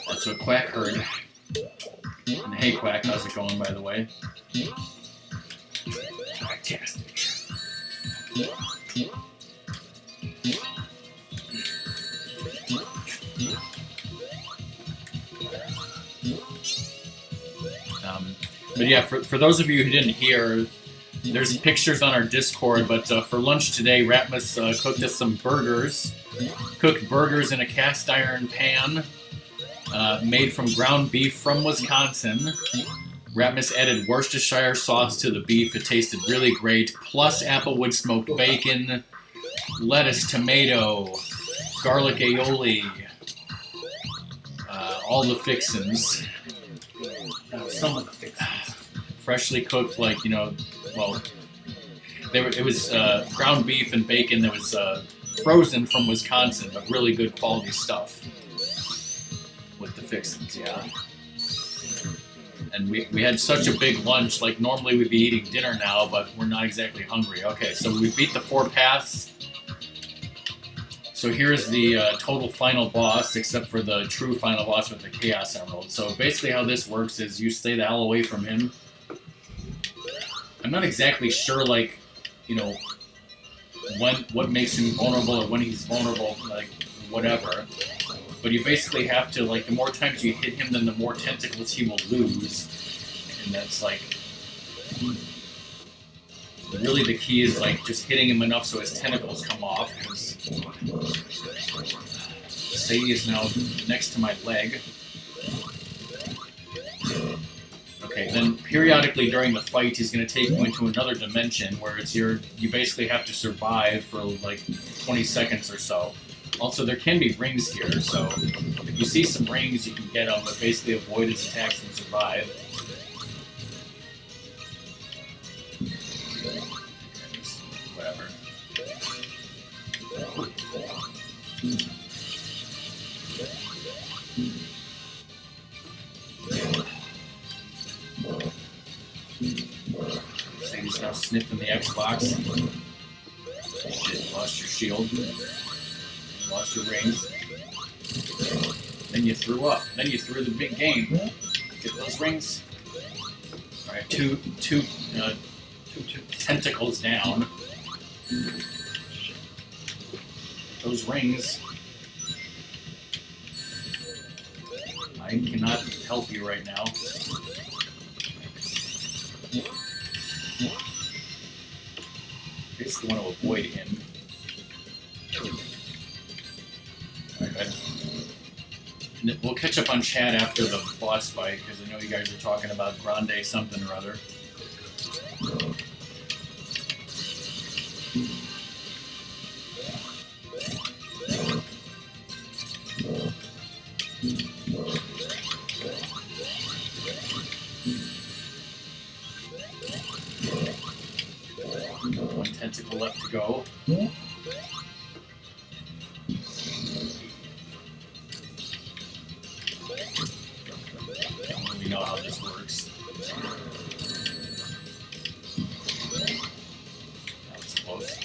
That's what Quack heard. And hey Quack, how's it going, by the way? Fantastic. But yeah, for those of you who didn't hear, there's pictures on our Discord, but for lunch today, Ratmus cooked us some burgers. Cooked burgers in a cast iron pan, made from ground beef from Wisconsin. Ratmus added Worcestershire sauce to the beef. It tasted really great. Plus applewood smoked bacon, lettuce, tomato, garlic aioli, all the fixins. Some of the fixins. Freshly cooked, it was ground beef and bacon that was frozen from Wisconsin, but really good quality stuff with the fixins, yeah. And we had such a big lunch, normally we'd be eating dinner now, but we're not exactly hungry. Okay, so we beat the 4 paths. So here's the total final boss, except for the true final boss with the Chaos Emerald. So basically how this works is you stay the hell away from him. I'm not exactly sure, what makes him vulnerable or when he's vulnerable, whatever. But you basically have to, the more times you hit him, then the more tentacles he will lose. And that's, really the key is, just hitting him enough so his tentacles come off, because Sadie is now next to my leg. Okay, then periodically during the fight, he's going to take you into another dimension where it's you basically have to survive for like 20 seconds or so. Also, there can be rings here, so if you see some rings, you can get them, but basically avoid his attacks and survive. Whatever. Sadie's now sniffing the Xbox. Shit, lost your shield. Lost your rings. Then you threw up. Then you threw the big game. Get those rings. Alright, two tentacles down. Those rings. I cannot help you right now. Basically want to avoid him. We'll catch up on chat after the boss fight, because I know you guys are talking about Grande something or other. One tentacle left to go. We know how this works. That was close.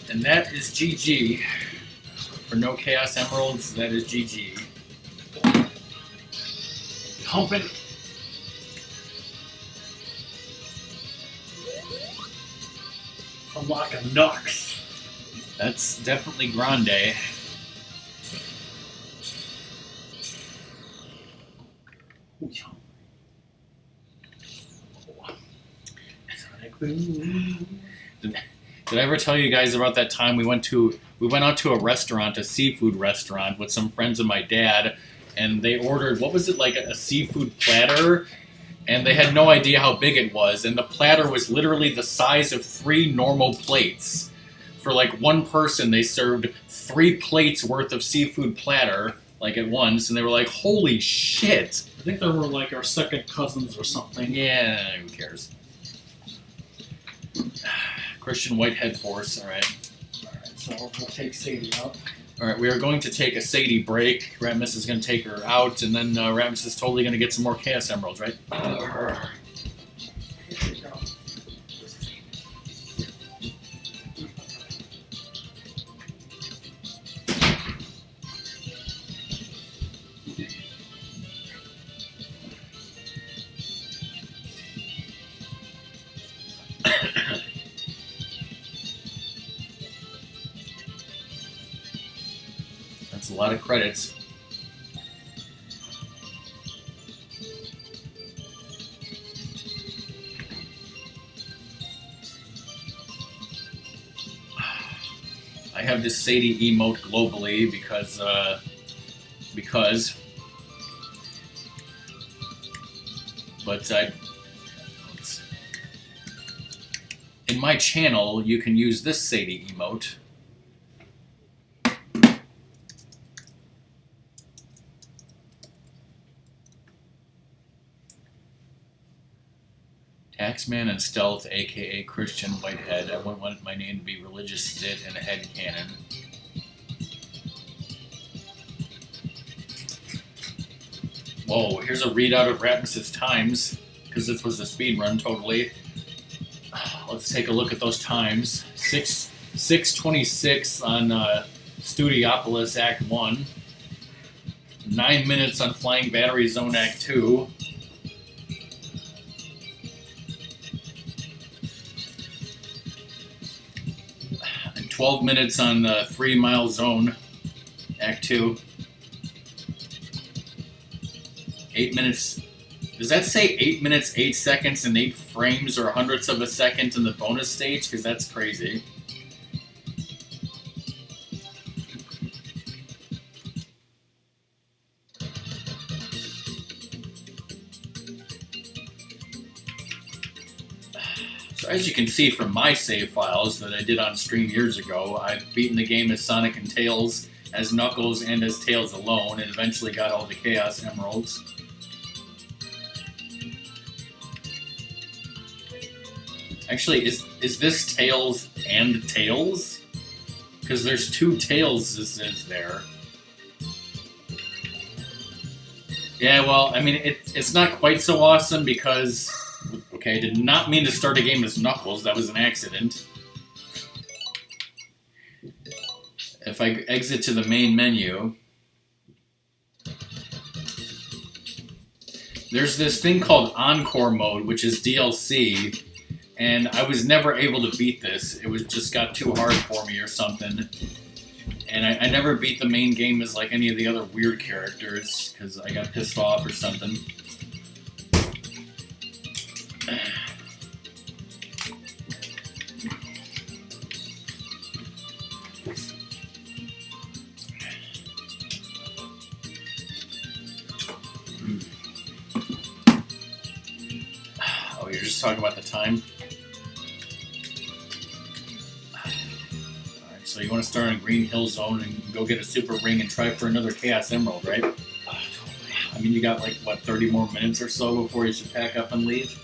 And that is GG. For no Chaos Emeralds, that is GG. Humping. Unlock a Nux. That's definitely Grande. Did I ever tell you guys about that time we went out to a restaurant, a seafood restaurant, with some friends of my dad, and they ordered, what was it, like a seafood platter? And they had no idea how big it was, and the platter was literally the size of 3 normal plates. For like one person, they served 3 plates worth of seafood platter, like at once, and they were like, holy shit! I think they were like our second cousins or something. Yeah, who cares? Christian Whitehead Force, alright. Alright, so we'll take Sadie out. Alright, we are going to take a Sadie break. Ratmus is going to take her out, and then Ratmus is totally going to get some more Chaos Emeralds, right? Here we go. That's a lot of credits. I have this Sadie emote globally because in my channel you can use this Sadie emote. Taxman and Stealth, aka Christian Whitehead. I wouldn't want my name to be Religious Zit and a head cannon. Whoa, here's a readout of Ratmus's times, because this was a speed run totally. Let's take a look at those times. 6:26 on Studiopolis Act 1. 9 minutes on Flying Battery Zone Act 2. 12 minutes on the 3 Mile Zone, Act 2. 8 minutes. Does that say 8 minutes, 8 seconds, and 8 frames or hundredths of a second in the bonus stage? Because that's crazy. So as you can see from my save files that I did on stream years ago, I've beaten the game as Sonic and Tails, as Knuckles, and as Tails alone, and eventually got all the Chaos Emeralds. Actually, is this Tails and Tails? Because there's 2 Tailses there. Yeah, well, I mean, it's not quite so awesome because... Okay, I did not mean to start a game as Knuckles. That was an accident. If I exit to the main menu... There's this thing called Encore Mode, which is DLC... And I was never able to beat this. It was just got too hard for me or something. And I never beat the main game as like any of the other weird characters because I got pissed off or something. Oh, you're just talking about the time? So you want to start in Green Hill Zone and go get a Super Ring and try for another Chaos Emerald, right? I mean, you got like, what, 30 more minutes or so before you should pack up and leave?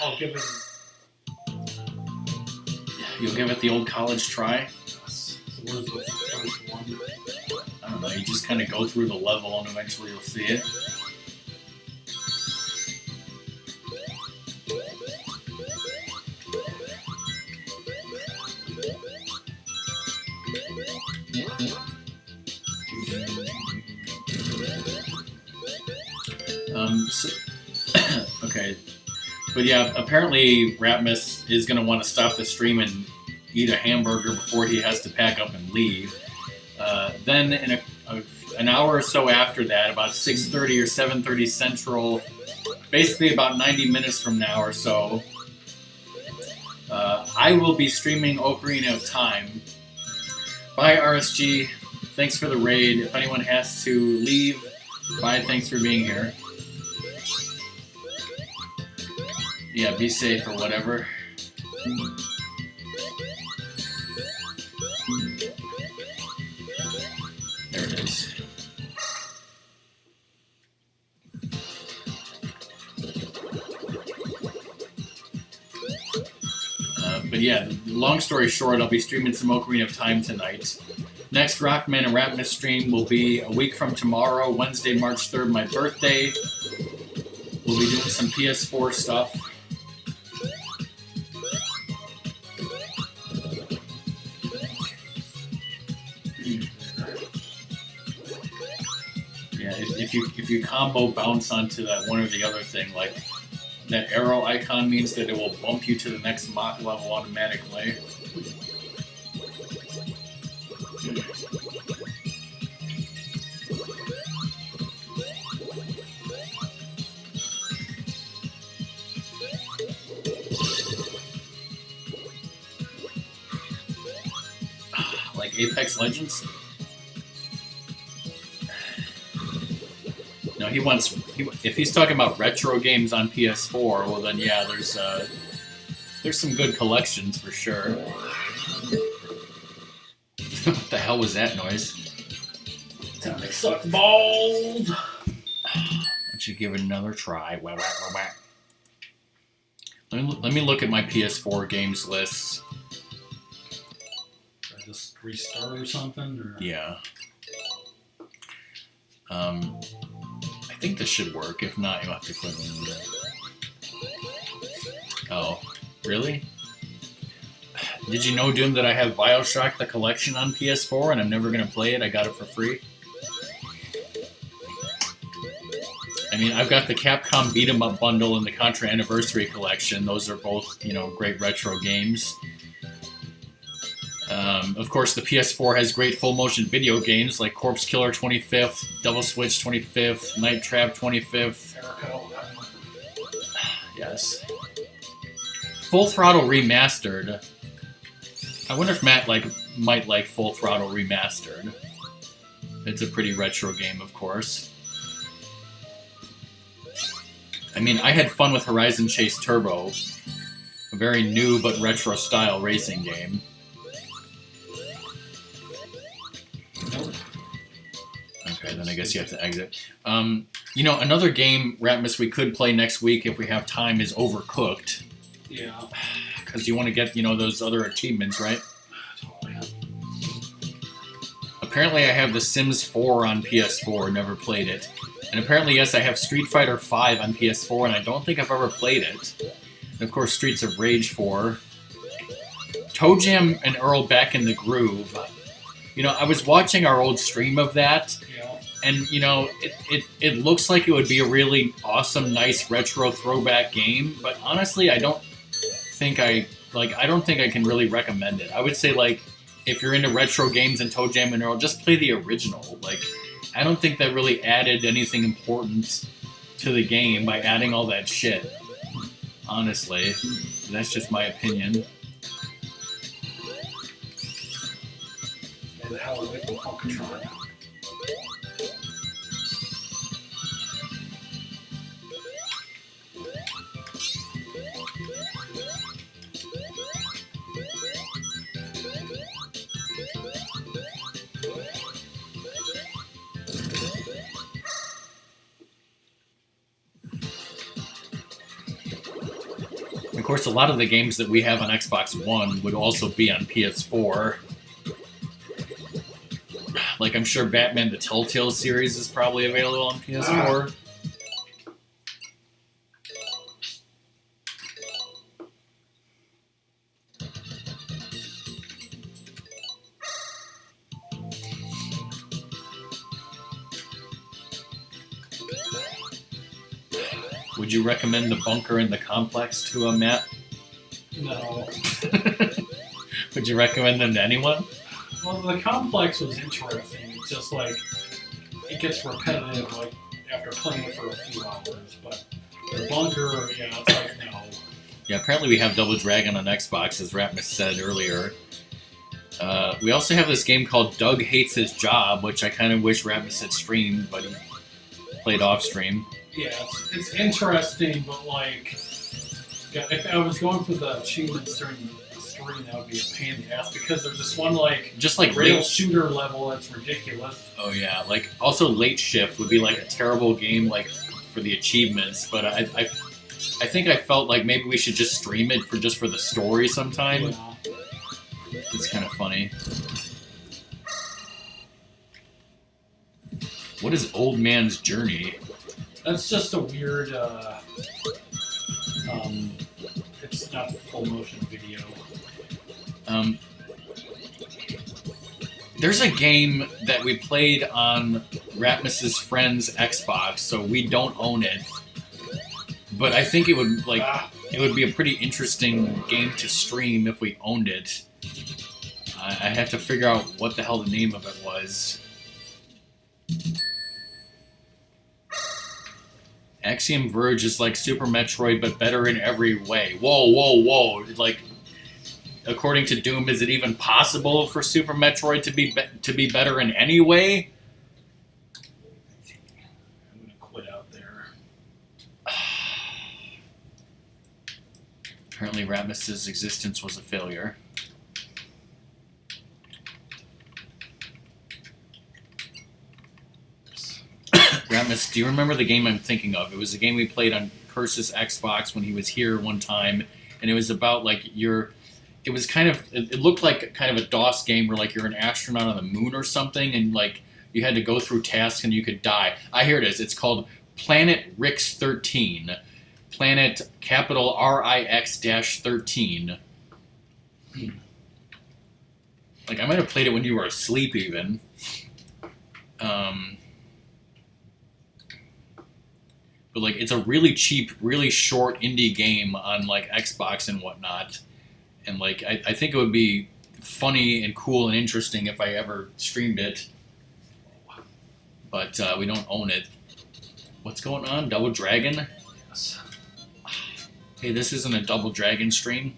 I'll give it... You'll give it the old college try? So where's the first one? I don't know, you just kind of go through the level and eventually you'll see it. Okay, but yeah, apparently Ratmus is going to want to stop the stream and eat a hamburger before he has to pack up and leave. Then in an hour or so after that, about 6:30 or 7:30 Central, basically about 90 minutes from now or so, I will be streaming Ocarina of Time. Bye, RSG. Thanks for the raid. If anyone has to leave, bye, thanks for being here. Yeah, be safe or whatever. There it is. But yeah, long story short, I'll be streaming some Ocarina of Time tonight. Next RockMan and Ratmus stream will be a week from tomorrow, Wednesday, March 3rd, my birthday. We'll be doing some PS4 stuff. Yeah, if you combo bounce onto that one or the other thing, like that arrow icon means that it will bump you to the next mock level automatically. Like Apex Legends? No, he wants. If he's talking about retro games on PS4, well then yeah, there's some good collections for sure. What the hell was that noise? Titanic sucks balls. Why don't you give it another try? Wah, wah, wah, wah. Let me look at my PS4 games lists. Just restart or something? Or? Yeah. I think this should work. If not, you'll have to click on it. Oh, really? Did you know, Doom, that I have Bioshock the Collection on PS4 and I'm never going to play it? I got it for free. I mean, I've got the Capcom Beat 'em Up bundle and the Contra Anniversary Collection. Those are both, great retro games. Of course, the PS4 has great full-motion video games like Corpse Killer 25th, Double Switch 25th, Night Trap 25th. Yes. Full Throttle Remastered. I wonder if Matt might like Full Throttle Remastered. It's a pretty retro game, of course. I mean, I had fun with Horizon Chase Turbo, a very new but retro style racing game. Okay, then I guess you have to exit. Another game, Ratmus, we could play next week if we have time is Overcooked. Yeah. Because you want to get, those other achievements, right? Oh, man. Apparently I have The Sims 4 on PS4, never played it. And apparently, yes, I have Street Fighter V on PS4, and I don't think I've ever played it. And of course, Streets of Rage 4. Toe Jam and Earl Back in the Groove. I was watching our old stream of that, and, it looks like it would be a really awesome, nice, retro throwback game, but honestly, I don't think I can really recommend it. I would say, if you're into retro games and Toe Jam and Earl, just play the original. I don't think that really added anything important to the game by adding all that shit. Honestly. That's just my opinion. Get the hell away from Funkatron. Of course, a lot of the games that we have on Xbox One would also be on PS4. I'm sure Batman the Telltale series is probably available on PS4. Would you recommend The Bunker and the Complex to Matt? No. Would you recommend them to anyone? Well, the Complex was interesting. It's just it gets repetitive after playing it for a few hours. But the Bunker, it's no. Yeah, apparently we have Double Dragon on Xbox, as Ratmus said earlier. We also have this game called Doug Hates His Job, which I kind of wish Ratmus had streamed, but he played off stream. Yeah, it's interesting, but if I was going for the achievements during the stream, that would be a pain in the ass because there's this one rail shooter level that's ridiculous. Oh yeah, also Late Shift would be a terrible game for the achievements, but I think I felt like maybe we should just stream it for the story sometime. Yeah. It's kind of funny. What is Old Man's Journey? That's just a weird, it's not full motion video. There's a game that we played on Ratmus's friend's Xbox, so we don't own it. But I think it would it would be a pretty interesting game to stream if we owned it. I had to figure out what the hell the name of it was. Axiom Verge is like Super Metroid, but better in every way. Whoa, whoa, whoa! According to Doom, is it even possible for Super Metroid to be better in any way? I'm gonna quit out there. Apparently, Ratmus's existence was a failure. Ratmus, do you remember the game I'm thinking of? It was a game we played on Curse's Xbox when he was here one time, and it was about it was it looked like kind of a DOS game where you're an astronaut on the moon or something, and you had to go through tasks and you could die. Here it is. It's called Planet Rix 13. Planet capital RIX-13. I might have played it when you were asleep but like it's a really cheap, really short indie game on like Xbox and whatnot. And like I think it would be funny and cool and interesting if I ever streamed it. But we don't own it. What's going on? Double Dragon? Yes. Hey, this isn't a Double Dragon stream.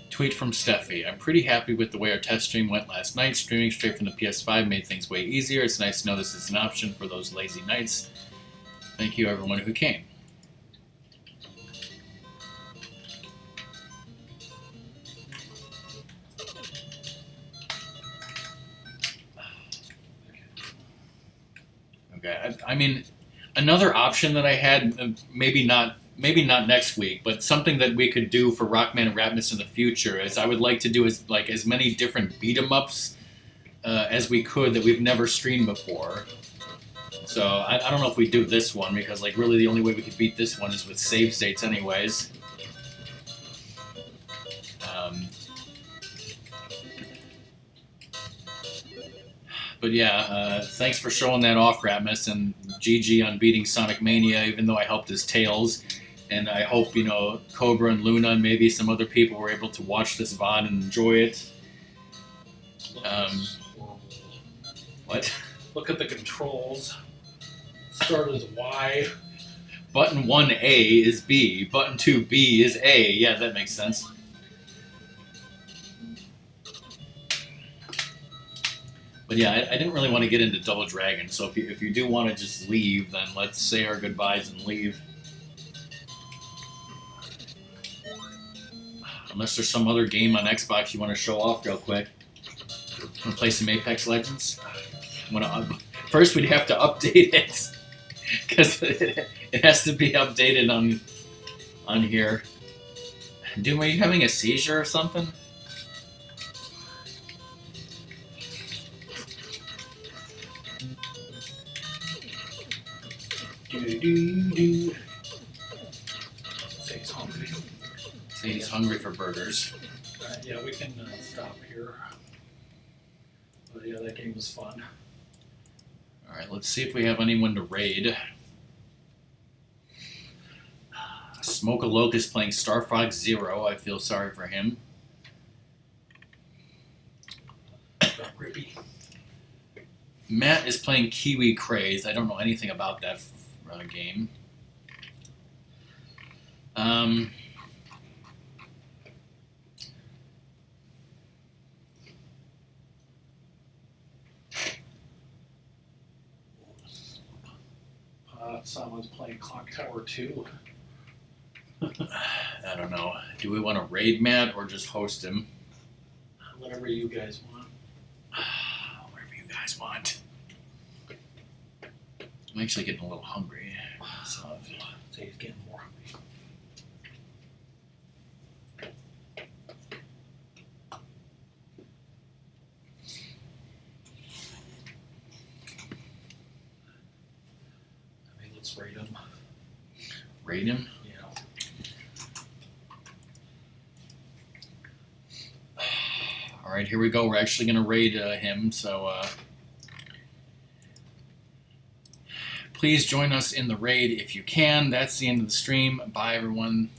Tweet from Steffi. I'm pretty happy with the way our test stream went last night. Streaming straight from the PS5 made things way easier. It's nice to know this is an option for those lazy nights. Thank you, everyone who came. Okay, I mean, another option that I had, maybe not next week, but something that we could do for RockMan and Ratmus in the future is I would like to do as many different beat 'em ups as we could that we've never streamed before. So I don't know if we do this one because like really the only way we could beat this one is with save states anyways. But yeah, thanks for showing that off, Ratmus, and GG on beating Sonic Mania, even though I helped his Tails. And I hope, you know, Cobra and Luna and maybe some other people were able to watch this VOD and enjoy it. What? Look at the controls. Start as Y. Button 1A is B. Button 2B is A. Yeah, that makes sense. But yeah, I didn't really want to get into Double Dragon, so if you do want to just leave, then let's say our goodbyes and leave. Unless there's some other game on Xbox you want to show off real quick. Want to play some Apex Legends? First, we'd have to update it. Because it has to be updated on here. Dude, are you having a seizure or something? Do. Say he's hungry. Say he's hungry for burgers. Alright, yeah, we can stop here. But yeah, that game was fun. Alright, let's see if we have anyone to raid. Smoke a Locust playing Star Fox Zero. I feel sorry for him. Grippy. Matt is playing Kiwi Craze. I don't know anything about that game. Someone's playing Clock Tower 2. I don't know. Do we want to raid Matt or just host him? Whatever you guys want. Whatever you guys want. I'm actually getting a little hungry. So Say he's getting more hungry. I mean, let's raid him. Raid him? Yeah. Alright, here we go. We're actually going to raid him, so please join us in the raid if you can. That's the end of the stream. Bye, everyone.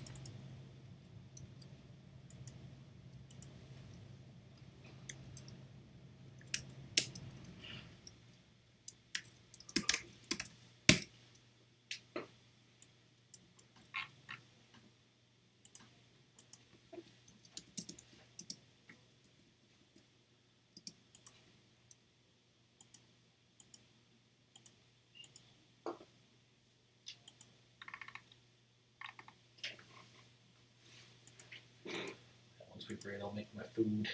Once we raid, I'll make my food.